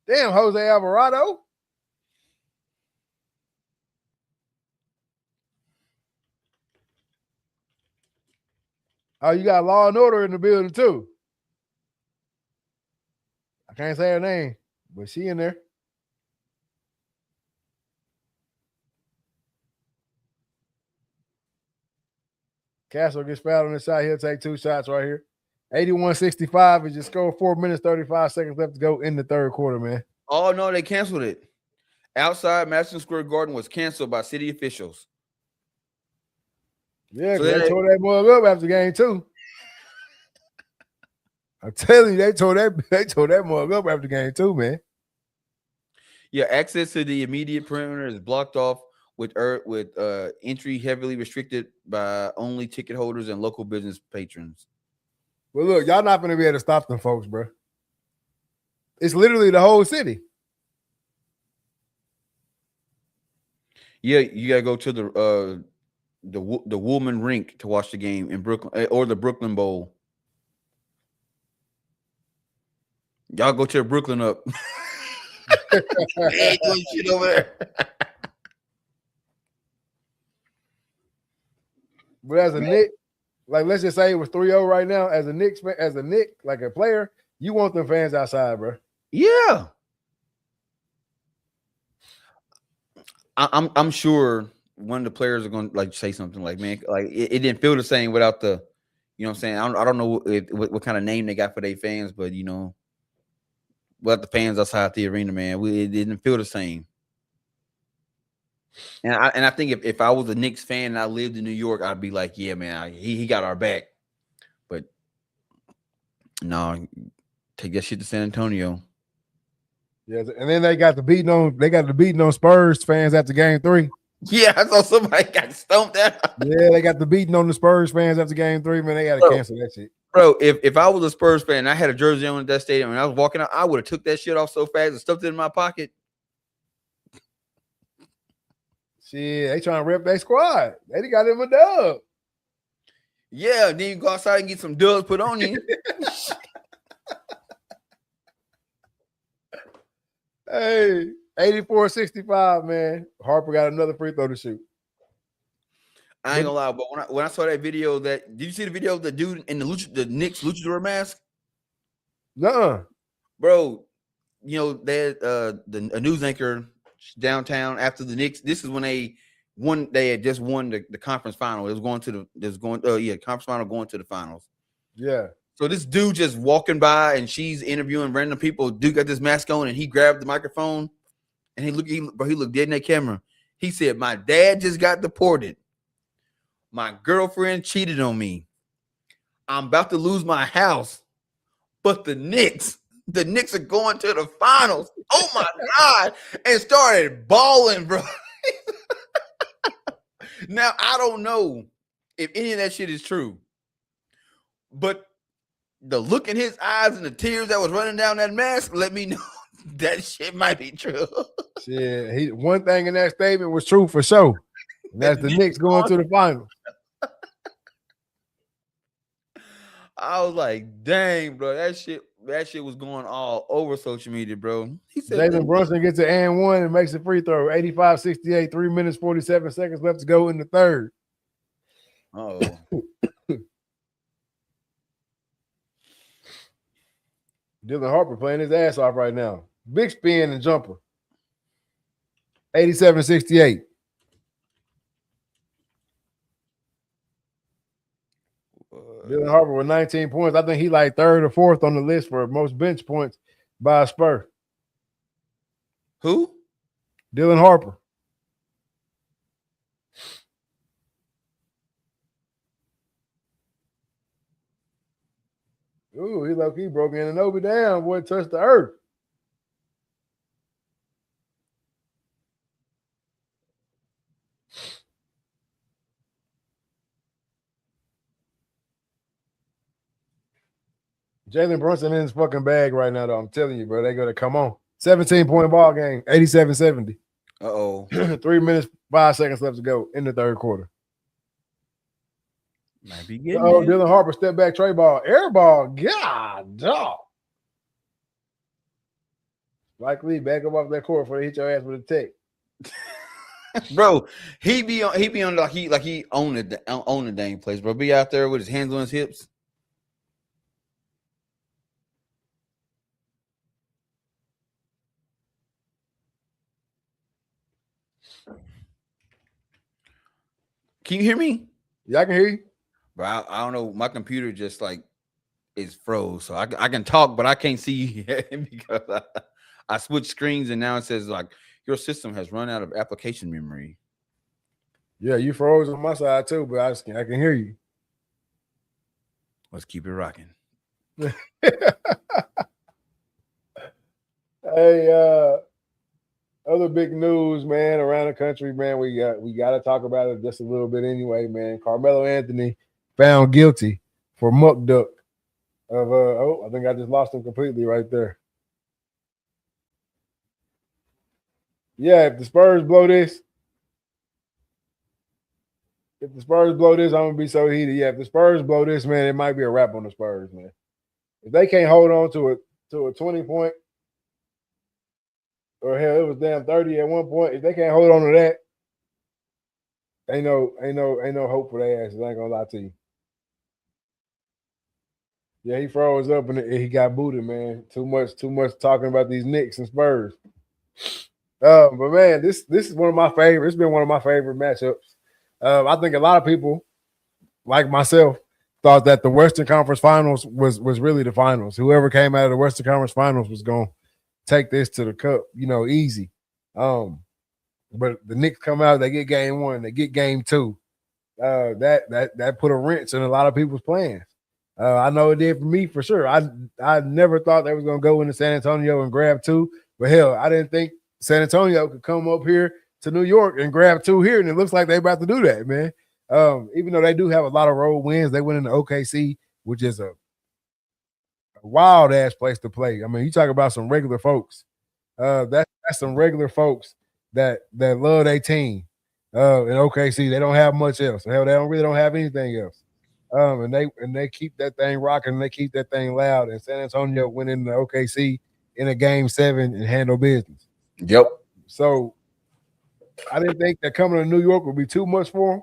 Damn, Jose Alvarado. Oh, you got Law and Order in the building too. I can't say her name, but she in there. Castro gets fouled on this side. He'll take two shots right here. 81-65. It just scored 4 minutes, 35 seconds left to go in the third quarter, man. Oh, no, they canceled it. Outside Madison Square Garden was canceled by city officials. Yeah, so they tore that mug up after the game, too. I'm telling you, they tore that mug up after the game, too, man. Yeah, access to the immediate perimeter is blocked off with entry heavily restricted by only ticket holders and local business patrons. Well, look, y'all not going to be able to stop them folks, bro. It's literally the whole city. Yeah, you got to go to the Woolman Rink to watch the game in Brooklyn or the Brooklyn Bowl. Y'all go to Brooklyn up. Hey, doing shit over there. But as a Knick, Like, let's just say it was 3-0 right now. As a Knicks fan, as a Knick, like a player, you want them fans outside, bro. Yeah. I'm sure one of the players are going to like say something like, man, like it didn't feel the same without the, you know what I'm saying? I don't know what kind of name they got for their fans, but you know, without the fans outside the arena, man, it didn't feel the same. And I think if I was a Knicks fan and I lived in New York, I'd be like, yeah, man, he got our back. But no, take that shit to San Antonio. Yeah, and then they got the beating on Spurs fans after game 3. Yeah, I saw somebody got stumped out. Yeah, they got the beating on the Spurs fans after game 3, man. They got to cancel that shit. Bro, if I was a Spurs fan and I had a jersey on at that stadium and I was walking out, I would have took that shit off so fast and stuffed it in my pocket. Shit, they trying to rep their squad. They got him a dub. Yeah, then you go outside and get some dubs put on you. Hey, 84-65, man. Harper got another free throw to shoot. I ain't gonna lie, but when I saw that video, did you see the video of the dude in the Knicks luchador mask? Nuh-uh. Bro, you know that a news anchor downtown after the Knicks. This is when they had just won the conference final. It was going to conference final going to the finals. Yeah. So this dude just walking by and she's interviewing random people. Dude got this mask on and he grabbed the microphone and he looked dead in that camera. He said, "My dad just got deported. My girlfriend cheated on me. I'm about to lose my house. But the Knicks are going to the finals. Oh my God." And started bawling, bro. Now, I don't know if any of that shit is true. But the look in his eyes and the tears that was running down that mask let me know that shit might be true. Shit, one thing in that statement was true for sure. And that's the Knicks going to the finals. I was like, dang, bro, that shit was going all over social media, bro. He said Jalen Brunson gets an and one and makes a free throw. 85-68, 3 minutes, 47 seconds left to go in the third. Oh. Dylan Harper playing his ass off right now. Big spin and jumper. 87-68. Dylan Harper with 19 points. I think he like third or fourth on the list for most bench points by a Spur. Who? Dylan Harper. Ooh, he low-key broke Anunoby down. Boy, touched the earth. Jalen Brunson in his fucking bag right now, though. I'm telling you, bro. They're going to come on. 17-point ball game, 87-70. Uh-oh. 3 minutes, 5 seconds left to go in the third quarter. Might be getting Dylan Harper, step back, tray ball, air ball. God, dog. Likely back up off that court before they hit your ass with a tech. Bro, he be on like he own the dang place, bro. Be out there with his hands on his hips. Can you hear me? Yeah, I can hear you. Bro, I don't know. My computer just like is froze, so I can talk, but I can't see you because I switched screens and now it says like your system has run out of application memory. Yeah, you froze on my side too, but I can hear you. Let's keep it rocking. Hey, other big news, man, around the country, man. We got to talk about it just a little bit anyway, man. Carmelo Anthony found guilty for muck duck of I think I just lost him completely right there. Yeah, if the Spurs blow this, I'm gonna be so heated. Yeah, if the Spurs blow this, man, it might be a wrap on the Spurs, man. If they can't hold on to a 20-point, or hell, it was damn 30 at one point. If they can't hold on to that, ain't no hope for their asses. I ain't gonna lie to you. Yeah, he froze up and he got booted, man. Too much talking about these Knicks and Spurs. But man, this is one of my favorite. It's been one of my favorite matchups. I think a lot of people, like myself, thought that the Western Conference Finals was really the finals. Whoever came out of the Western Conference Finals was going to take this to the cup, easy. But the Knicks come out, they get game one, they get game two. That put a wrench in a lot of people's plans. I know it did for me for sure. I never thought they was gonna go into San Antonio and grab two, but hell, I didn't think San Antonio could come up here to New York and grab two here, and it looks like they're about to do that, man. Even though they do have a lot of road wins, they went into OKC, which is a wild ass place to play. I mean, you talk about some regular folks. That's some regular folks that love their team. In OKC, they don't have much else. Hell, they don't have anything else. And they keep that thing rocking, and they keep that thing loud. And San Antonio went into OKC in a game 7 and handled business. Yep. So I didn't think that coming to New York would be too much for him.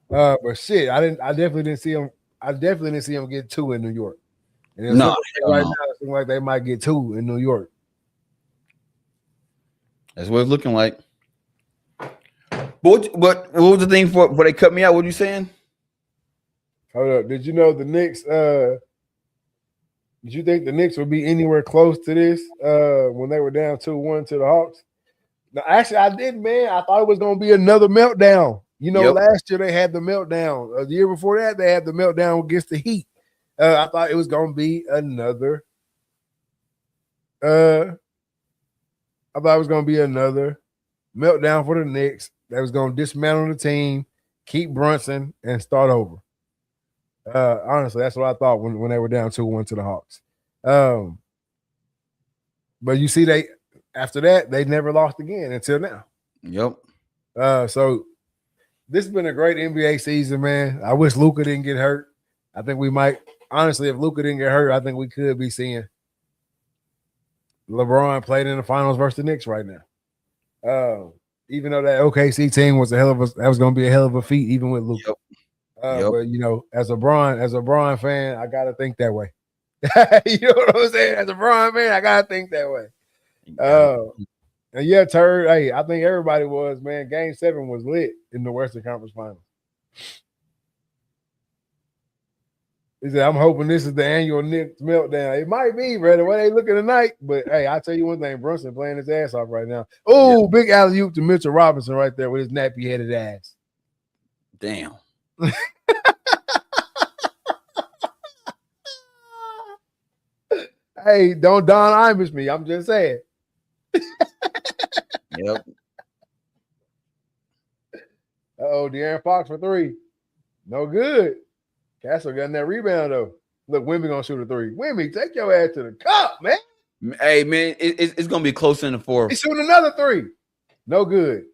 But shit, I definitely didn't see him. I definitely didn't see him get two in New York. And no, right now it seems like they might get two in New York. That's what it's looking like. What was the thing for they cut me out? What are you saying? Hold up. Did you know the Knicks? Did you think the Knicks would be anywhere close to this when they were down 2-1 to the Hawks? No, actually, I didn't, man. I thought it was going to be another meltdown. Last year they had the meltdown. The year before that, they had the meltdown against the Heat. I thought it was going to be another. I thought it was going to be another meltdown for the Knicks. That was going to dismantle the team, keep Brunson, and start over. Honestly, that's what I thought when they were down 2-1 to the Hawks. But you see, after that, they never lost again until now. Yep. So this has been a great NBA season, man. I wish Luka didn't get hurt. I think we might, honestly, if Luka didn't get hurt, I think we could be seeing LeBron played in the finals versus the Knicks right now. Even though that OKC team was that was going to be a hell of a feat, even with Luka. Yep. But as a Bron fan, I gotta think that way. You know what I'm saying? As a Bron fan, I gotta think that way. And yeah, Turd. Hey, I think everybody was, man. Game 7 was lit in the Western Conference Finals. He said, "I'm hoping this is the annual Knicks meltdown." It might be, bro, the way they looking tonight. But hey, I'll tell you one thing: Brunson playing his ass off right now. Oh, big alley-oop to Mitchell Robinson right there with his nappy-headed ass. Damn. Hey, don't Don Imus me. I'm just saying. Yep. De'Aaron Fox for 3. No good. Castle got that rebound, though. Look, Wemby going to shoot a 3. Wemby, take your ass to the cup, man. Hey, man, it's going to be close in the 4th. He's shooting another 3. No good.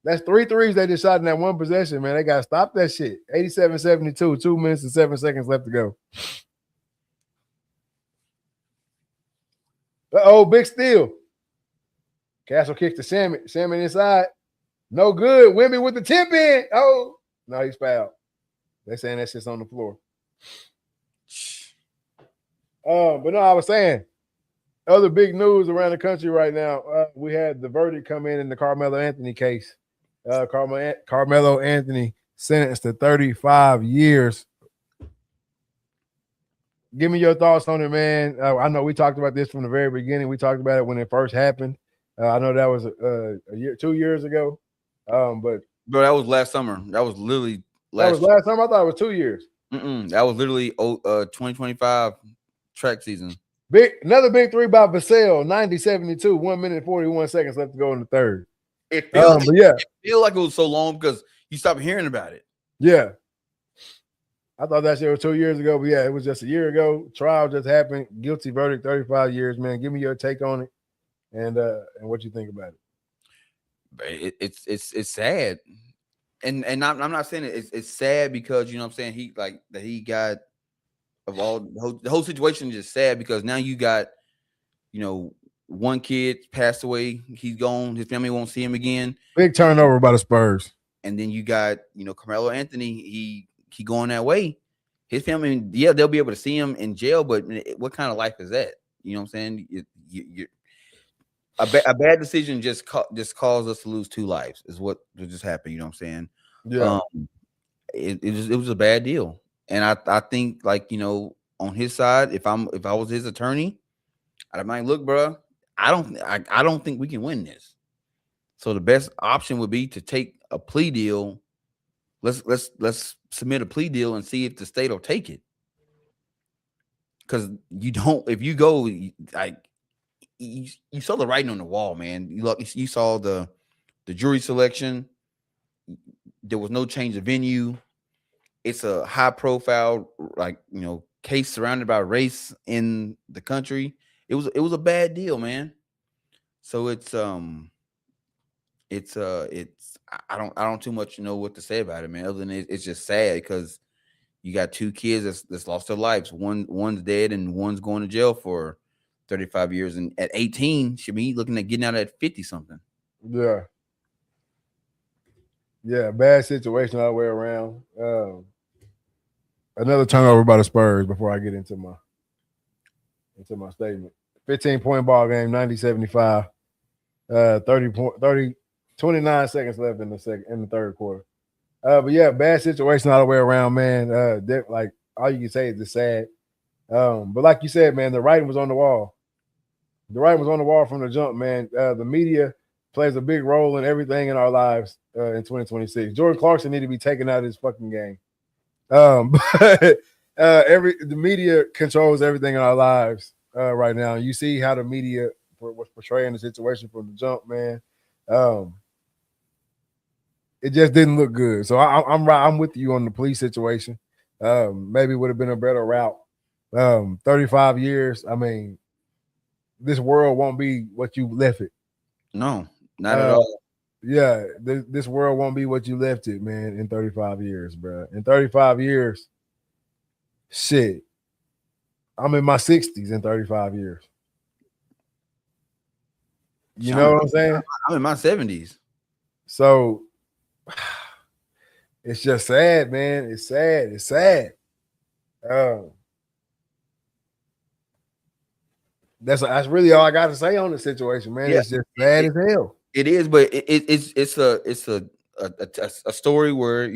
That's 3 threes they just shot in that one possession, man. They got to stop that shit. 87-72, 2 minutes and 7 seconds left to go. Big steal. Castle kicks the Salmon. Salmon inside. No good. Wemby with the tip in. Oh, no, he's fouled. They're saying that shit's on the floor. But no, I was saying, other big news around the country right now. We had the verdict come in the Carmelo Anthony case. Carmelo Anthony sentenced to 35 years. Give me your thoughts on it, man. I know we talked about this from the very beginning. We talked about it when it first happened. I know that was a year, 2 years ago. But that was last summer. That was literally last summer. I thought it was 2 years. That was literally 2025 track season. Another big 3 by Vassell, 90-72, 1 minute 41 seconds left to go in the third. It feels like it was so long because you stopped hearing about it. Yeah. I thought that shit was 2 years ago, but yeah, it was just a year ago. Trial just happened. Guilty verdict, 35 years, man. Give me your take on it and what you think about it. It's sad. And I'm not saying it's sad because, you know what I'm saying, he got of all the whole situation is just sad because now you got, one kid passed away, he's gone, his family won't see him again. Big turnover by the Spurs. And then you got, Carmelo Anthony, he going that way. His family, yeah, they'll be able to see him in jail, but what kind of life is that? You know what I'm saying? A bad decision just caused us to lose 2 lives is what just happened. You know what I'm saying? Yeah. It was a bad deal, and I think, like, on his side, if I was his attorney, I'd be like, look, bro, I don't think we can win this. So the best option would be to take a plea deal. Let's submit a plea deal and see if the state will take it. Because you don't, if you go, like, you saw the writing on the wall, man. You saw the jury selection. There was no change of venue. It's a high profile, like, case surrounded by race in the country. It was a bad deal, man. So I don't too much know what to say about it, man. Other than it's just sad because you got 2 kids that's lost their lives. One's dead and one's going to jail for 35 years. And at 18, should be looking at getting out at 50 something. Yeah. Yeah, bad situation all the way around. Another turnover by the Spurs before I get into my statement. 15-point ball game, 90-75. 29 seconds left in the third quarter. But yeah, bad situation all the way around, man. Like, all you can say is just sad. But like you said, man, the writing was on the wall. The writing was on the wall from the jump, man. The media plays a big role in everything in our lives in 2026. Jordan Clarkson need to be taken out of this fucking game. But the media controls everything in our lives right now. You see how the media was portraying the situation from the jump, man. It just didn't look good. So I'm with you on the police situation. Maybe it would have been a better route. 35 years. I mean, this world won't be what you left it. No, not at all. Yeah, this world won't be what you left it, man, in 35 years, bro. In 35 years, shit. I'm in my 60s in 35 years. You know what I'm saying? I'm in my 70s. So it's just sad, man. It's sad. It's sad. That's really all I got to say on the situation, man. Yeah, it's just sad as hell. It is, but it's a story where,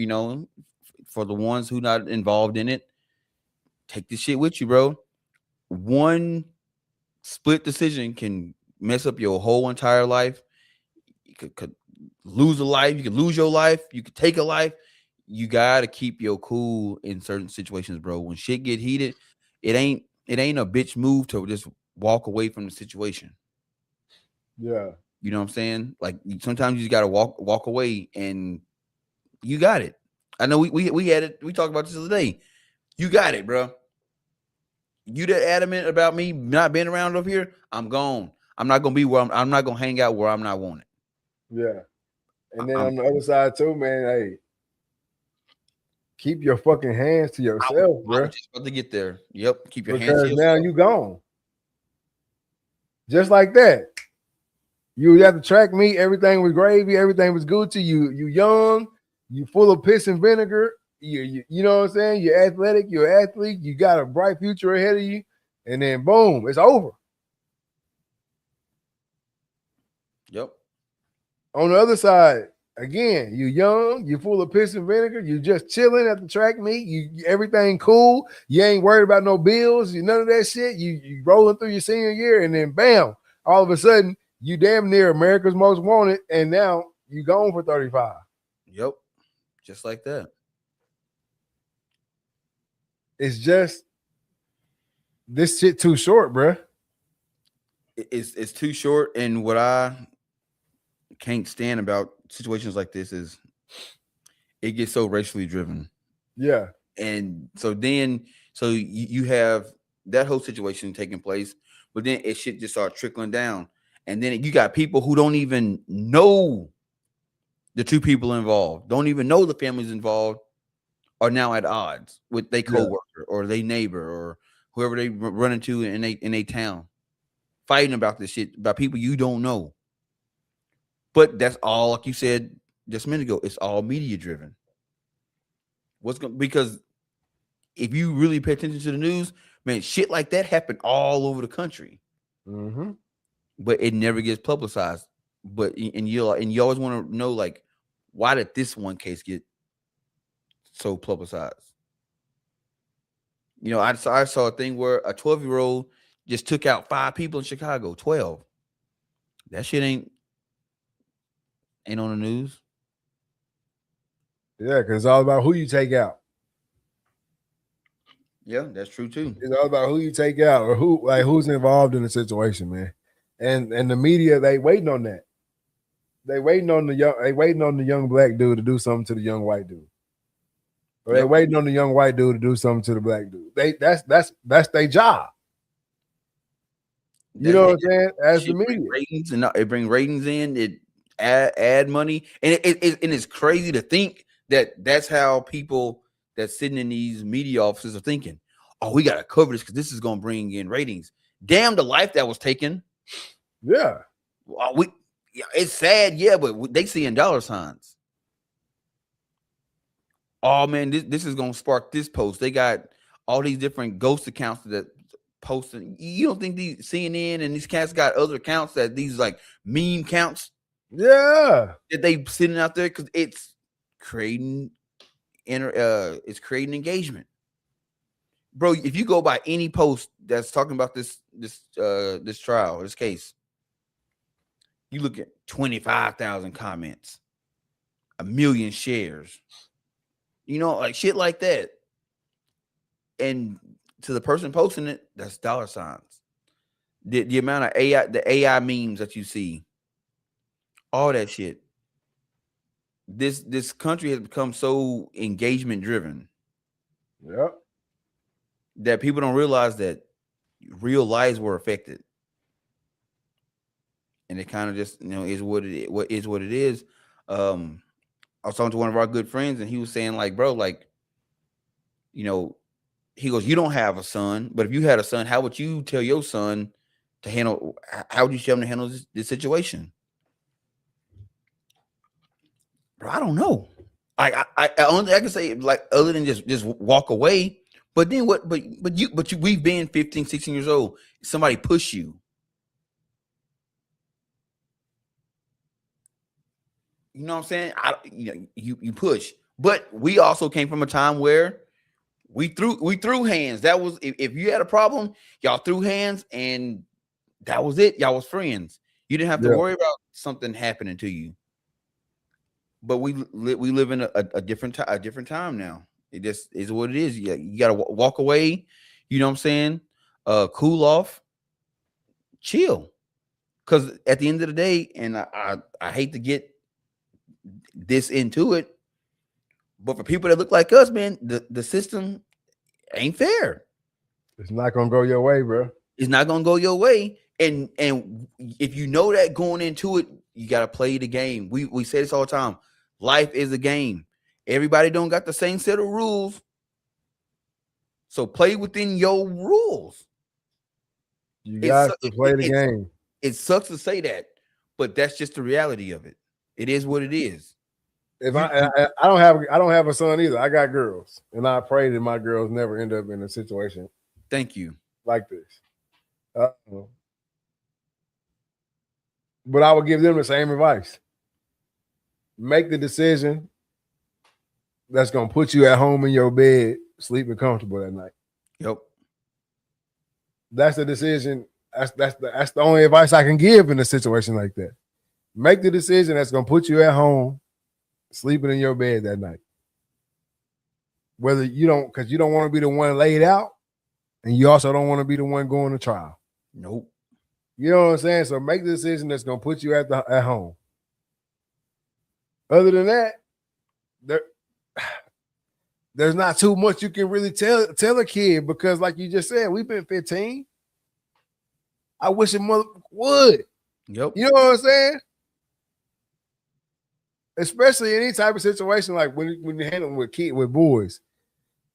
for the ones who not involved in it, take this shit with you, bro. One split decision can mess up your whole entire life. You could lose a life. You could lose your life. You could take a life. You gotta keep your cool in certain situations, bro. When shit get heated, it ain't a bitch move to just walk away from the situation. Yeah. You know what I'm saying? Like, sometimes you just gotta walk away, and you got it. I know we had it. We talked about this the other day. You got it, bro. You that adamant about me not being around over here, I'm gone. I'm not gonna be where I'm not gonna hang out where I'm not wanted. Yeah. And then on the other side too, man, hey, keep your fucking hands to yourself, bro. I was just about to get there. Yep. Keep your hands to yourself. Now you gone. Just like that. You had the track meet, everything was gravy, everything was Gucci. You young, you full of piss and vinegar. You know what I'm saying? You're athletic, you're an athlete, you got a bright future ahead of you, and then boom, it's over. Yep. On the other side, again, you young, you full of piss and vinegar, you just chilling at the track meet, you everything cool, you ain't worried about no bills, you none of that shit. You rolling through your senior year, and then bam, all of a sudden, you damn near America's Most Wanted, and now you gone for 35. Yep. Just like that. It's just this shit too short, bro. It's too short, and what I can't stand about situations like this is it gets so racially driven. Yeah. And so you have that whole situation taking place, but then it shit just starts trickling down. And then you got people who don't even know the 2 people involved, don't even know the families involved, are now at odds with their coworker or their neighbor or whoever they run into in a town, fighting about this shit, about people you don't know. But that's all, like you said just a minute ago, it's all media driven. Because if you really pay attention to the news, man, shit like that happened all over the country, but it never gets publicized. But and you always want to know, like, why did this one case get so publicized? You know, I saw a thing where a 12-year-old just took out 5 people in Chicago. 12. That shit ain't on the news. Yeah, because it's all about who you take out. Yeah, that's true too. It's all about who you take out or who's involved in the situation, man. And the media, they waiting on that. They waiting on the young black dude to do something to the young white dude. Or they waiting on the young white dude to do something to the black dude. That's their job. You know what I'm saying? As the media, ratings, and it brings ratings in. It add money, and it's crazy to think that that's how people that's sitting in these media offices are thinking. Oh, we gotta cover this because this is gonna bring in ratings. Damn, the life that was taken. Yeah. It's sad, yeah, but they seeing dollar signs. Oh man, this is gonna spark this post. They got all these different ghost accounts that posting. You don't think these CNN and these cats got other accounts that these like meme counts? Yeah, that they sitting out there because it's creating engagement, bro. If you go by any post that's talking about this trial, this case, you look at 25,000 comments, 1 million shares, you know, like shit like that. And to the person posting it, that's dollar signs. The amount of AI memes that you see, all that shit. This country has become so engagement driven. Yep. That people don't realize that real lives were affected. And it kind of just, is what it is. I was talking to one of our good friends, and he was saying, like, bro, like, he goes, you don't have a son, but if you had a son, how would you tell your son to handle? How would you tell him to handle this situation? Bro, I don't know. I only thing I can say, like, other than just walk away. But then what? But we've been 15, 16 years old. Somebody push you. You know what I'm saying? You push. But we also came from a time where we threw hands. That was if you had a problem, y'all threw hands, and that was it. Y'all was friends. You didn't have to worry about something happening to you. But we live in a different time now. It just is what it is. You got to walk away. You know what I'm saying? Cool off, chill. Because at the end of the day, and I hate to get this into it, but for people that look like us, man, the system ain't fair. It's not gonna go your way, bro. It's not gonna go your way. And if you know that going into it, you gotta play the game. We say this all the time. Life is a game. Everybody don't got the same set of rules. So play within your rules. You got to play the game. It sucks to say that, but that's just the reality of it. It is what it is. If I don't have a son either. I got girls, and I pray that my girls never end up in a situation. Thank you. Like this. But I would give them the same advice. Make the decision that's gonna put you at home in your bed, sleeping comfortable that night. Yep. That's the decision. That's the only advice I can give in a situation like that. Make the decision that's gonna put you at home, sleeping in your bed that night. Whether you don't, because you don't want to be the one laid out, and you also don't want to be the one going to trial. Nope. You know what I'm saying? So make the decision that's gonna put you at home. Other than that, there's not too much you can really tell a kid, because, like you just said, we've been 15. I wish a mother would. Yep. You know what I'm saying? Especially any type of situation, like when you're handling with boys.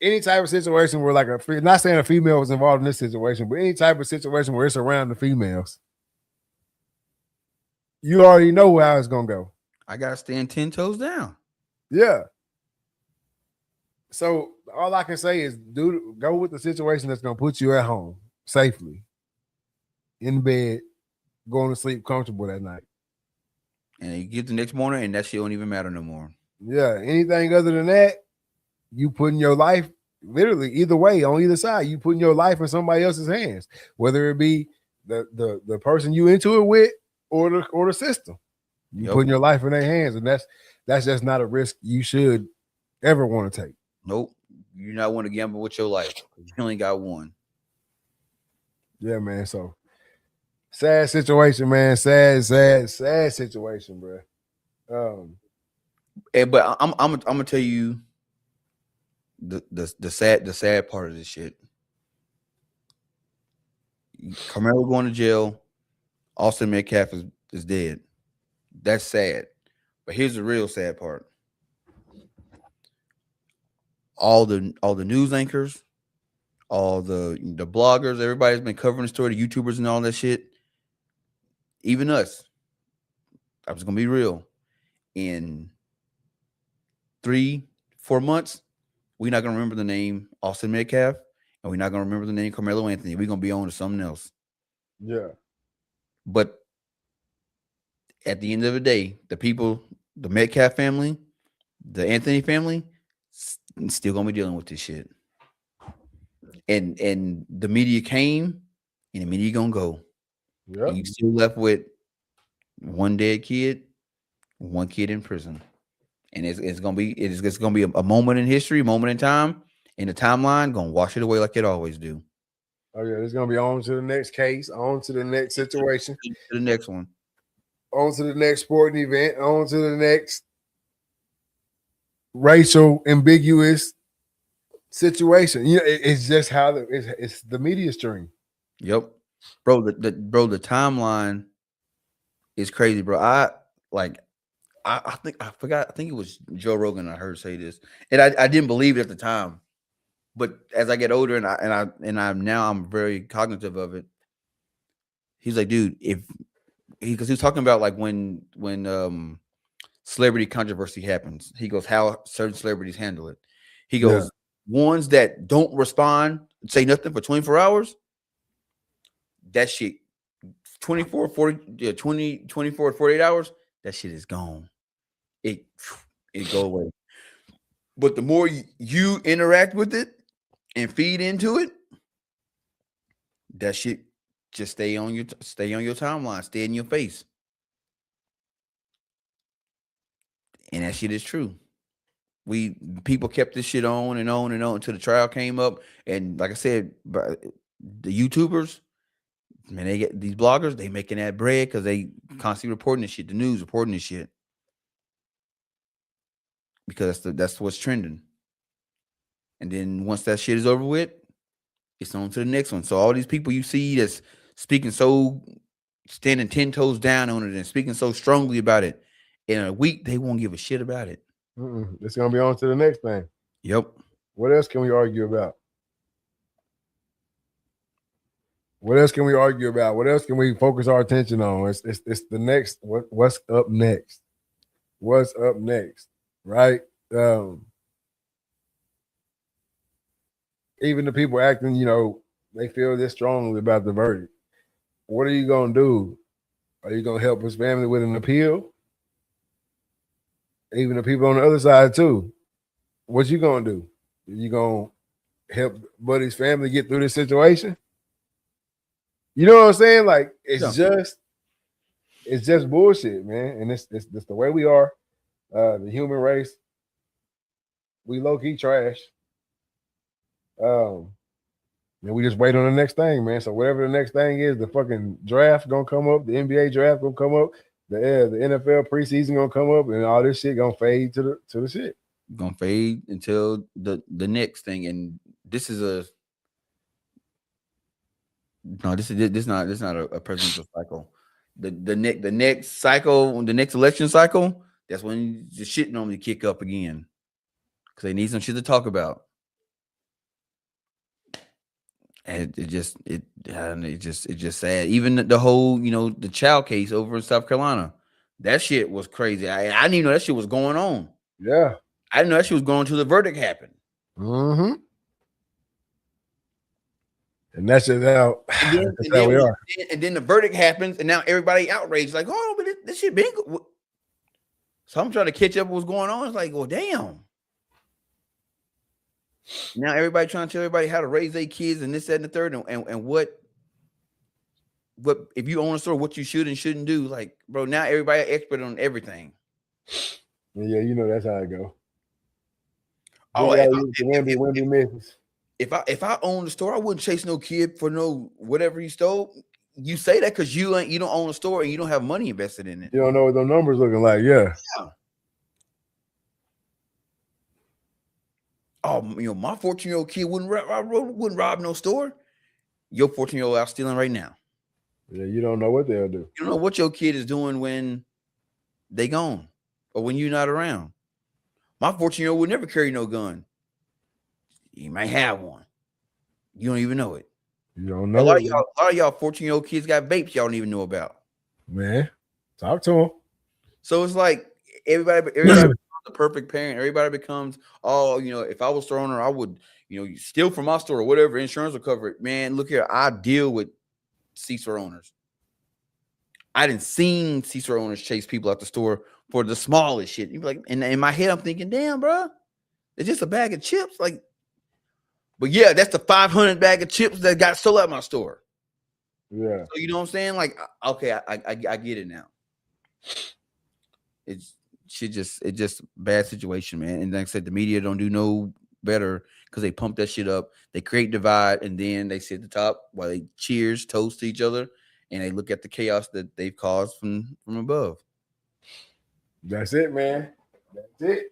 Any type of situation where, like, not saying a female was involved in this situation, but any type of situation where it's around the females, you already know how it's gonna go. I gotta stand 10 toes down. Yeah. So all I can say is, go with the situation that's gonna put you at home safely, in bed, going to sleep comfortable that night. And you get the next morning, and that shit don't even matter no more. Yeah, anything other than that, you putting your life literally either way on either side. You putting your life in somebody else's hands, whether it be the person you into it with or the system. You putting your life in their hands, and that's just not a risk you should ever want to take. Nope, you not want to gamble with your life. You only got one. Yeah, man. So sad situation, man. Sad situation, bro. But I'm gonna tell you the sad part of this shit. Carmelo going to jail. Austin Metcalf is dead. That's sad. But here's the real sad part. All the news anchors, all the bloggers, everybody's been covering the story, the YouTubers and all that shit. Even us. I was gonna be real. In 3-4 months, we're not gonna remember the name Austin Metcalf, and we're not gonna remember the name Carmelo Anthony. We're gonna be on to something else. Yeah. But at the end of the day, the people, the Metcalf family, the Anthony family, still gonna be dealing with this shit. And the media came, and the media gonna go. Yeah. You still left with one dead kid, one kid in prison, and it's gonna be a moment in history, a moment in time, and the timeline gonna wash it away like it always do. Oh yeah, it's gonna be on to the next case, on to the next situation, to the next one, on to the next sporting event, on to the next racial ambiguous situation. You know, it's just how it's the media stream. Yep, bro. The timeline is crazy, bro. I think I forgot. I think it was Joe Rogan I heard say this, and I didn't believe it at the time. But as I get older and I'm very cognitive of it. He's like, dude, because he was talking about like when celebrity controversy happens. He goes, how certain celebrities handle it. He goes, ones that don't respond, say nothing for 24 hours. That shit, 24 to 48 hours, that shit is gone. It go away. But the more you interact with it and feed into it, that shit just stay on your timeline, stay in your face. And that shit is true. People kept this shit on and on and on until the trial came up. And like I said, the YouTubers, man, they get these bloggers, they making that bread because they constantly reporting this shit, the news reporting this shit. Because that's what's trending. And then once that shit is over with, it's on to the next one. So all these people you see that's speaking standing 10 toes down on it and speaking so strongly about it, in a week, they won't give a shit about it. It's going to be on to the next thing. Yep. What else can we argue about? What else can we argue about? What else can we focus our attention on? It's the next. What's up next? What's up next? Right? Even the people acting, they feel this strongly about the verdict. What are you going to do? Are you going to help his family with an appeal? Even the people on the other side too. What you going to do? You going to help Buddy's family get through this situation? You know what I'm saying? Like it's just bullshit, man. And it's the way we are. The human race. We low-key trash. And we just wait on the next thing, man. So whatever the next thing is, the fucking draft gonna come up, the NBA draft gonna come up, the NFL preseason gonna come up, and all this shit gonna fade to the shit. Gonna fade until the next thing. And this is not a presidential cycle. The next cycle, the next election cycle, that's when the shit normally kick up again. Because they need some shit to talk about. And it's just sad. Even the whole, the child case over in South Carolina, that shit was crazy. I didn't even know that shit was going on. Yeah, I didn't know that shit was going until the verdict happened. Mm-hmm. And that's just how, that's how we are. And then the verdict happens, and now everybody outraged, like, oh, but this shit been good. So I'm trying to catch up with what's going on. It's like, well, damn. Now everybody trying to tell everybody how to raise their kids and this, that, and the third, and what if you own a store, what you should and shouldn't do. Like, bro, now everybody expert on everything. Yeah, you know that's how it go. Oh, Wemby. If I owned the store, I wouldn't chase no kid for no whatever he stole. You say that because you don't own a store and you don't have money invested in it. You don't know what those numbers looking like, yeah. Oh, my 14-year-old kid wouldn't rob no store. Your 14-year-old out stealing right now. Yeah, you don't know what they'll do. You don't know what your kid is doing when they gone or when you're not around. My 14-year-old would never carry no gun. He might have one. You don't even know it. You don't know. A lot of y'all 14-year-old kids got vapes y'all don't even know about. Man, talk to them. So it's like everybody becomes the perfect parent. Everybody becomes, if I was throwing her, I would, steal from my store or whatever. Insurance will cover it. Man, look here. I deal with C-store owners. I didn't seen C-store owners chase people out the store for the smallest shit. You be like, and in my head, I'm thinking, damn, bro, it's just a bag of chips. Like, but yeah, that's the 500 bag of chips that got sold out my store. Yeah. So you know what I'm saying? Like, okay, I get it now. It's just bad situation, man. And like I said, the media don't do no better because they pump that shit up. They create divide, and then they sit at the top while they cheers, toast to each other, and they look at the chaos that they've caused from above. That's it, man. That's it.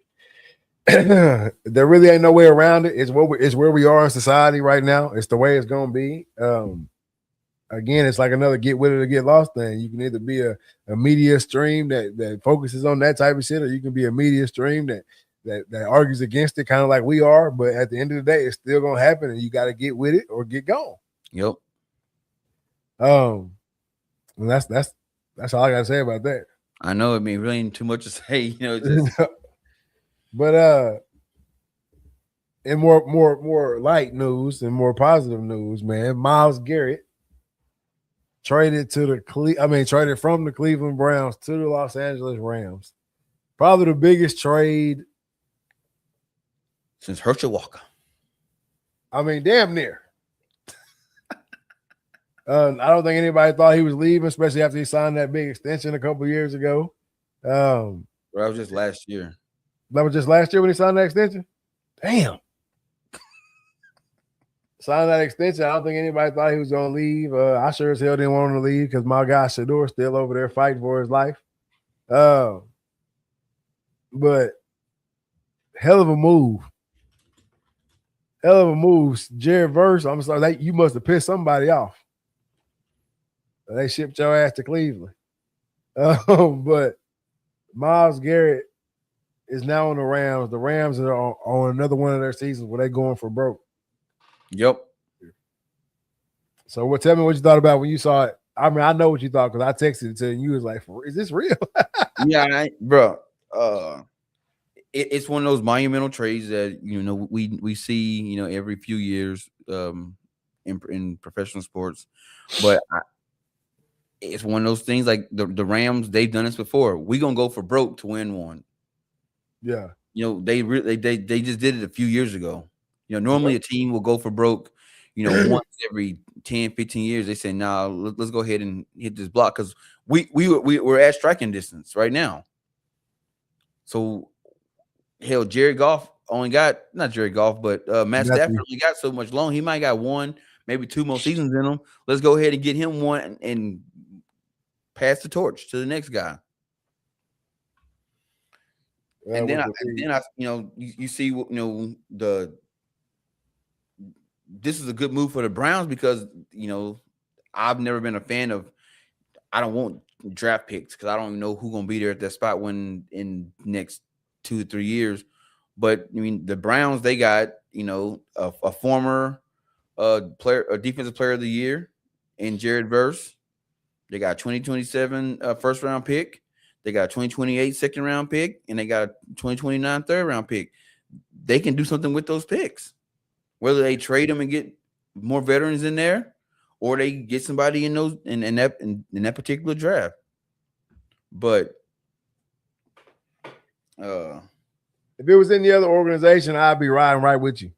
There really ain't no way around it. It's where we are in society right now. It's the way it's gonna be. Again, it's like another get with it or get lost thing. You can either be a media stream that focuses on that type of shit, or you can be a media stream that argues against it, kind of like we are. But at the end of the day, it's still gonna happen, and you got to get with it or get gone. Yep. And that's all I gotta say about that. I know. I mean, really ain't too much to say. Just... But in more light news and more positive news, man, Myles Garrett traded from the Cleveland Browns to the Los Angeles Rams. Probably the biggest trade since Herschel Walker. I mean, damn near. I don't think anybody thought he was leaving, especially after he signed that big extension a couple years ago. That was just last year. That was just last year when he signed that extension? Damn. Signed that extension. I don't think anybody thought he was going to leave. I sure as hell didn't want him to leave because my guy Shador's still over there fighting for his life. But hell of a move. Jared Verse, I'm sorry, you must have pissed somebody off. They shipped your ass to Cleveland. But Myles Garrett is now on the Rams. The Rams are on another one of their seasons where they're going for broke. Yep. So tell me what you thought about when you saw it. I mean, I know what you thought because I texted it to you and you was like, is this real? Yeah, bro. It's one of those monumental trades that, we see, every few years in professional sports. But it's one of those things like the Rams, they've done this before. We're going to go for broke to win one. Yeah. They just did it a few years ago. Normally a team will go for broke, once every 10, 15 years. They say, nah, let's go ahead and hit this block because we're at striking distance right now. So, hell, Jared Goff only got, not Jared Goff, but Matt Stafford only got so much long. He might got one, maybe two more seasons in him. Let's go ahead and get him one and pass the torch to the next guy. And then I you see, this is a good move for the Browns because, I've never been a fan of, I don't want draft picks because I don't even know who's going to be there at that spot when in next 2 or 3 years. But I mean, the Browns, they got, a former player, a defensive player of the year in Jared Verse. They got 2027 first round pick. They got a 2028 second round pick, and they got a 2029 third round pick. they can do something with those picks. Whether they trade them and get more veterans in there, or they get somebody in those in that particular draft. But if it was any other organization, I'd be riding right with you.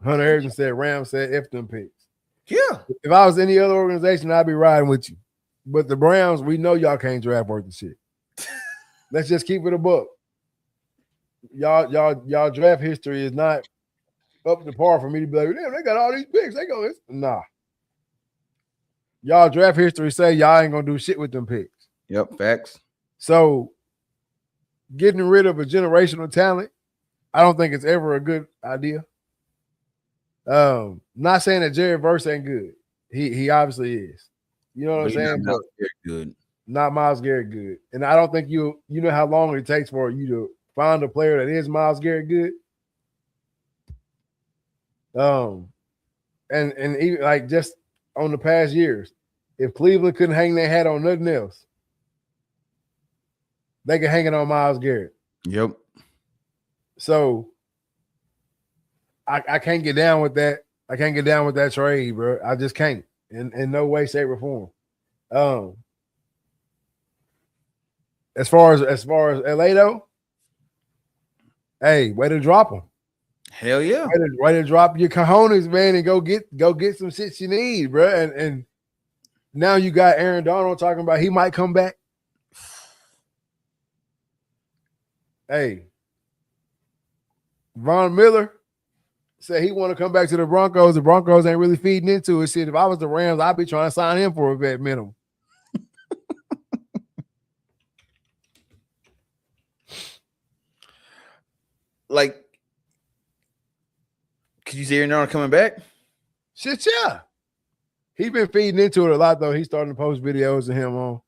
Hunter Harrison said, Rams said, F them picks. Yeah. If I was any other organization, I'd be riding with you. But the Browns, we know y'all can't draft worth of shit. Let's just keep it a buck. Y'all draft history is not up to par for me to be like, damn, they got all these picks. They go, nah. Y'all draft history say y'all ain't gonna do shit with them picks. Yep, facts. So getting rid of a generational talent, I don't think it's ever a good idea. Not saying that Jared Verse ain't good. He obviously is. You know what I'm saying? Not Myles Garrett good. Not Myles Garrett good. And I don't think you know how long it takes for you to find a player that is Myles Garrett good. And even like just on the past years, if Cleveland couldn't hang their hat on nothing else, they could hang it on Myles Garrett. Yep. So I can't get down with that. I can't get down with that trade, bro. I just can't in no way, shape, or form. As far as LA though, hey, way to drop them. Hell yeah. Way to drop your cojones, man, and go get some shit you need, bro. And now you got Aaron Donald talking about he might come back. Hey, Von Miller said he want to come back to the Broncos. The Broncos ain't really feeding into it. Shit, if I was the Rams, I'd be trying to sign him for a vet minimum. Like, could you see Aaron Donald coming back? Shit, yeah. He's been feeding into it a lot, though. He's starting to post videos of him on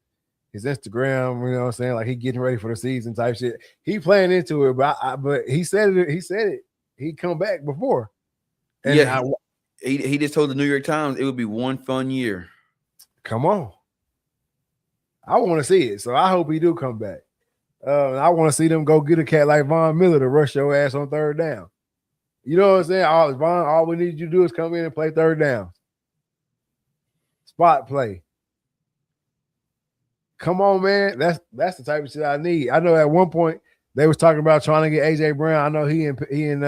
his Instagram, you know what I'm saying? Like he getting ready for the season type shit. He playing into it, but he said it. He'd come back before. And yeah, he just told the New York Times it would be one fun year. Come on. I want to see it, so I hope he do come back. I want to see them go get a cat like Von Miller to rush your ass on third down. You know what I'm saying? All we need you to do is come in and play third down. Spot play. Come on, man. That's the type of shit I need. I know at one point they was talking about trying to get AJ Brown. I know he in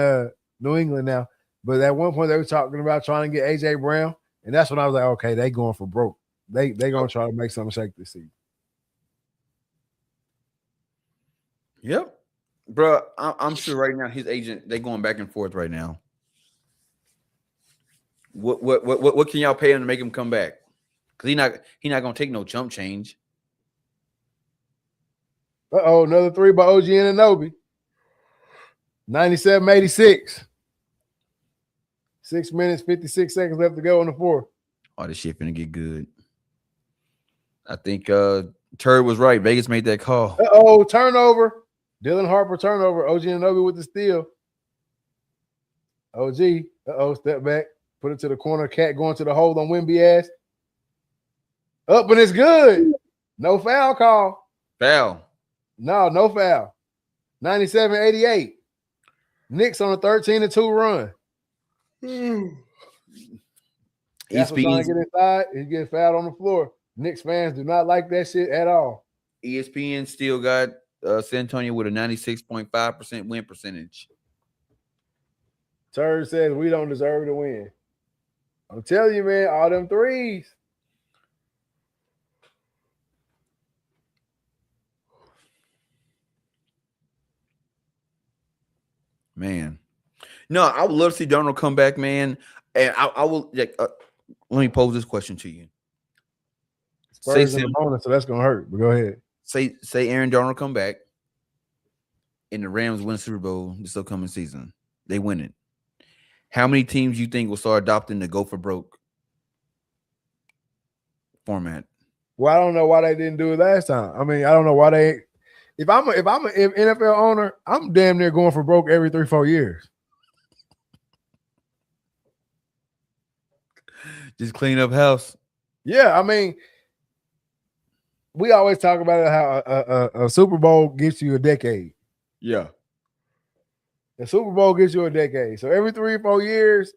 New England now, but at one point they were talking about trying to get AJ Brown, and that's when I was like, okay, they going for broke. They gonna try to make something shake this season. Yep, bro. I'm sure right now his agent they going back and forth right now. What can y'all pay him to make him come back? Because he not gonna take no chump change. Another three by OG Anunoby. 97-86. 6 minutes, 56 seconds left to go on the fourth. Oh, this shit finna get good. I think Turd was right. Vegas made that call. Turnover. Dylan Harper turnover. OG Anunoby with the steal. OG. Step back. Put it to the corner. Cat going to the hole on Wemby ass. Up and it's good. No foul call. Foul. No foul. 97-88. Knicks on a 13-2 run. That's what trying to get inside. He gets fouled on the floor. Knicks fans do not like that shit at all. ESPN still got San Antonio with a 96.5% win percentage. Turd says we don't deserve to win. I'm telling you, man, all them threes. Man. No, I would love to see Donald come back, man. And I will like let me pose this question to you. Spurs in the bonus, so that's gonna hurt. But go ahead. Say Aaron Donald come back and the Rams win the Super Bowl this upcoming season. They win it. How many teams you think will start adopting the go for broke format? Well, I don't know why they didn't do it last time. I mean, I don't know why they. If I'm an NFL owner, I'm damn near going for broke every 3-4 years. Just clean up house. Yeah, I mean, we always talk about how a Super Bowl gives you a decade. Yeah. The Super Bowl gives you a decade. So every 3 or 4 years,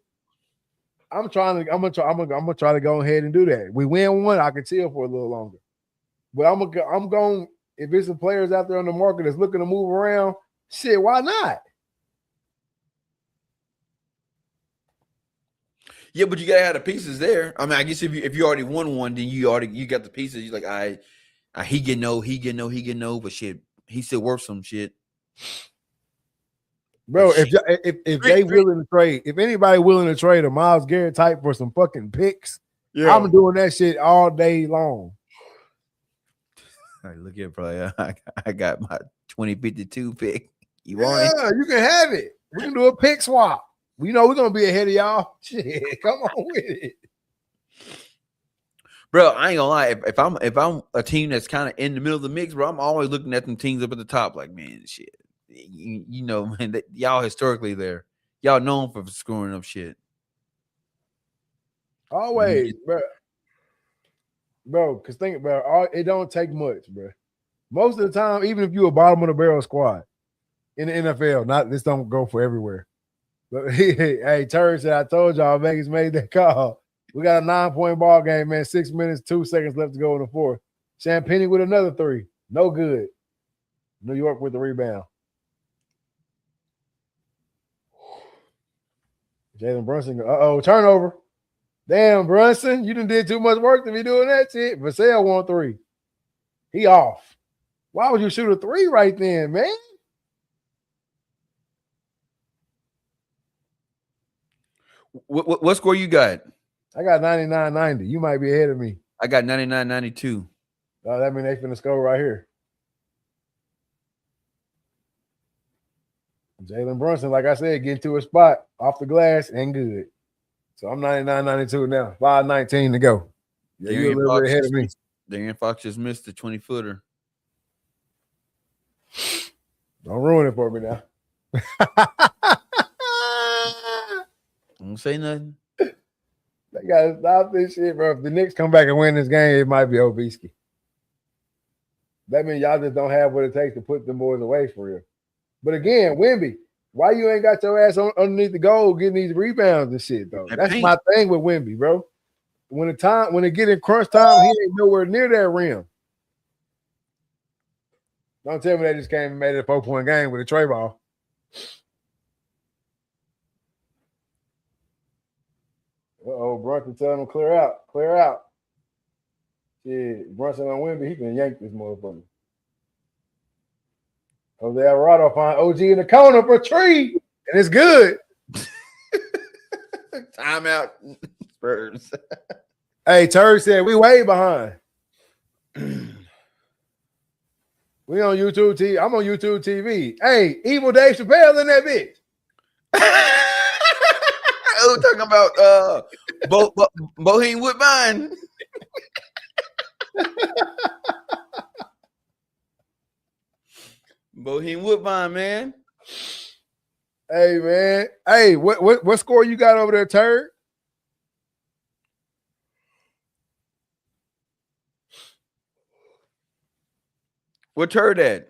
I'm gonna try to go ahead and do that. We win one, I can chill for a little longer. But I'm going, if there's some players out there on the market that's looking to move around, shit, why not? Yeah, but you gotta have the pieces there. I mean, I guess if you already won one, then you got the pieces. You're like, he get no, but shit, he still worth some shit. Bro, if they willing to trade, if anybody willing to trade a Myles Garrett type for some fucking picks, yeah. I'm doing that shit all day long. All right, look here, bro. I got my 2052 pick. You want it? Yeah, you can have it. We can do a pick swap. We know we're gonna be ahead of y'all. Shit, come on with it. Bro, I ain't gonna lie. If I'm a team that's kind of in the middle of the mix, bro, I'm always looking at them teams up at the top. Like, man, shit. You know, man, y'all historically there. Y'all known for screwing up shit. Always, bro. Because think about it, don't take much, bro. Most of the time, even if you're a bottom of the barrel squad in the NFL, this don't go for everywhere. But hey, Turd said, I told y'all Vegas made that call. We got a 9-point ball game, man. 6 minutes, 2 seconds left to go in the fourth. Champagne with another 3. No good. New York with the rebound. Jalen Brunson, turnover. Damn, Brunson, you done did too much work to be doing that shit. Vassell won 3. He off. Why would you shoot a 3 right then, man? What score you got? I got 99-90. You might be ahead of me. I got 99-92. Oh, that means they finna score right here. Jalen Brunson, like I said, getting to a spot off the glass and good. So I'm 99-92 now. 5:19 to go. Yeah, you're a little bit ahead of me. Darren Fox just missed the 20-footer. Don't ruin it for me now. Don't say nothing. They gotta stop this shit, bro. If the Knicks come back and win this game, it might be Obisky. That means y'all just don't have what it takes to put them boys away for real. But again, Wemby, why you ain't got your ass underneath the goal getting these rebounds and shit, though? That's my thing with Wemby, bro. When it get in crunch time, he ain't nowhere near that rim. Don't tell me they just came and made it a 4-point game with a tray ball. Brunson telling him clear out. Shit, Brunson on Wemby, he can yank this motherfucker. Jose Alvarado find OG in the corner for a tree, and it's good. Timeout, Spurs. Hey, Turd said we way behind. We on YouTube TV. I'm on YouTube TV. Hey, Evil Dave Chappelle in that bitch. We're talking about Bohemian Woodbine. Bohemian Woodbine, man. Hey, man. Hey, what score you got over there, Turd? What Turd at?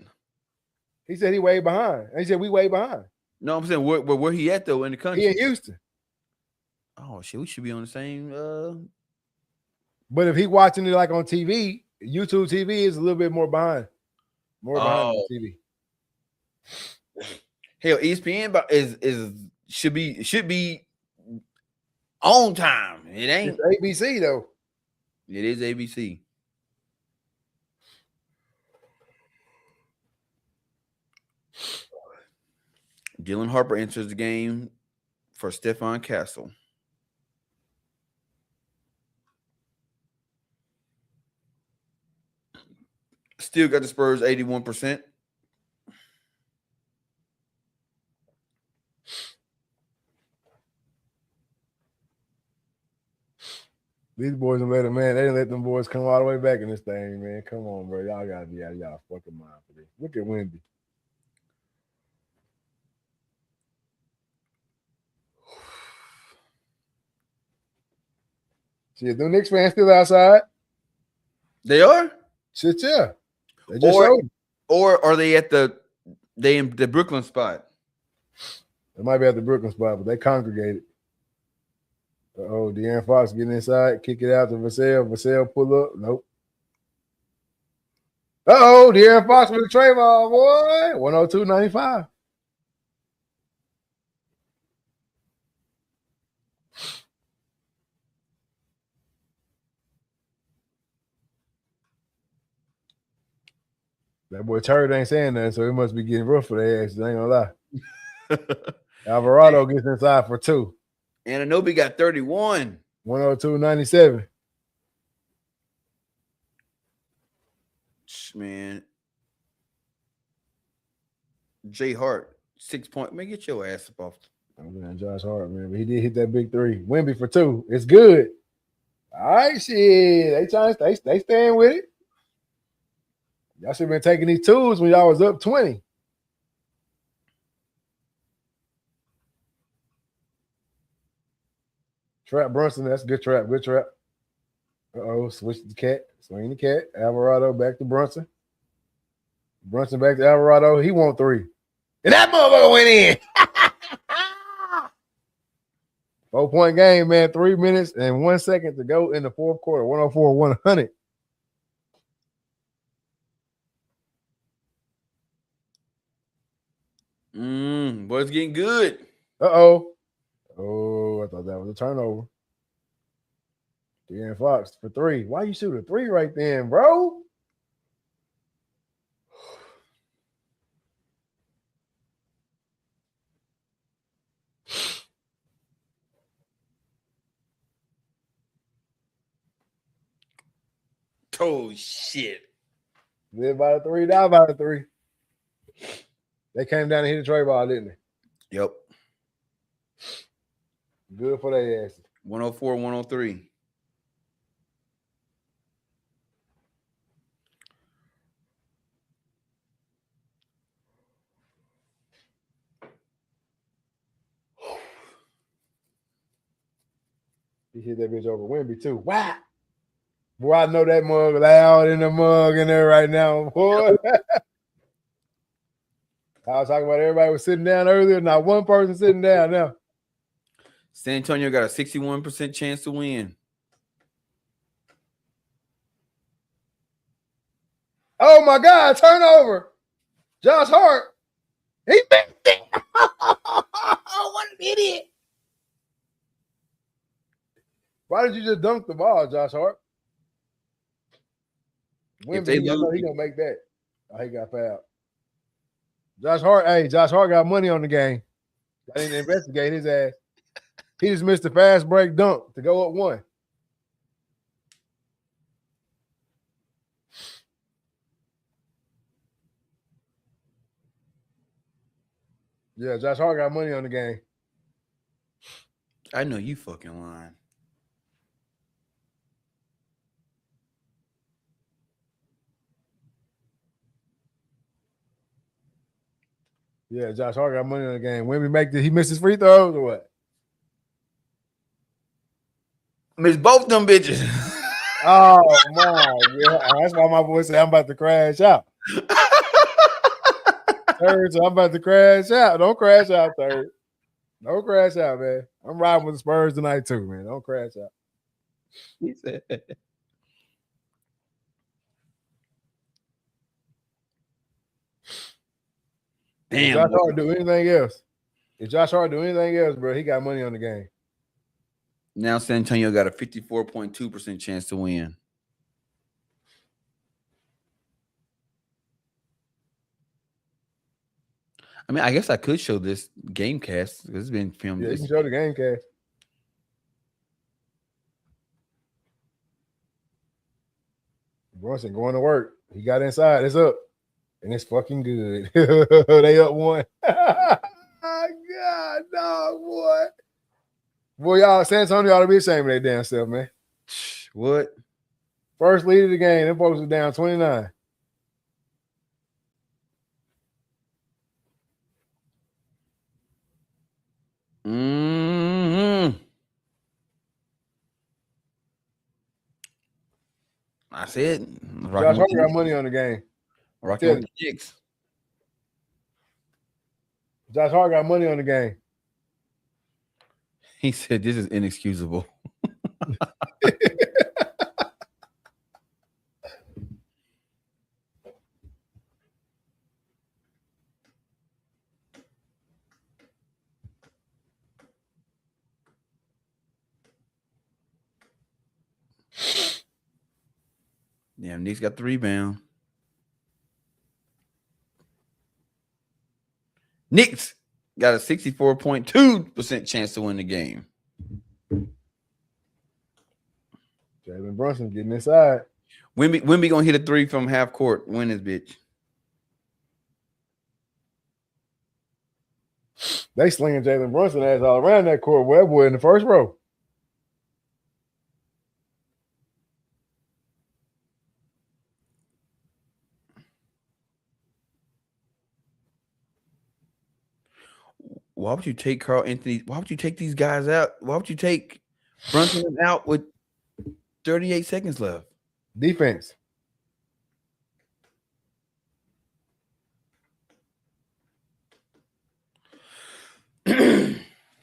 He said he way behind. He said we way behind. No, I'm saying where he at though in the country? He in Houston. Oh shit, we should be on the same. But if he watching it like on TV, YouTube TV is a little bit more behind. More behind on TV. Hell, ESPN should be on time. It ain't. It's ABC though. It is ABC. Dylan Harper enters the game for Stephon Castle. Still got the Spurs 81%. These boys don't let them, man. They didn't let them boys come all the way back in this thing, man. Come on, bro. Y'all gotta be out of y'all fucking mind for this. Look at Wemby. Shit, the Knicks fans still outside. They are? Shit, yeah. They just showed. Or are they at the Brooklyn spot? It might be at the Brooklyn spot, but they congregated. De'Aaron Fox getting inside, kick it out to Vassell. Vassell pull up. Nope. De'Aaron Fox with the tray ball, boy. 102.95. That boy Turd ain't saying nothing, so he must be getting rough for their asses. I ain't gonna lie. Alvarado gets inside for 2. Anunoby got 31. 102.97. Man. Jay Hart, 6 point. Man, get your ass up off. Oh, man, Josh Hart, man. But he did hit that big 3. Wemby for 2. It's good. All right, shit. They staying with it. Y'all should have been taking these twos when y'all was up 20. Trap Brunson, that's a good trap. Good trap. Switch the cat. Swing the cat. Alvarado back to Brunson. Brunson back to Alvarado. He won 3. And that motherfucker went in. 4-point game, man. 3 minutes and 1 second to go in the fourth quarter. 104-100. Boy, it's getting good. Oh, I thought that was a turnover. De'Aaron Fox for 3. Why you shoot a 3 right then, bro? Oh, shit. Live by the 3, die by the 3. They came down and hit the tray ball, didn't they? Yep. Good for their asses. 104, 103. He hit that bitch over Wemby, too. Wow. Boy, I know that mug loud in the mug in there right now, boy. I was talking about everybody was sitting down earlier. Not one person sitting down now. San Antonio got a 61% chance to win. Oh, my God. Turnover. Josh Hart. He missed it. What an idiot. Why did you just dunk the ball, Josh Hart? Wemby, I know he going to make that. Oh, he got fouled. Josh Hart got money on the game. I didn't investigate his ass. He just missed a fast break dunk to go up 1. Yeah, Josh Hart got money on the game. I know you fucking lying. Yeah, Josh Hart got money on the game. Wemby he missed his free throws or what? Missed both them bitches. Oh my God. That's why my boy said I'm about to crash out. Third, so I'm about to crash out. Don't crash out, Third. Don't crash out, man. I'm riding with the Spurs tonight too, man. Don't crash out. He said. Damn. If Josh Hart do anything else, bro, he got money on the game. Now San Antonio got a 54.2% chance to win. I mean, I guess I could show this game cast because it's been filmed. Yeah, you can show the game cast. Brunson going to work. He got inside. It's up. And it's fucking good. They up 1. God, dog, boy. Boy, y'all, San Antonio ought to be ashamed of their damn self, man. What? First lead of the game. Them folks are down 29. I said. Josh Hart got money on the game. Rocking with the Knicks. Josh Hart got money on the game. He said this is inexcusable. Damn, Knicks got the rebound. Knicks got a 64.2% chance to win the game. Jalen Brunson getting inside. Wemby gonna hit a 3 from half court. Win this bitch. They slinging Jalen Brunson ass all around that court. Well, that boy in the first row. Why would you take Carl Anthony? Why would you take these guys out? Why would you take Brunson out with 38 seconds left? Defense. Here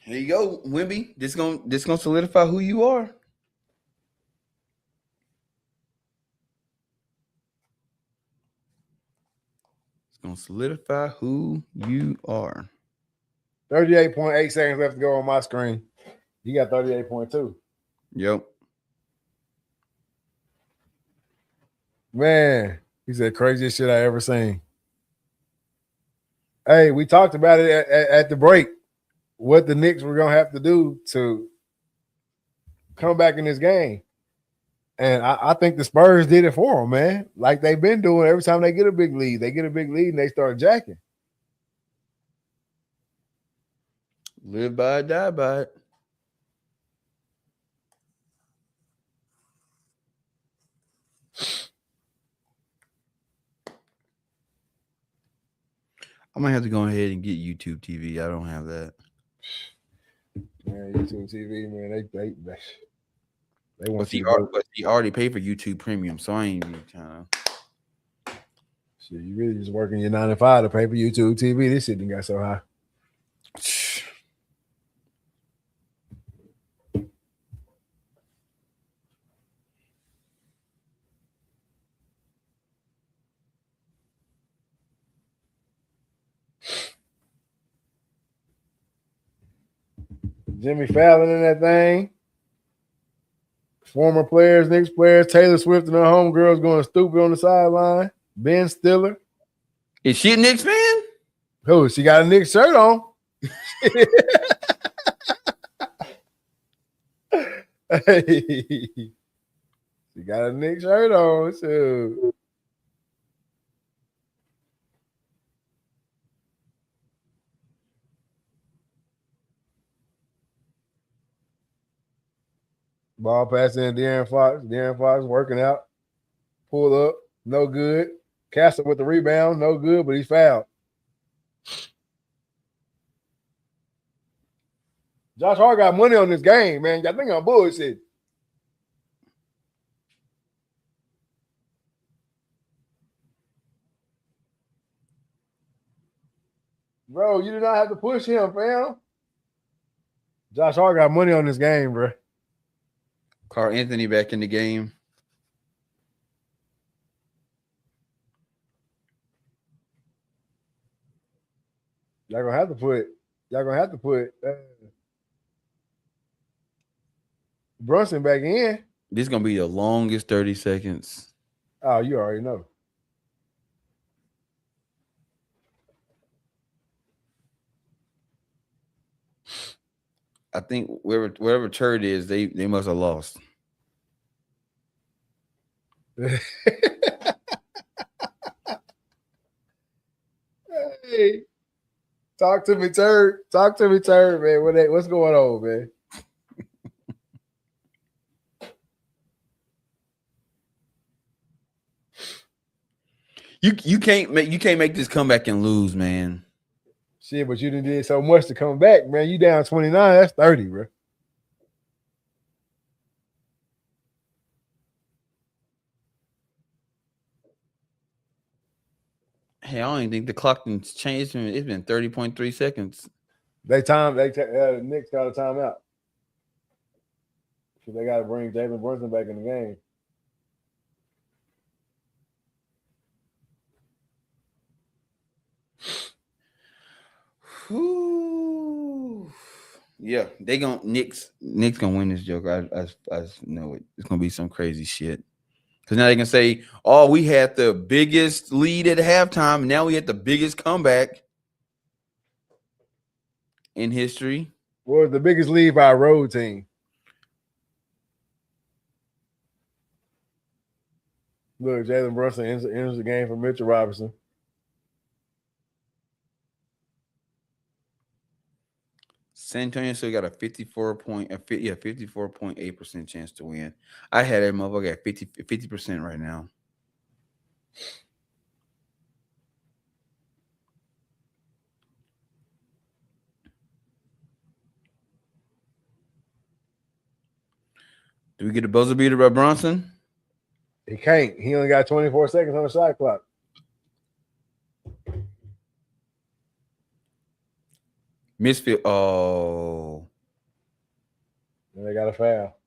you go, Wemby. This gonna solidify who you are. It's gonna solidify who you are. 38.8 seconds left to go on my screen. You got 38.2. Yep. Man, he said craziest shit I ever seen. Hey, we talked about it at the break. What the Knicks were gonna have to do to come back in this game. And I think the Spurs did it for them, man. Like they've been doing every time they get a big lead. They get a big lead and they start jacking. Live by it, die by it. I might have to go ahead and get YouTube TV. I don't have that. Man, YouTube TV, man, they want you but he already paid for YouTube Premium, so I ain't even trying to. Shit, you really just working your 9 to 5 to pay for YouTube TV. This shit done got so high. Jimmy Fallon in that thing. Former players, Knicks players, Taylor Swift and her homegirls going stupid on the sideline. Ben Stiller. Is she a Knicks fan? Who? She got a Knicks shirt on. Hey, she got a Knicks shirt on. So. Ball passing De'Aaron Fox. De'Aaron Fox working out. Pull up. No good. Castle with the rebound. No good, but he's fouled. Josh Hart got money on this game, man. I think I'm bullshit. Bro, you did not have to push him, fam. Josh Hart got money on this game, bro. Carl Anthony back in the game. Y'all gonna have to put Brunson back in. This is gonna be the longest 30 seconds. Oh, you already know. I think wherever turd is, they must have lost. Hey, talk to me, turd. Talk to me, turd, man. What's going on, man? You can't make this comeback and lose, man. Shit, but you did so much to come back, man. You down 29, that's 30, bro. Hey, I don't even think the clock can change. It's been 30.3 seconds. Knicks got a timeout. So they got to bring Jalen Brunson back in the game. Whew. Yeah, they gonna Knicks gonna win this joke. I know it. It's gonna be some crazy shit. Because now they can say, "Oh, we had the biggest lead at halftime. Now we had the biggest comeback in history." What was the biggest lead by a road team? Look, Jalen Brunson enters the game for Mitchell Robinson. San Antonio still got a 54.8% chance to win. I had that motherfucker at 50% right now. Do we get a buzzer beater by Bronson? He can't. He only got 24 seconds on the shot clock. Misfield. Oh. And they got a foul.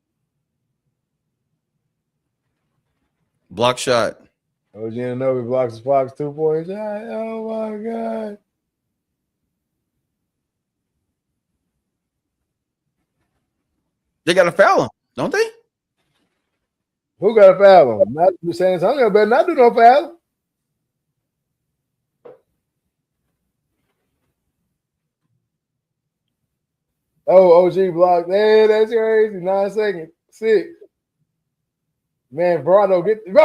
Block shot. OG Anunoby blocks his Fox 2-point shot. Oh my God. They got to foul him, don't they? Who got a foul him? Not San Antonio better not do no foul. Oh, OG blocked. Man, that's crazy. 9 seconds. 6. Man, bro,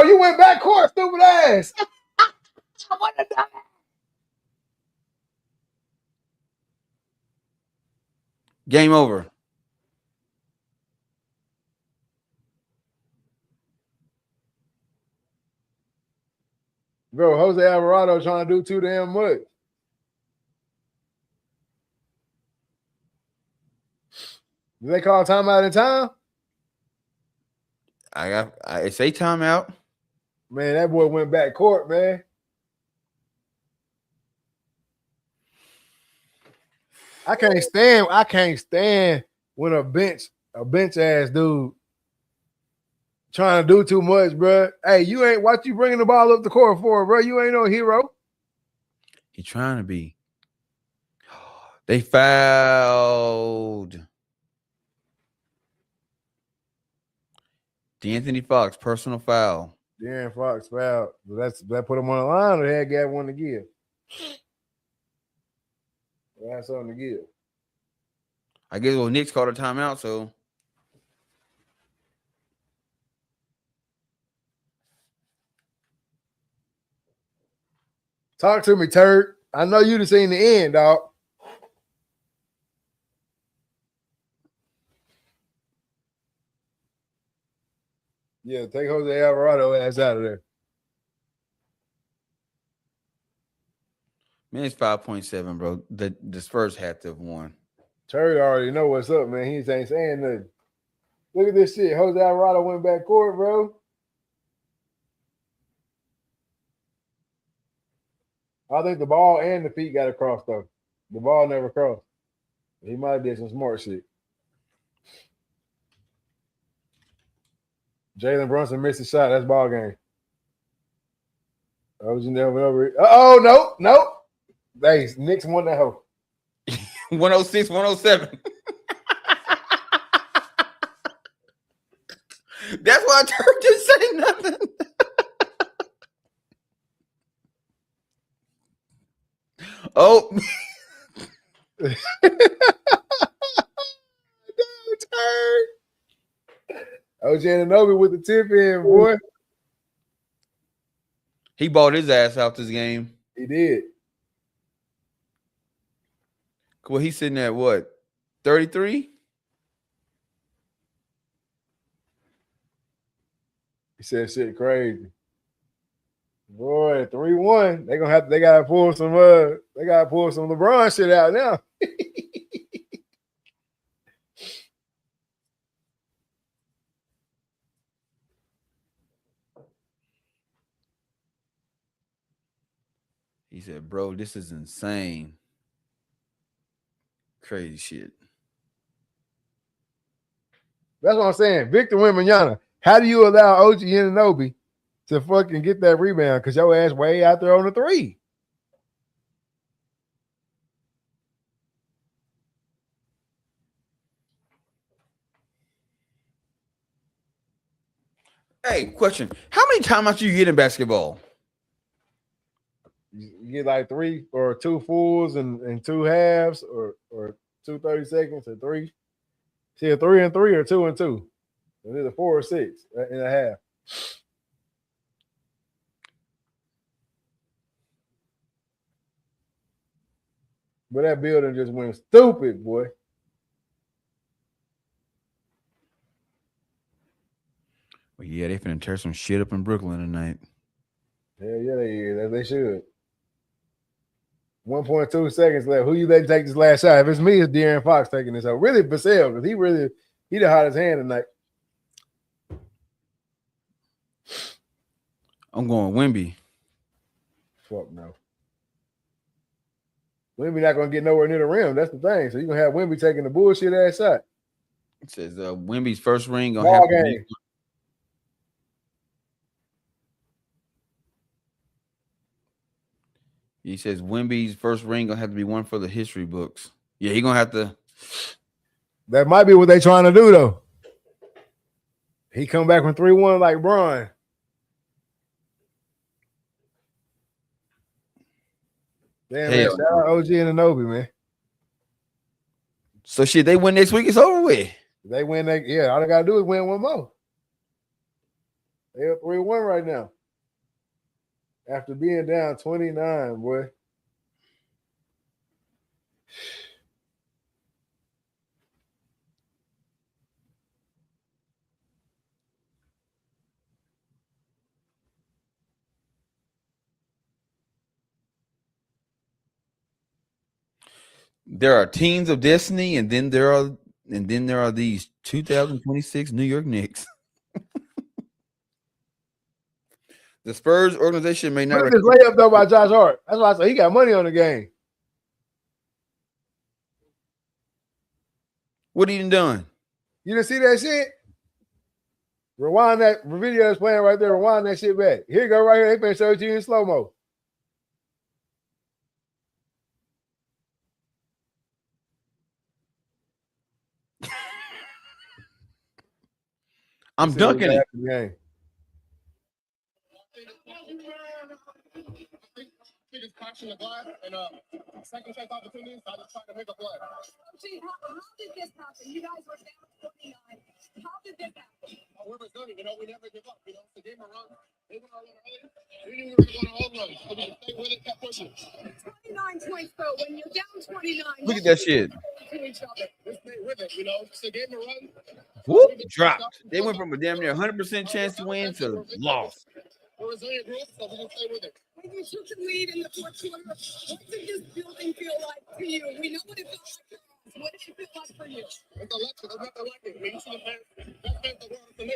you went back court, stupid ass. Game over. Bro, Jose Alvarado trying to do too damn much. Did they call timeout in time? I say timeout. Man, that boy went back court, man. I can't stand when a bench ass dude trying to do too much, bro. Hey, you ain't what you bringing the ball up the court for, bro? You ain't no hero. He trying to be. They fouled. D'Anthony Fox, personal foul. De'Aaron Fox fouled. That put him on the line, or they had got one to give. They had something to give. I guess Knicks called a timeout, so Talk to me, turd. I know you'd have seen the end, dog. Yeah, take Jose Alvarado ass out of there. man, it's 5.7, bro. The Spurs had to have won. Turd already know what's up, man. He ain't saying nothing. Look at this shit. Jose Alvarado went back court, bro. I think the ball and the feet got across, though. The ball never crossed. He might have did some smart shit. Jalen Brunson missed a shot. That's ball game. Oh, you never know. Oh, no. Hey, Knicks won that hoe. 106, 107. That's why Turk didn't say nothing. Oh, OG Anunoby with the tip in, boy. he bought his ass out this game. He did. Well, he's sitting at what? 33? He said shit crazy. Boy, 3-1. They gotta pull some LeBron shit out now. He said, bro, this is insane. Crazy shit. That's what I'm saying. Victor Wembanyama. How do you allow OG Anunoby to fucking get that rebound? Because your ass way out there on the three. Hey, question. How many timeouts you get in basketball? You get like 3 or 2 fulls and 2 halves or 2 30 seconds or 3. See, a 3 and 3 or 2 and 2. And then a 4 or 6 and a half. But that building just went stupid, boy. Well, yeah, they finna tear some shit up in Brooklyn tonight. Hell yeah, they is. As they should. 1.2 seconds left. Who you let take this last shot? If it's me, it's De'Aaron Fox taking this out. Really, Vassell, because he the hottest hand tonight. I'm going Wemby. Fuck no. Wemby not gonna get nowhere near the rim. That's the thing. So you're gonna have Wemby taking the bullshit ass shot. It says Wemby's first ring gonna have to be. He says Wemby's first ring gonna have to be one for the history books. Yeah, he gonna have to. That might be what they trying to do though. He come back from 3-1 like Bron. Damn, man, shout out OG Anunoby, man. So shit, they win next week, it's over with. They win that, yeah. All they gotta do is win one more. They're 3-1 right now. After being down 29, boy. There are teams of destiny, and then there are these 2026 New York Knicks. The Spurs organization may not. Look at this layup though by Josh Hart. That's why I said he got money on the game. What he done? You didn't see that shit? Rewind that video that's playing right there. Rewind that shit back. Here you go, right here. They finna show it to you in slow mo. I'm dunking it. Biggest cracks in the glass and second chance opportunities. I just trying to make a play. Gee, how did this happen? You guys were down 29. How did this happen? We were good. We never give up. It's the game of run. They went a little early. We knew we were going to home run. So we stayed with it, kept pushing. 29 points, though. When you're down 29, look at that shit. To each other. We stayed with it. It's the game of run. Whoop, dropped. They went from a damn near 100% chance to win to loss. We're a resilient group, so we can stay with it. When you took the lead in the fourth quarter, what did this building feel like to you? We know what it felt like. What did it feel like for you? It's electric. There's nothing like it. You see the fans. That meant the world to me.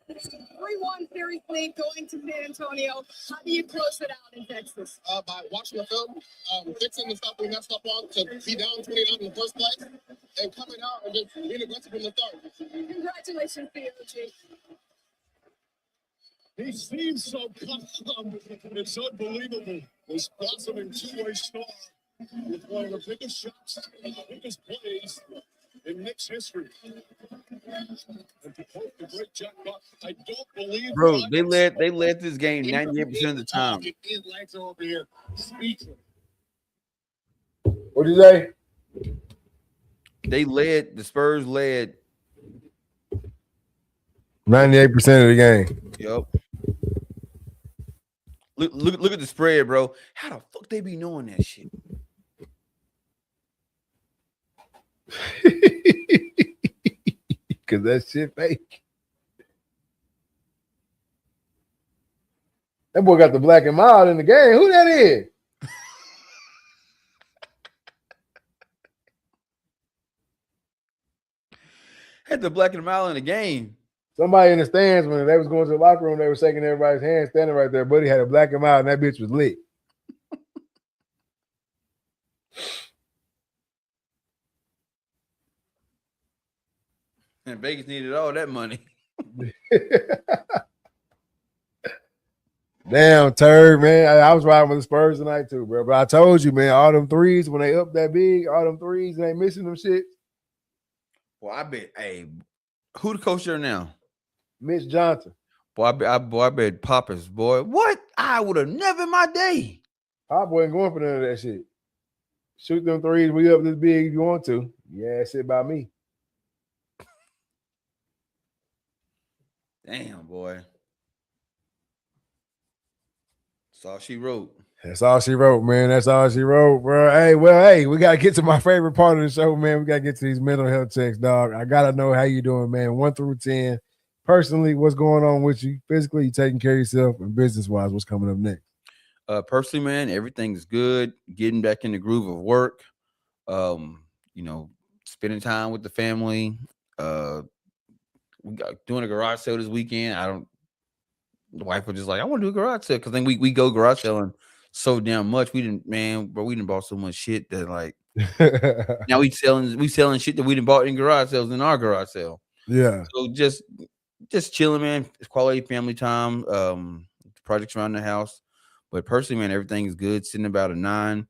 3-1 series lead going to San Antonio. How do you close it out in Texas? By watching the film, fixing the stuff we messed up on to be down 29 in the first place, and coming out and just being aggressive from the start. Congratulations, POG. He seems so calm. It's unbelievable. This blossoming two-way star with one of the biggest shots and the biggest plays in Knicks history. And to quote the great Jack Buck, I don't believe. Bro, they led this game 98% of the time. Over here, speechless. What did you say? The Spurs led 98% of the game. Yep. Look at the spread, bro. How the fuck they be knowing that shit? Because that shit fake. That boy got the black and mild in the game. Who that is? Had the black and mild in the game. Somebody in the stands when they was going to the locker room, they were shaking everybody's hand, standing right there. Buddy had a black and mild, and that bitch was lit. And Vegas needed all that money. Damn, turd, man. I was riding with the Spurs tonight too, bro. But I told you, man, all them threes, when they up that big, all them threes, they ain't missing them shit. Well, I bet. Hey, who the coach there now? Mitch Johnson. Boy, I bet Poppers, boy. What? I would have never in my day. Pop wasn't going for none of that shit. Shoot them threes. We up this big if you want to. Yeah, that's it by me. Damn, boy. That's all she wrote. That's all she wrote, man. That's all she wrote, bro. Hey, we gotta get to my favorite part of the show, man. We gotta get to these mental health checks, dog. I gotta know how you doing, man. 1 through 10. Personally, what's going on with you? Physically, you taking care of yourself, and business-wise, what's coming up next? Personally, man, everything's good. Getting back in the groove of work. Spending time with the family. We got doing a garage sale this weekend. The wife was just like, I want to do a garage sale, because then we go garage selling so damn much. We didn't bought so much shit that like now we selling shit that we didn't bought in garage sales in our garage sale. Yeah. So just chilling, man. It's quality family time. Projects around the house. But personally, man, everything is good. Sitting about a 9.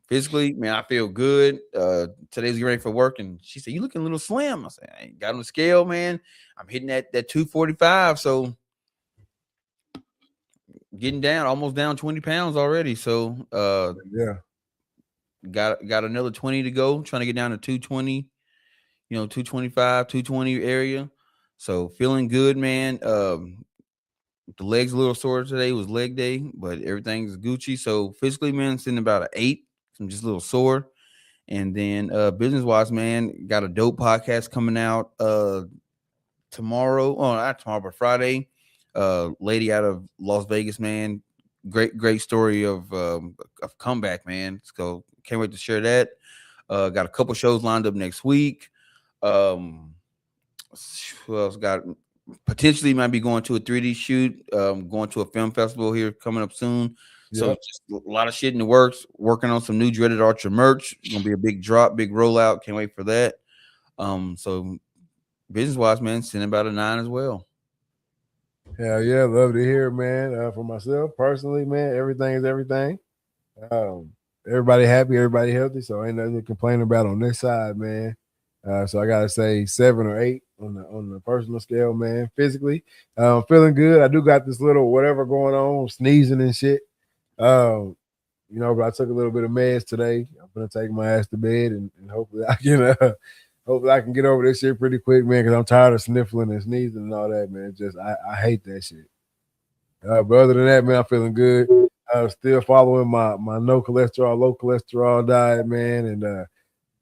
Physically, man, I feel good. Today's getting ready for work, and she said, "You looking a little slim." I said, "I ain't got on the scale, man. I'm hitting that 245, so getting down, almost down 20 pounds already. So yeah, got another 20 to go. Trying to get down to 220, 225, 220 area. So feeling good, man. The legs a little sore today. It was leg day, but everything's Gucci. So physically, man, sitting about an 8. I'm just a little sore. And then business wise, man, got a dope podcast coming out tomorrow. Oh, not tomorrow, but Friday. Lady out of Las Vegas, man. Great story of comeback, man. So can't wait to share that. Got a couple shows lined up next week. Who else got? Potentially might be going to a 3D shoot, going to a film festival here coming up soon. Yeah. So just a lot of shit in the works. Working on some new Dreaded Archer merch. It's gonna be a big drop, big rollout. Can't wait for that. So business wise, man, sitting about a 9 as well. Hell yeah, love to hear, man. For myself personally, man, everything is everything. Everybody happy, everybody healthy, so ain't nothing to complain about on this side, man. So I gotta say 7 or 8 on the personal scale, man. Physically, feeling good. I do got this little whatever going on, sneezing and shit. But I took a little bit of meds today. I'm gonna take my ass to bed and hopefully I can get over this shit pretty quick, man, because I'm tired of sniffling and sneezing and all that, man. Just I hate that shit. But other than that, man, I'm feeling good. Still following my no cholesterol, low cholesterol diet, man, and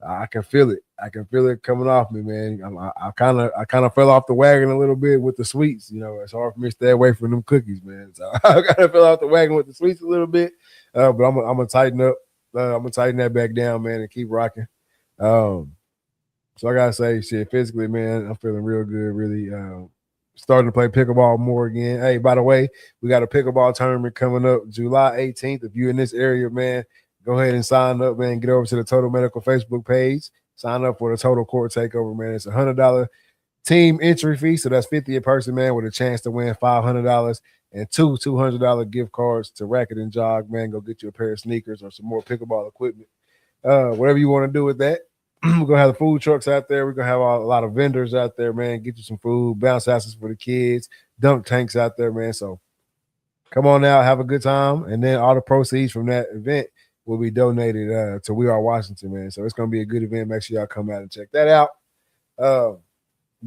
I can feel it. I can feel it coming off me, man. I kind of fell off the wagon a little bit with the sweets. It's hard for me to stay away from them cookies, man. So I kind of fell off the wagon with the sweets a little bit, but I'm gonna tighten up. I'm gonna tighten that back down, man, and keep rocking. So I gotta say, shit, physically, man, I'm feeling real good. Really starting to play pickleball more again. Hey, by the way, we got a pickleball tournament coming up July 18th. If you're in this area, man, go ahead and sign up, man. Get over to the Total Medical Facebook page. Sign up for the Total Court Takeover, man. It's $100 team entry fee, so that's $50 a person, man, with a chance to win $500 and two $200 gift cards to Racket and Jog, man. Go get you a pair of sneakers or some more pickleball equipment. Whatever you want to do with that. We're going to have the food trucks out there. We're going to have a lot of vendors out there, man. Get you some food, bounce houses for the kids, dunk tanks out there, man. So come on out, have a good time. And then all the proceeds from that event will be donated to We Are Washington, man. So it's going to be a good event. Make sure y'all come out and check that out. But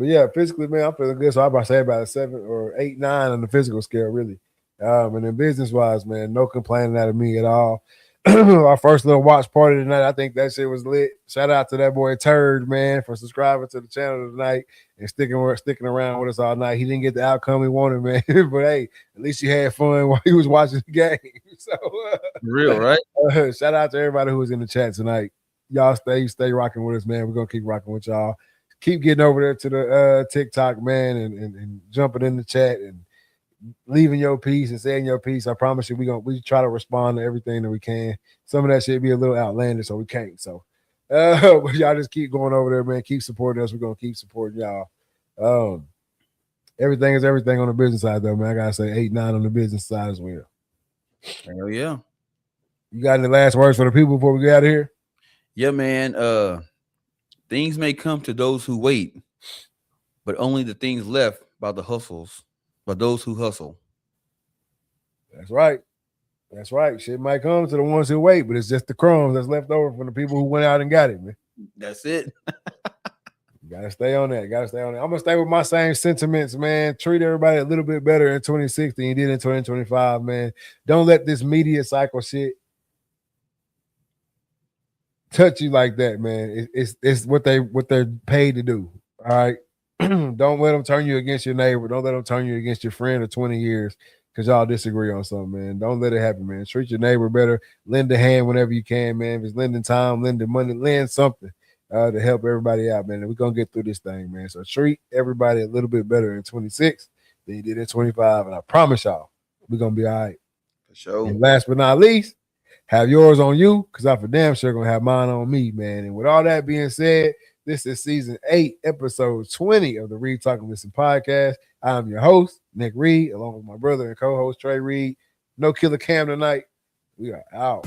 yeah, physically, man, I'm feeling good. So I'm about to say about a 7 or 8, 9 on the physical scale, really. And then business-wise, man, no complaining out of me at all. Our first little watch party tonight, I think that shit was lit. Shout out to that boy Turd, man, for subscribing to the channel tonight and sticking around with us all night. He didn't get the outcome he wanted, man, but hey, at least he had fun while he was watching the game. So real, right? Shout out to everybody who was in the chat tonight. Y'all stay rocking with us, man. We're gonna keep rocking with y'all. Keep getting over there to the TikTok, man, and jumping in the chat and leaving your piece and saying your piece. I promise you, we try to respond to everything that we can. Some of that shit be a little outlandish, so we can't. So But y'all just keep going over there, man. Keep supporting us. We're gonna keep supporting y'all. Everything is everything on the business side, though, man. I gotta say 8-9 on the business side as well. Hell yeah. You got any last words for the people before we get out of here? Yeah, man. Things may come to those who wait, but only the things left by the hustles, by those who hustle. That's right. That's right. Shit might come to the ones who wait, but it's just the crumbs that's left over from the people who went out and got it, man. That's it. You gotta stay on that. I'm gonna stay with my same sentiments, man. Treat everybody a little bit better in 2016 than you did in 2025, man. Don't let this media cycle shit touch you like that, man. It's what they're paid to do. All right. Don't let them turn you against your neighbor. Don't let them turn you against your friend of 20 years because y'all disagree on something, man. Don't let it happen, man. Treat your neighbor better. Lend a hand whenever you can, man. If it's lending time, lending money, lend something to help everybody out, man. And we're going to get through this thing, man. So treat everybody a little bit better in 26 than you did in 25. And I promise y'all, we're going to be all right. For sure. And last but not least, have yours on you because I for damn sure going to have mine on me, man. And with all that being said, this is season 8, episode 20 of the Reed Talk and Listen podcast. I'm your host, Nick Reed, along with my brother and co-host, Trey Reed. No Killer Cam tonight. We are out.